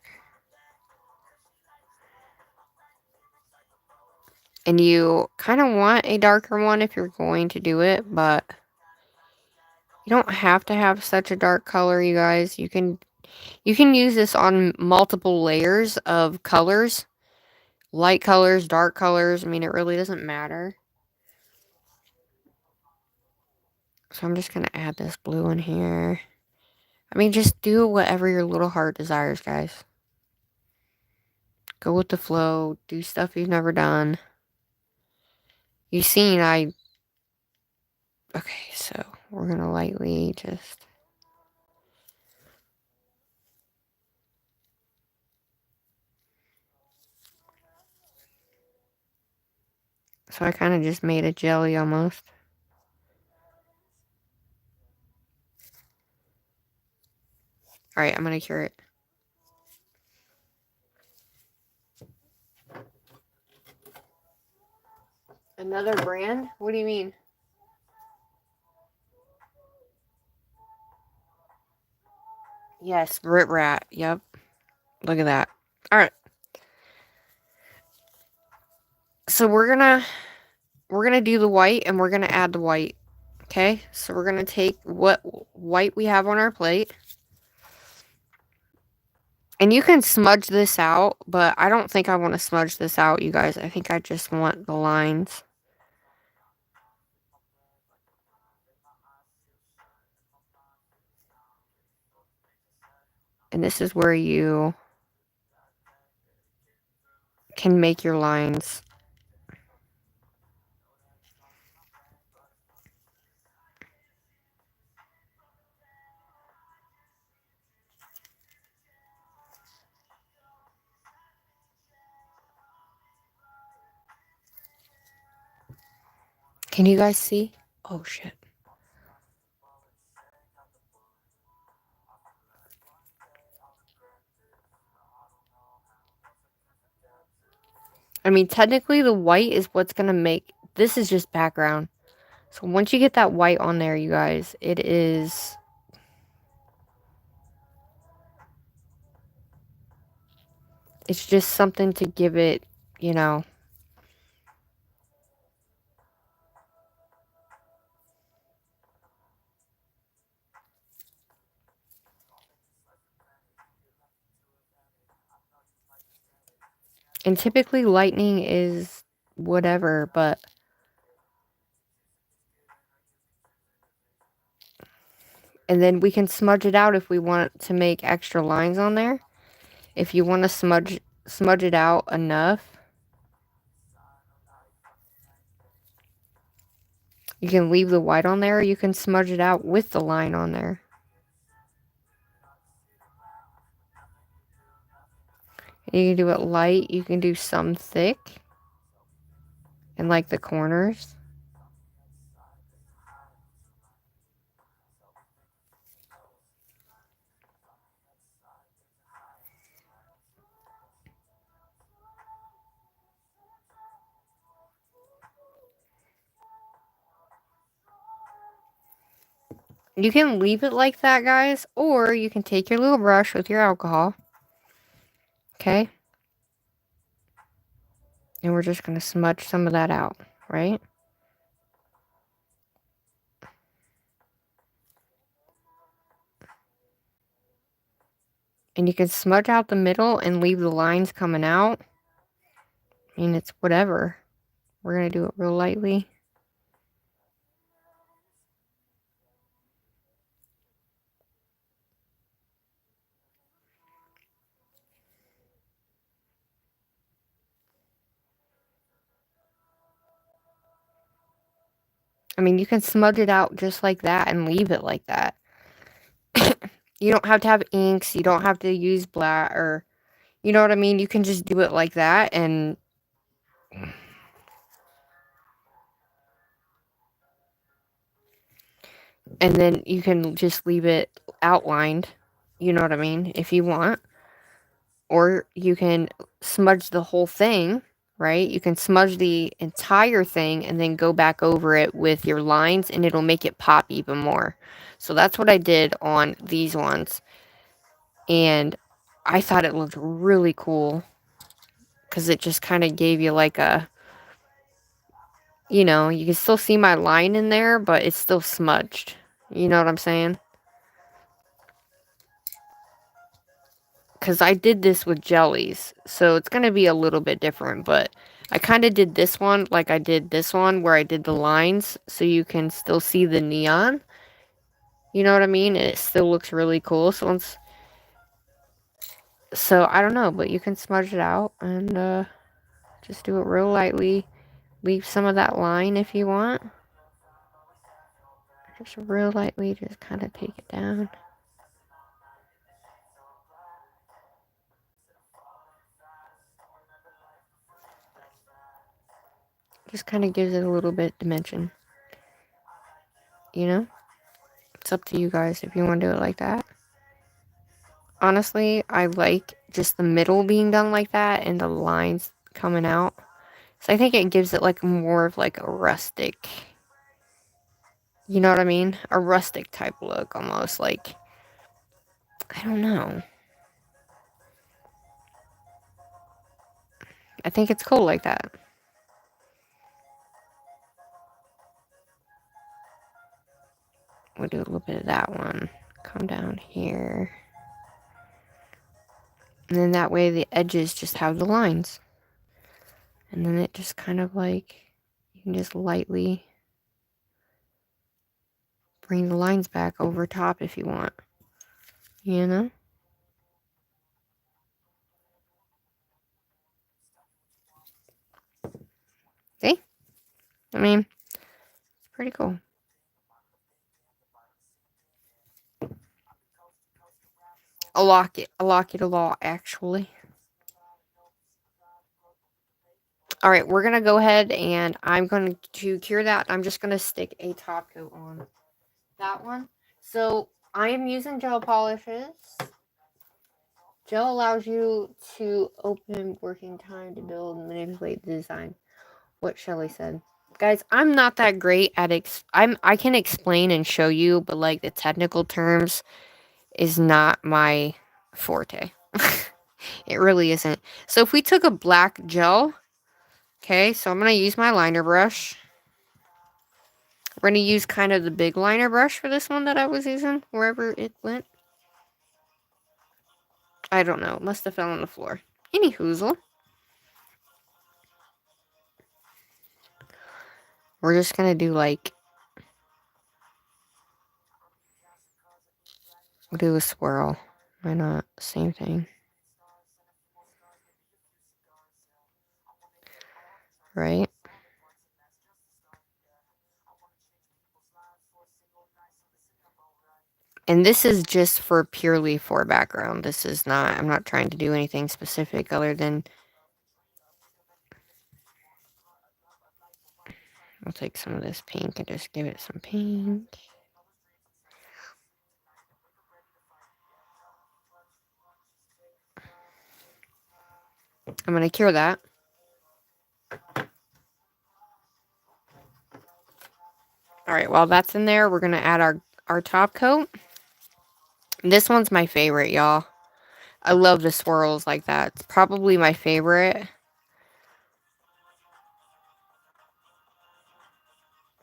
And you kind of want a darker one if you're going to do it, but you don't have to have such a dark color, you guys. You can use this on multiple layers of colors. Light colors, dark colors. I mean, it really doesn't matter. So I'm just going to add this blue in here. I mean, just do whatever your little heart desires, guys. Go with the flow. Do stuff you've never done. You've seen Okay, so we're going to lightly just... So I kind of just made a jelly almost. Alright, I'm going to cure it. Another brand? What do you mean? Yes, Brit Rat. Yep. Look at that. Alright. So we're gonna do the white, and we're gonna add the white. Okay? So we're gonna take what white we have on our plate. And you can smudge this out, but I don't think I want to smudge this out, you guys. I think I just want the lines. And this is where you can make your lines. Can you guys see? Oh, shit. I mean, technically the white is what's going to make, this is just background. So once you get that white on there, you guys, it's just something to give it, you know, and typically lightning is whatever, but and then we can smudge it out if we want to make extra lines on there. If you want to smudge it out enough, you can leave the white on there, or you can smudge it out with the line on there. You can do it light, you can do some thick, and like the corners. You can leave it like that, guys, or you can take your little brush with your alcohol, okay? And we're just going to smudge some of that out, right? And you can smudge out the middle and leave the lines coming out. I mean, it's whatever. We're going to do it real lightly. I mean, you can smudge it out just like that and leave it like that. You don't have to have inks. You don't have to use black or, you know what I mean? You can just do it like that and then you can just leave it outlined, you know what I mean, if you want. Or you can smudge the whole thing, right? You can smudge the entire thing and then go back over it with your lines and it'll make it pop even more. So that's what I did on these ones. And I thought it looked really cool because it just kind of gave you like a, you know, you can still see my line in there, but it's still smudged. You know what I'm saying? Because I did this with jellies, so it's going to be a little bit different, but I kind of did this one like I did this one where I did the lines so you can still see the neon. You know what I mean? And it still looks really cool. So I don't know, but you can smudge it out and just do it real lightly. Leave some of that line if you want. Just real lightly, just kind of take it down. Just kind of gives it a little bit dimension. You know? It's up to you guys if you want to do it like that. Honestly, I like just the middle being done like that and the lines coming out. So I think it gives it like more of like a rustic, you know what I mean? A rustic type look almost, like, I don't know. I think it's cool like that. We'll do a little bit of that one. Come down here. And then that way the edges just have the lines. And then it just kind of like, you can just lightly bring the lines back over top if you want. You know? See? I mean, it's pretty cool. A locket a lot, actually. All right, we're going to go ahead and I'm going to cure that. I'm just going to stick a top coat on that one. So I am using gel polishes. Gel allows you to open working time to build and manipulate the design. What Shelly said. Guys, I'm not that great at I can explain and show you, but like the technical terms is not my forte. It really isn't. So if we took a black gel, okay, so I'm going to use my liner brush. We're going to use kind of the big liner brush for this one that I was using, wherever it went. I don't know. It must have fell on the floor. Any hoozle. We're just going to do like, we'll do a swirl. Why not? Same thing. Right? And this is just for purely for background. This is not, I'm not trying to do anything specific other than, I'll take some of this pink and just give it some pink. I'm going to cure that. Alright, while that's in there, we're going to add our top coat. This one's my favorite, y'all. I love the swirls like that. It's probably my favorite.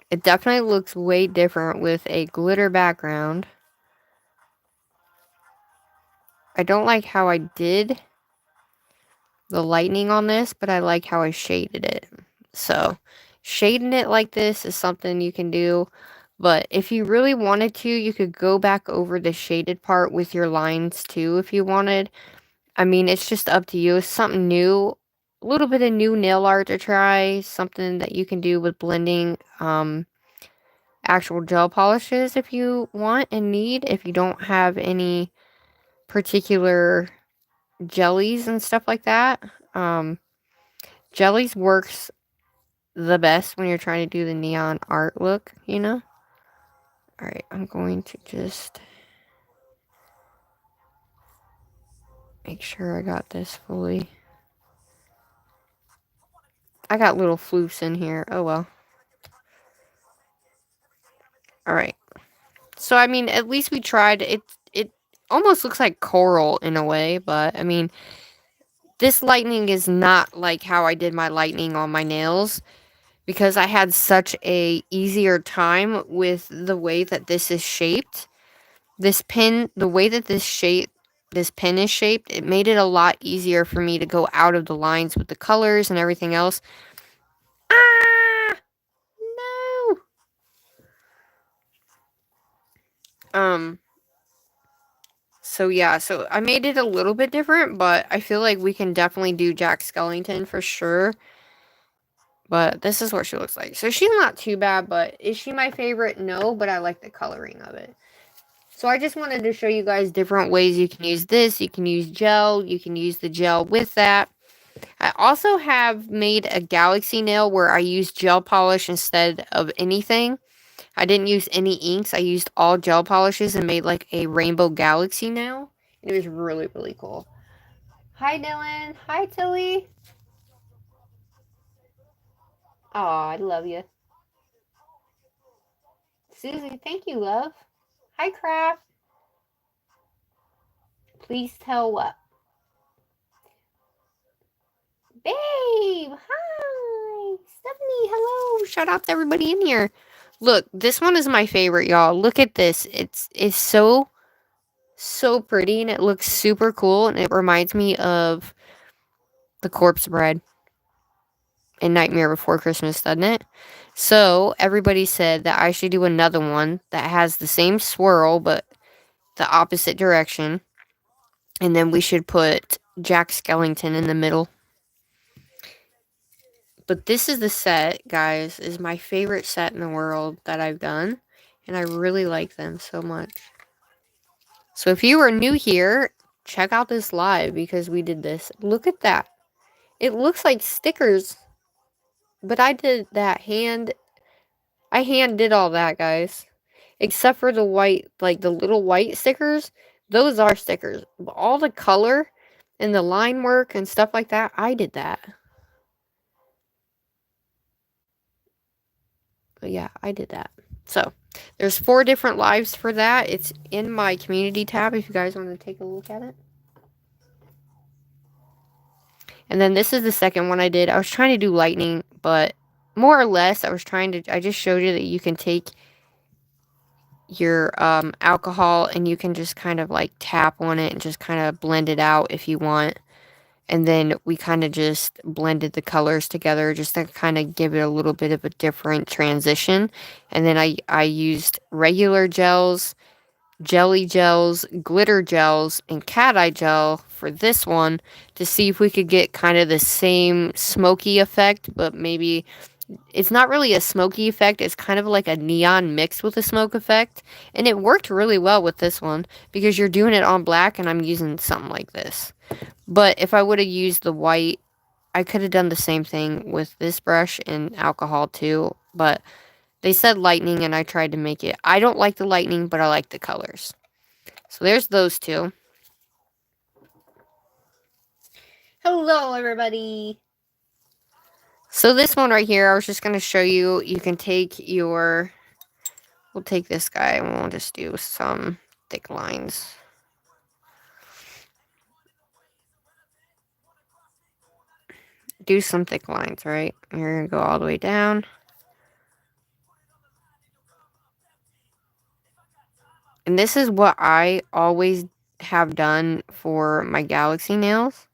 It definitely looks way different with a glitter background. I don't like how I did the lightning on this, but I like how I shaded it. So, shading it like this is something you can do. But if you really wanted to, you could go back over the shaded part with your lines too if you wanted. I mean, it's just up to you. It's something new. A little bit of new nail art to try. Something that you can do with blending actual gel polishes if you want and need. If you don't have any particular jellies and stuff like that. Jellies works the best when you're trying to do the neon art look, you know? Alright, I'm going to just make sure I got this fully. I got little floofs in here. Oh well. Alright. So, I mean, at least we tried. It almost looks like coral in a way, but, I mean, this lightning is not like how I did my lightning on my nails, because I had such a easier time with the way that this is shaped. This pin, the way that this pin is shaped, it made it a lot easier for me to go out of the lines with the colors and everything else. Ah! No! So yeah, so I made it a little bit different, but I feel like we can definitely do Jack Skellington for sure. But this is what she looks like. So she's not too bad, but is she my favorite? No, but I like the coloring of it. So I just wanted to show you guys different ways you can use this. You can use gel. You can use the gel with that. I also have made a galaxy nail where I used gel polish instead of anything. I didn't use any inks. I used all gel polishes and made like a rainbow galaxy nail. It was really, really cool. Hi, Dylan. Hi, Tilly. Oh, I love you. Susie, thank you, love. Hi, Craft. Please tell what? Babe, hi. Stephanie, hello. Shout out to everybody in here. Look, this one is my favorite, y'all. Look at this. It's so pretty, and it looks super cool, and it reminds me of The Corpse Bride in Nightmare Before Christmas, doesn't it? So, everybody said that I should do another one that has the same swirl, but the opposite direction. And then we should put Jack Skellington in the middle. But this is the set, guys. Is my favorite set in the world that I've done. And I really like them so much. So if you are new here, check out this live because we did this. Look at that. It looks like stickers. But I did that hand. I hand did all that, guys. Except for the white, like the little white stickers. those are stickers. But all the color and the line work and stuff like that, I did that. But yeah, I did that. So, there's 4 different lives for that. It's in my community tab if you guys want to take a look at it. And then this is the second one I did. I was trying to do lightning, but more or less I just showed you that you can take your alcohol and you can just kind of like tap on it and just kind of blend it out if you want. And then we kind of just blended the colors together just to kind of give it a little bit of a different transition. And then I used regular gels, jelly gels, glitter gels, and cat eye gel for this one to see if we could get kind of the same smoky effect, but maybe it's not really a smoky effect. It's kind of like a neon mixed with a smoke effect. And it worked really well with this one because you're doing it on black and I'm using something like this. But if I would have used the white, I could have done the same thing with this brush and alcohol too. But they said lightning and I tried to make it. I don't like the lightning, but I like the colors. So there's those 2. Hello, everybody. So this one right here, I was just going to show you. You can take your... We'll take this guy and we'll just do some thick lines. Do some thick lines, right? You're going to go all the way down. And this is what I always have done for my galaxy nails.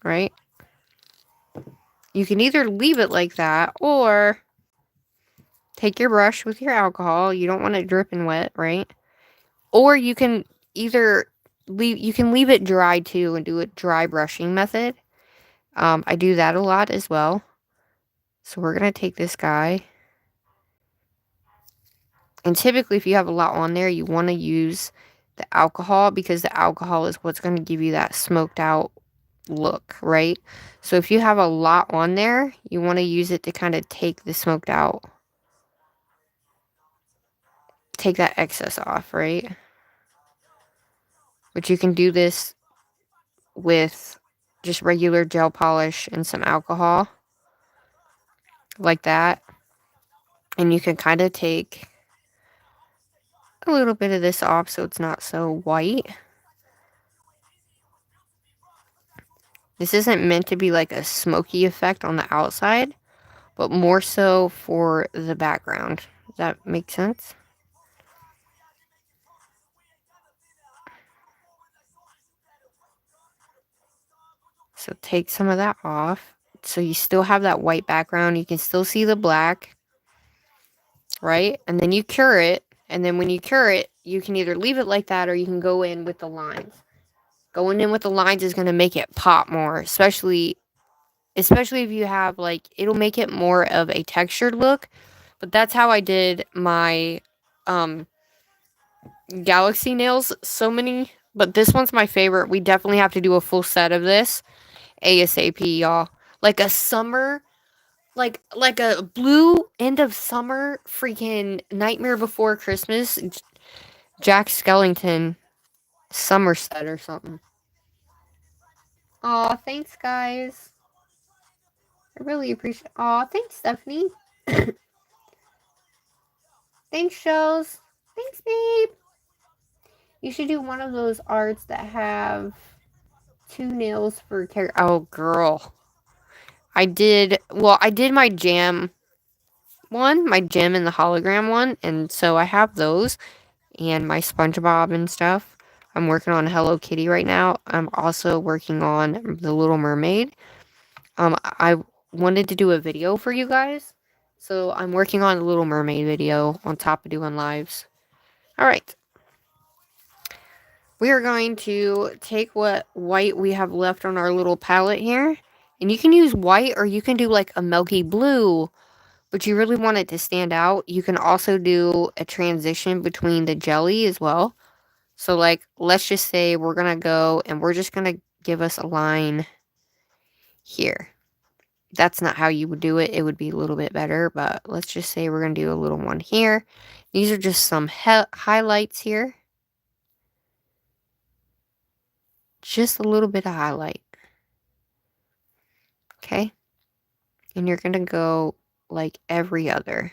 Right? You can either leave it like that or take your brush with your alcohol. You don't want it dripping wet, right? Or you can either leave it dry too and do a dry brushing method. I do that a lot as well. So we're going to take this guy. And typically if you have a lot on there, you want to use the alcohol because the alcohol is what's going to give you that smoked out look, right? So if you have a lot on there, you want to use it to kind of take the smoked out. Take that excess off, right? But you can do this with just regular gel polish and some alcohol. Like that. And you can kind of take a little bit of this off so it's not so white. This isn't meant to be like a smoky effect on the outside, but more so for the background. Does that make sense? So take some of that off. So you still have that white background. You can still see the black. Right? And then you cure it. And then when you cure it, you can either leave it like that or you can go in with the lines. Going in with the lines is going to make it pop more. Especially if you have, like, it'll make it more of a textured look. But that's how I did my galaxy nails. But this one's my favorite. We definitely have to do a full set of this. ASAP, y'all. Like a summer... Like a blue end of summer freaking Nightmare Before Christmas Jack Skellington summer set or something. Aw, thanks guys. I really appreciate. Aw, thanks Stephanie. Thanks Shells. Thanks babe. You should do one of those arts that have 2 nails for character. Oh girl. I did my jam one, my gem and the hologram one, and so I have those and my SpongeBob and stuff. I'm working on Hello Kitty right now. I'm also working on The Little Mermaid. I wanted to do a video for you guys, so I'm working on the Little Mermaid video on top of doing lives. Alright. We are going to take what white we have left on our little palette here, and you can use white or you can do like a milky blue, but you really want it to stand out. You can also do a transition between the jelly as well. So, like, let's just say we're going to go and we're just going to give us a line here. that's not how you would do it. It would be a little bit better, but let's just say we're going to do a little one here. These are just some highlights here. Just a little bit of highlight. Okay? And you're going to go like every other.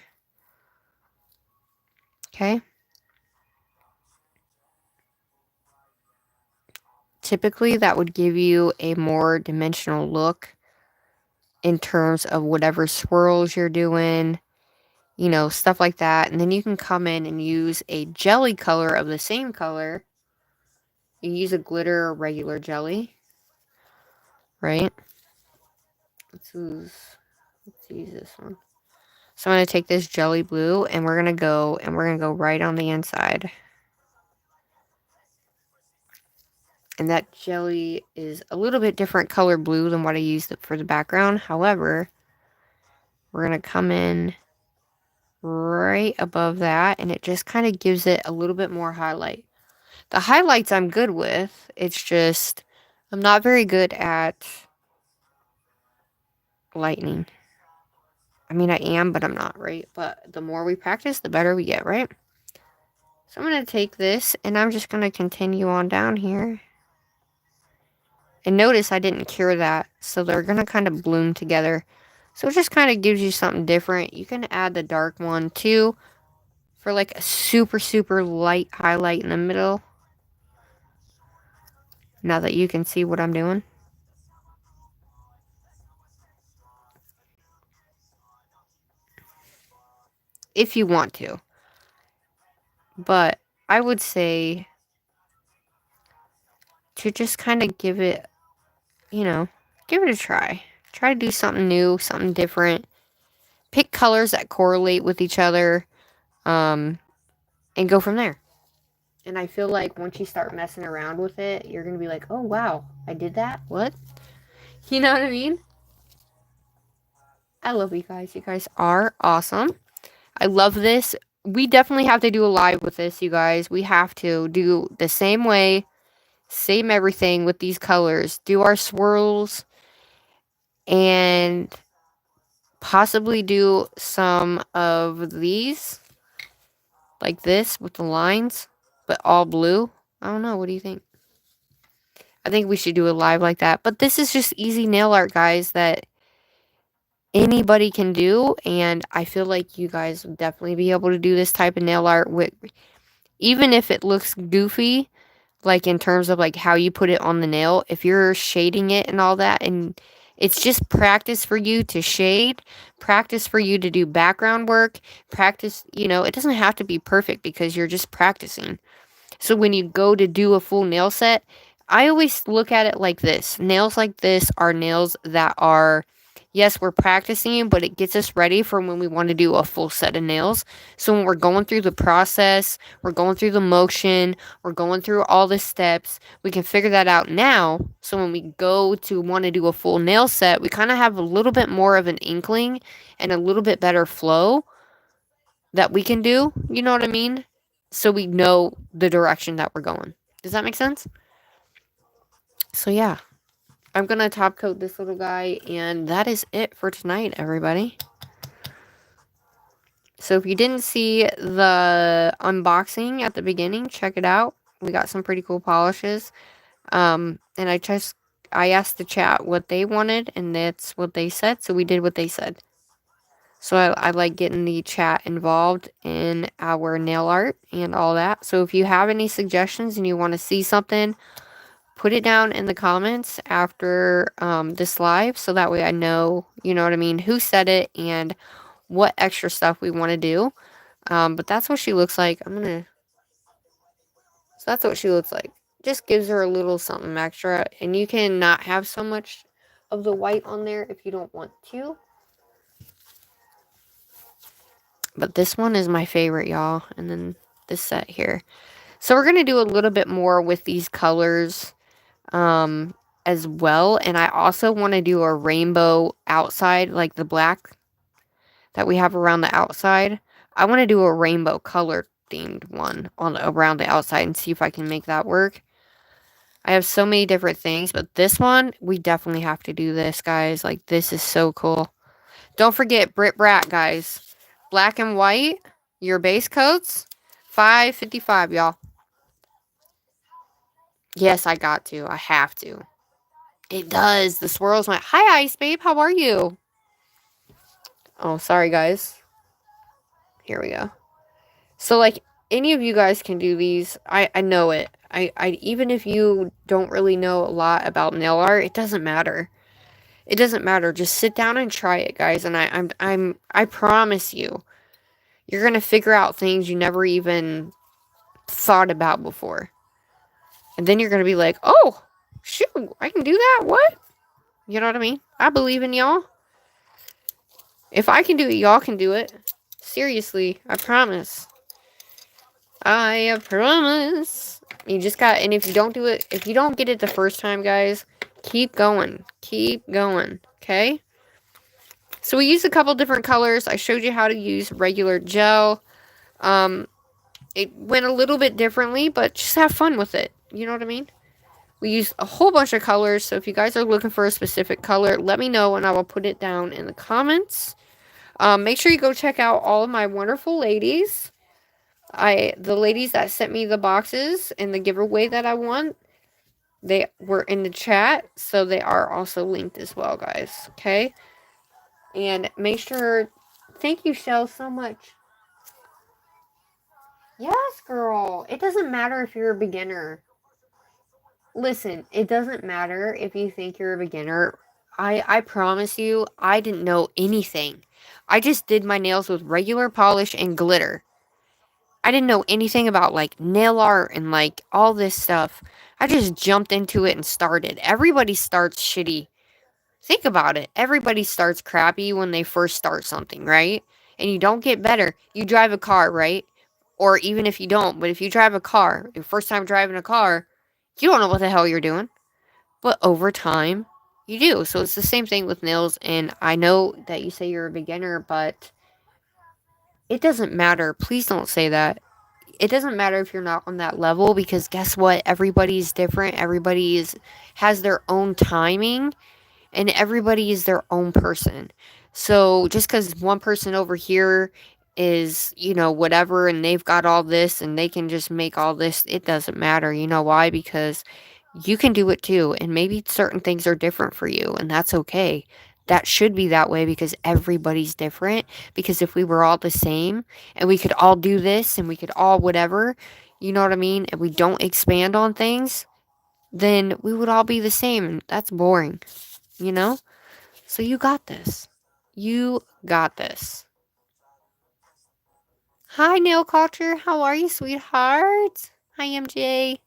Okay? Typically, that would give you a more dimensional look in terms of whatever swirls you're doing, you know, stuff like that. And then you can come in and use a jelly color of the same color. You use a glitter or regular jelly, right? Let's use this one. So I'm going to take this jelly blue and we're going to go right on the inside. And that jelly is a little bit different color blue than what I used for the background. However, we're going to come in right above that, and it just kind of gives it a little bit more highlight. The highlights I'm good with. It's just I'm not very good at lightning. I mean, I am, but I'm not, right? But the more we practice, the better we get, right? So I'm going to take this, and I'm just going to continue on down here. And notice I didn't cure that, so they're going to kind of bloom together. So it just kind of gives you something different. You can add the dark one, too, for like a super, super light highlight in the middle. Now that you can see what I'm doing. If you want to. But I would say to just kind of give it, you know, give it a try. Try to do something new, something different. Pick colors that correlate with each other, and go from there. And I feel like once you start messing around with it, you're going to be like, oh, wow, I did that? What? You know what I mean? I love you guys. You guys are awesome. I love this. We definitely have to do a live with this, you guys. We have to do the same way, same everything with these colors. Do our swirls and possibly do some of these, like this with the lines, but all blue. I don't know. What do you think? I think we should do a live like that. But this is just easy nail art, guys, that anybody can do. And I feel like you guys will definitely be able to do this type of nail art with, even if it looks goofy, like in terms of like how you put it on the nail. If you're shading it and all that, and it's just practice for you to shade, practice for you to do background work, practice, you know, it doesn't have to be perfect because you're just practicing. So when you go to do a full nail set, I always look at it like this. Nails like this are nails that are, yes, we're practicing, but it gets us ready for when we want to do a full set of nails. So when we're going through the process, we're going through the motion, we're going through all the steps, we can figure that out now. So when we go to want to do a full nail set, we kind of have a little bit more of an inkling and a little bit better flow that we can do. You know what I mean? So we know the direction that we're going. Does that make sense? So yeah, I'm going to top coat this little guy, and that is it for tonight, everybody. So if you didn't see the unboxing at the beginning, check it out. We got some pretty cool polishes. And I asked the chat what they wanted, and that's what they said, so we did what they said. So I like getting the chat involved in our nail art and all that. So if you have any suggestions and you want to see something, put it down in the comments after this live, so that way I know, you know what I mean, who said it and what extra stuff we want to do. But that's what she looks like. So that's what she looks like. Just gives her a little something extra, and you can not have so much of the white on there if you don't want to. But this one is my favorite, y'all. And then this set here. So we're going to do a little bit more with these colors as well. And I also want to do a rainbow outside, like the black that we have around the outside. I want to do a rainbow color themed one on around the outside and see if I can make that work. I have so many different things, but this one, we definitely have to do this, guys. Like, this is so cool. Don't forget Brit Brat, guys. Black and white, your base coats, $5.55, y'all. Yes, I got to. I have to. It does. The swirls went, hi, Ice Babe. How are you? Oh, sorry, guys. Here we go. So, like, any of you guys can do these. I know it. Even if you don't really know a lot about nail art, it doesn't matter. It doesn't matter. Just sit down and try it, guys. And I promise you, you're gonna figure out things you never even thought about before. And then you're gonna be like, oh, shoot, I can do that. What? You know what I mean? I believe in y'all. If I can do it, y'all can do it. Seriously, I promise. I promise. You just got, and if you don't do it, if you don't get it the first time, guys, keep going. Keep going, okay? So we used a couple different colors. I showed you how to use regular gel. It went a little bit differently, but just have fun with it. You know what I mean? We used a whole bunch of colors, so if you guys are looking for a specific color, let me know and I will put it down in the comments. Make sure you go check out all of my wonderful ladies. The ladies that sent me the boxes and the giveaway that I won, they were in the chat, so they are also linked as well, guys. Okay? And make sure, thank you, Shell, so much. Yes, girl. It doesn't matter if you're a beginner. Listen, it doesn't matter if you think you're a beginner. I promise you, I didn't know anything. I just did my nails with regular polish and glitter. I didn't know anything about, like, nail art and, like, all this stuff. I just jumped into it and started. Everybody starts shitty. Think about it. Everybody starts crappy when they first start something, right? And you don't get better. You drive a car, right? Or even if you don't, but if you drive a car, your first time driving a car, you don't know what the hell you're doing. But over time, you do. So it's the same thing with nails. And I know that you say you're a beginner, but it doesn't matter. Please don't say that. It doesn't matter if you're not on that level, because guess what? Everybody's different. Everybody has their own timing, and everybody is their own person. So just because one person over here is, whatever, and they've got all this and they can just make all this, it doesn't matter. You know why? Because you can do it too. And maybe certain things are different for you, and that's okay. That should be that way, because everybody's different. Because if we were all the same and we could all do this and we could all whatever, you know what I mean? And we don't expand on things, then we would all be the same. And that's boring, you know? So you got this. You got this. Hi, Nail Culture. How are you, sweetheart? Hi, MJ.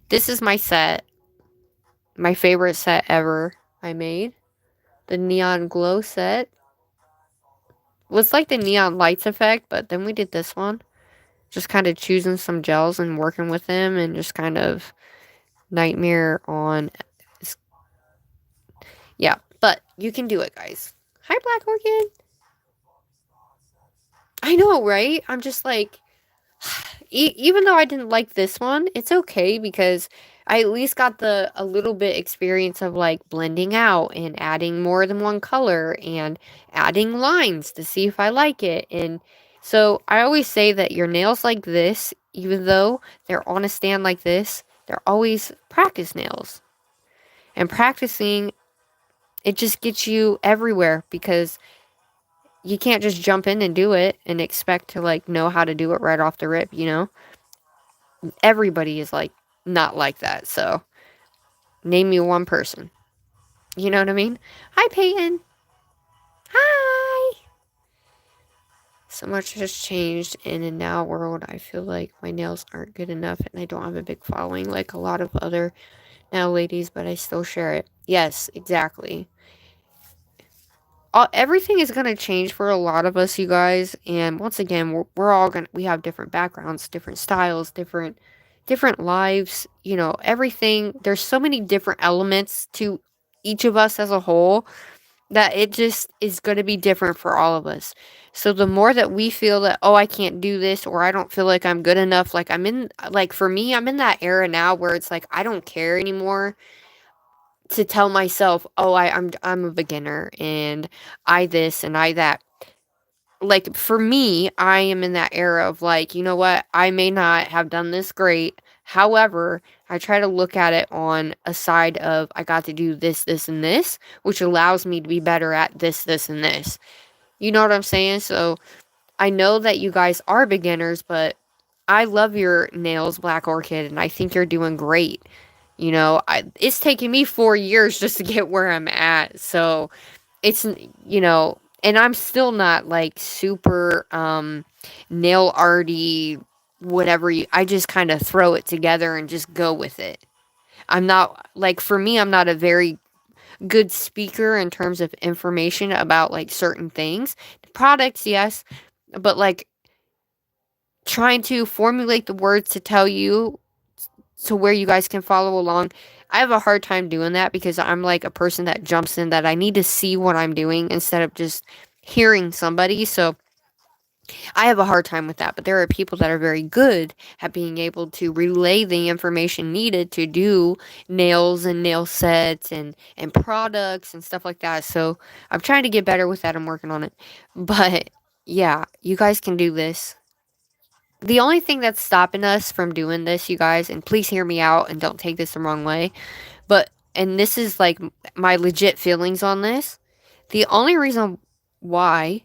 This is my set. My favorite set ever I made. The Neon Glow set. It was like the Neon Lights effect, but then we did this one. Just kind of choosing some gels and working with them and just kind of nightmare on. Yeah, but you can do it, guys. Hi, Black Orchid. I know, right? I'm just like, even though I didn't like this one, it's okay, because I at least got a little bit experience of, like, blending out and adding more than one color and adding lines to see if I like it. And so I always say that your nails like this, even though they're on a stand like this, they're always practice nails. And practicing, it just gets you everywhere, because you can't just jump in and do it and expect to, like, know how to do it right off the rip, you know? Everybody is, like, not like that. So name me one person. You know what I mean? Hi, Peyton. Hi. So much has changed in a now world. I feel like my nails aren't good enough and I don't have a big following like a lot of other nail ladies, but I still share it. Yes, exactly. Everything is going to change for a lot of us, you guys. And once again, we're all going to, we have different backgrounds, different styles, different lives, you know, everything. There's so many different elements to each of us as a whole. that it just is going to be different for all of us. So the more that we feel that, oh, I can't do this, or I don't feel like I'm good enough, like like for me, I'm in that era now where it's like I don't care anymore to tell myself, oh, I'm a beginner and I this and I that. Like for me, I am in that era of like, you know what, I may not have done this great. However, I try to look at it on a side of I got to do this, this, and this, which allows me to be better at this, this, and this. You know what I'm saying? So I know that you guys are beginners, but I love your nails, Black Orchid, and I think you're doing great. You know, it's taken me 4 years just to get where I'm at. So it's, you know, and I'm still not like super nail arty, whatever I just kind of throw it together and just go with it. I'm not like, for me, I'm not a very good speaker in terms of information about like certain things. Products, yes, but like trying to formulate the words to tell you to where you guys can follow along. I have a hard time doing that because I'm like a person that jumps in, that I need to see what I'm doing instead of just hearing somebody. So I have a hard time with that. But there are people that are very good at being able to relay the information needed to do nails and nail sets and products and stuff like that. So I'm trying to get better with that. I'm working on it. But yeah, you guys can do this. The only thing that's stopping us from doing this, you guys, and please hear me out and don't take this the wrong way, but, and this is like my legit feelings on this, the only reason why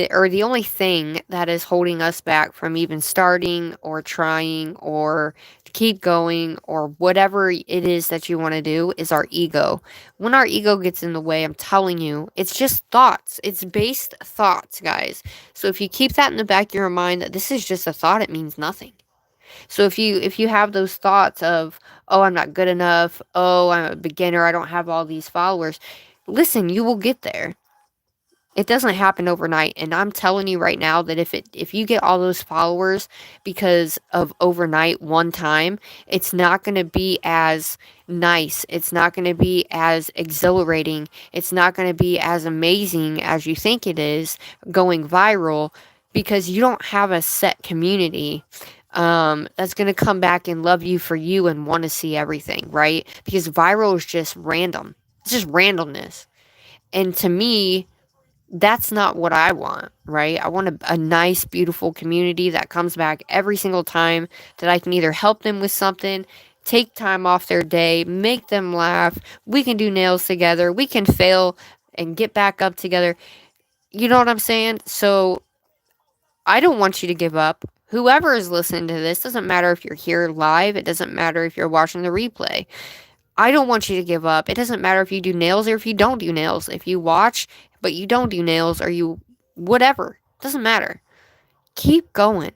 or the only thing that is holding us back from even starting or trying or to keep going or whatever it is that you want to do is our ego. When our ego gets in the way, I'm telling you, it's just thoughts. It's based thoughts, guys. So if you keep that in the back of your mind that this is just a thought, it means nothing. So if you have those thoughts of, oh, I'm not good enough, oh, I'm a beginner, I don't have all these followers, listen, you will get there. It doesn't happen overnight, and I'm telling you right now that if you get all those followers because of overnight one time, it's not going to be as nice. It's not going to be as exhilarating. It's not going to be as amazing as you think it is going viral because you don't have a set community that's going to come back and love you for you and want to see everything, right? Because viral is just random. It's just randomness. And to me, that's not what I want, right? I want a nice, beautiful community that comes back every single time, that I can either help them with something, take time off their day, make them laugh. We can do nails together. We can fail and get back up together. You know what I'm saying? So I don't want you to give up. Whoever is listening to this, doesn't matter if you're here live, it doesn't matter if you're watching the replay. I don't want you to give up. It doesn't matter if you do nails or if you don't do nails. If you watch but you don't do nails or you whatever, doesn't matter. Keep going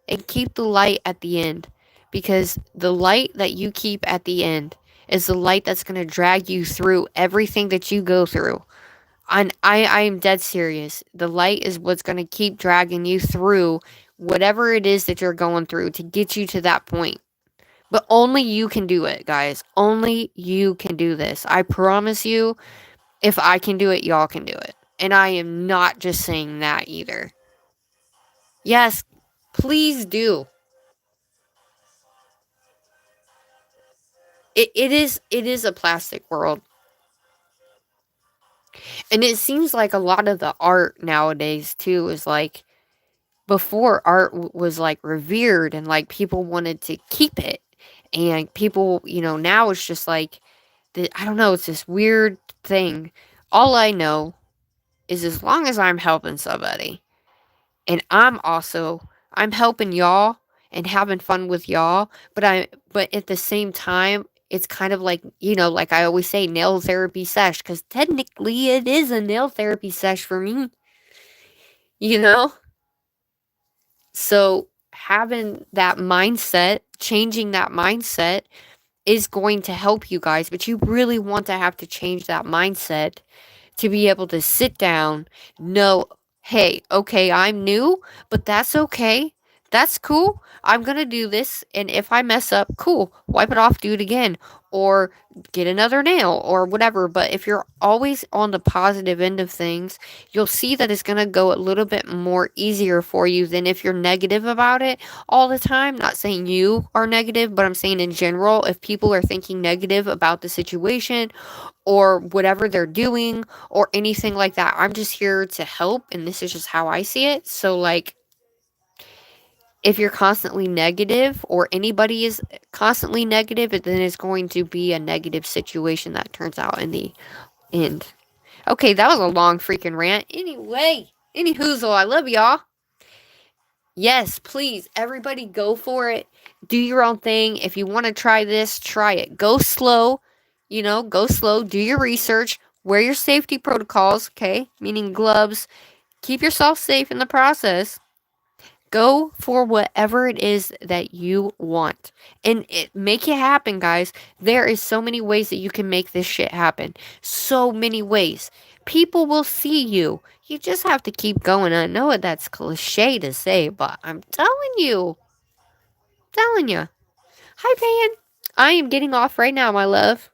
and keep the light at the end, because the light that you keep at the end is the light that's going to drag you through everything that you go through. I am dead serious. The light is what's going to keep dragging you through whatever it is that you're going through to get you to that point. But only you can do it, guys. Only you can do this. I promise you, if I can do it, y'all can do it. And I am not just saying that either. Yes, please do. It is a plastic world. And it seems like a lot of the art nowadays too is like, before art was like revered and like people wanted to keep it. And people, now it's just like, I don't know, it's this weird thing. All I know is as long as I'm helping somebody, and I'm helping y'all and having fun with y'all, but at the same time, it's kind of like, like I always say, nail therapy sesh, because technically it is a nail therapy sesh for me, you know? So having that mindset, changing that mindset is going to help you guys, but you really want to have to change that mindset to be able to sit down, know, hey, okay, I'm new, but that's okay. That's cool. I'm going to do this. And if I mess up, cool. Wipe it off, do it again. Or get another nail or whatever. But if you're always on the positive end of things, you'll see that it's going to go a little bit more easier for you than if you're negative about it all the time. Not saying you are negative, but I'm saying in general, if people are thinking negative about the situation or whatever they're doing or anything like that, I'm just here to help. And this is just how I see it. So, like, if you're constantly negative or anybody is constantly negative, then it's going to be a negative situation that turns out in the end. Okay, that was a long freaking rant. Anyway, any hoozle, I love y'all. Yes, please, everybody go for it. Do your own thing. If you want to try this, try it. Go slow, go slow. Do your research. Wear your safety protocols, okay? Meaning gloves. Keep yourself safe in the process. Go for whatever it is that you want. And make it happen, guys. There is so many ways that you can make this shit happen. So many ways. People will see you. You just have to keep going. I know that's cliche to say, but I'm telling you. Telling you. Hi, Pan. I am getting off right now, my love.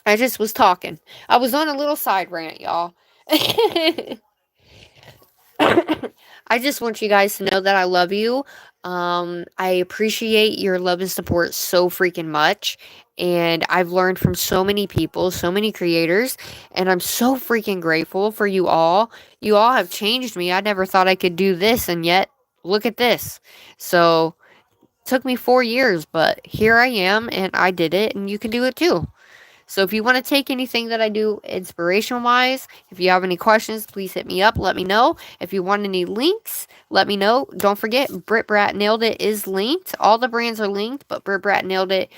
I just was talking. I was on a little side rant, y'all. I just want you guys to know that I love you. I appreciate your love and support so freaking much. And I've learned from so many people, so many creators, and I'm so freaking grateful for you all. You all have changed me. I never thought I could do this, and yet, look at this. So, it took me 4 years, but here I am, and I did it, and you can do it too. So if you want to take anything that I do inspiration wise, if you have any questions, please hit me up. Let me know. If you want any links, let me know. Don't forget, Brit Brat Nailed It is linked. All the brands are linked, but Brit Brat Nailed It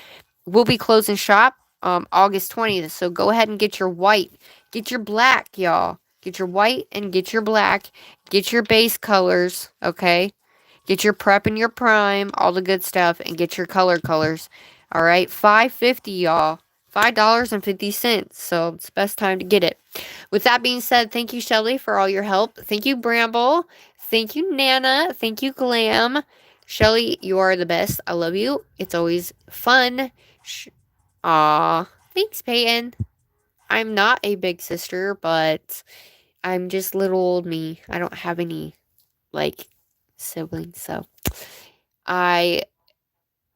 will be closing shop August 20th. So go ahead and get your white. Get your black, y'all. Get your white and get your black. Get your base colors, okay? Get your prep and your prime, all the good stuff, and get your colors. All right, $5.50, y'all. $5.50. So it's the best time to get it. With that being said, thank you, Shelly, for all your help. Thank you, Bramble. Thank you, Nana. Thank you, Glam. Shelly, you are the best. I love you. It's always fun. Aw. Thanks, Peyton. I'm not a big sister, but I'm just little old me. I don't have any, like, siblings, so I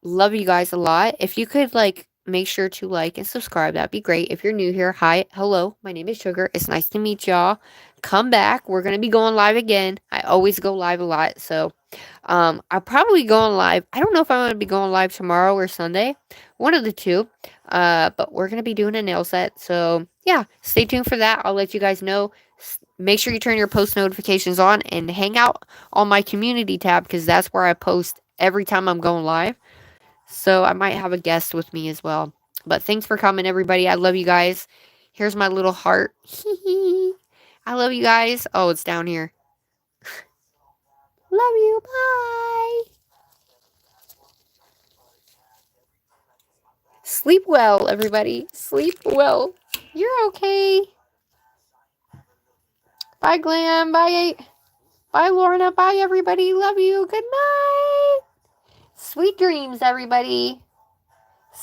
love you guys a lot. If you could, like, make sure to like and subscribe, that'd be great. If you're new here, hi, hello, my name is Sugar. It's nice to meet y'all. Come back. We're gonna be going live again. I always go live a lot, so I'll probably go on live. I don't know if I'm gonna be going live tomorrow or Sunday, one of the two. But we're gonna be doing a nail set, so yeah, stay tuned for that. I'll let you guys know. Make sure you turn your post notifications on and hang out on my community tab because that's where I post every time I'm going live. So I might have a guest with me as well. But thanks for coming, everybody. I love you guys. Here's my little heart. I love you guys. Oh, it's down here. Love you. Bye. Sleep well, everybody. Sleep well. You're okay. Bye, Glam. Bye. Bye, Lorna. Bye, everybody. Love you. Good night. Sweet dreams, everybody.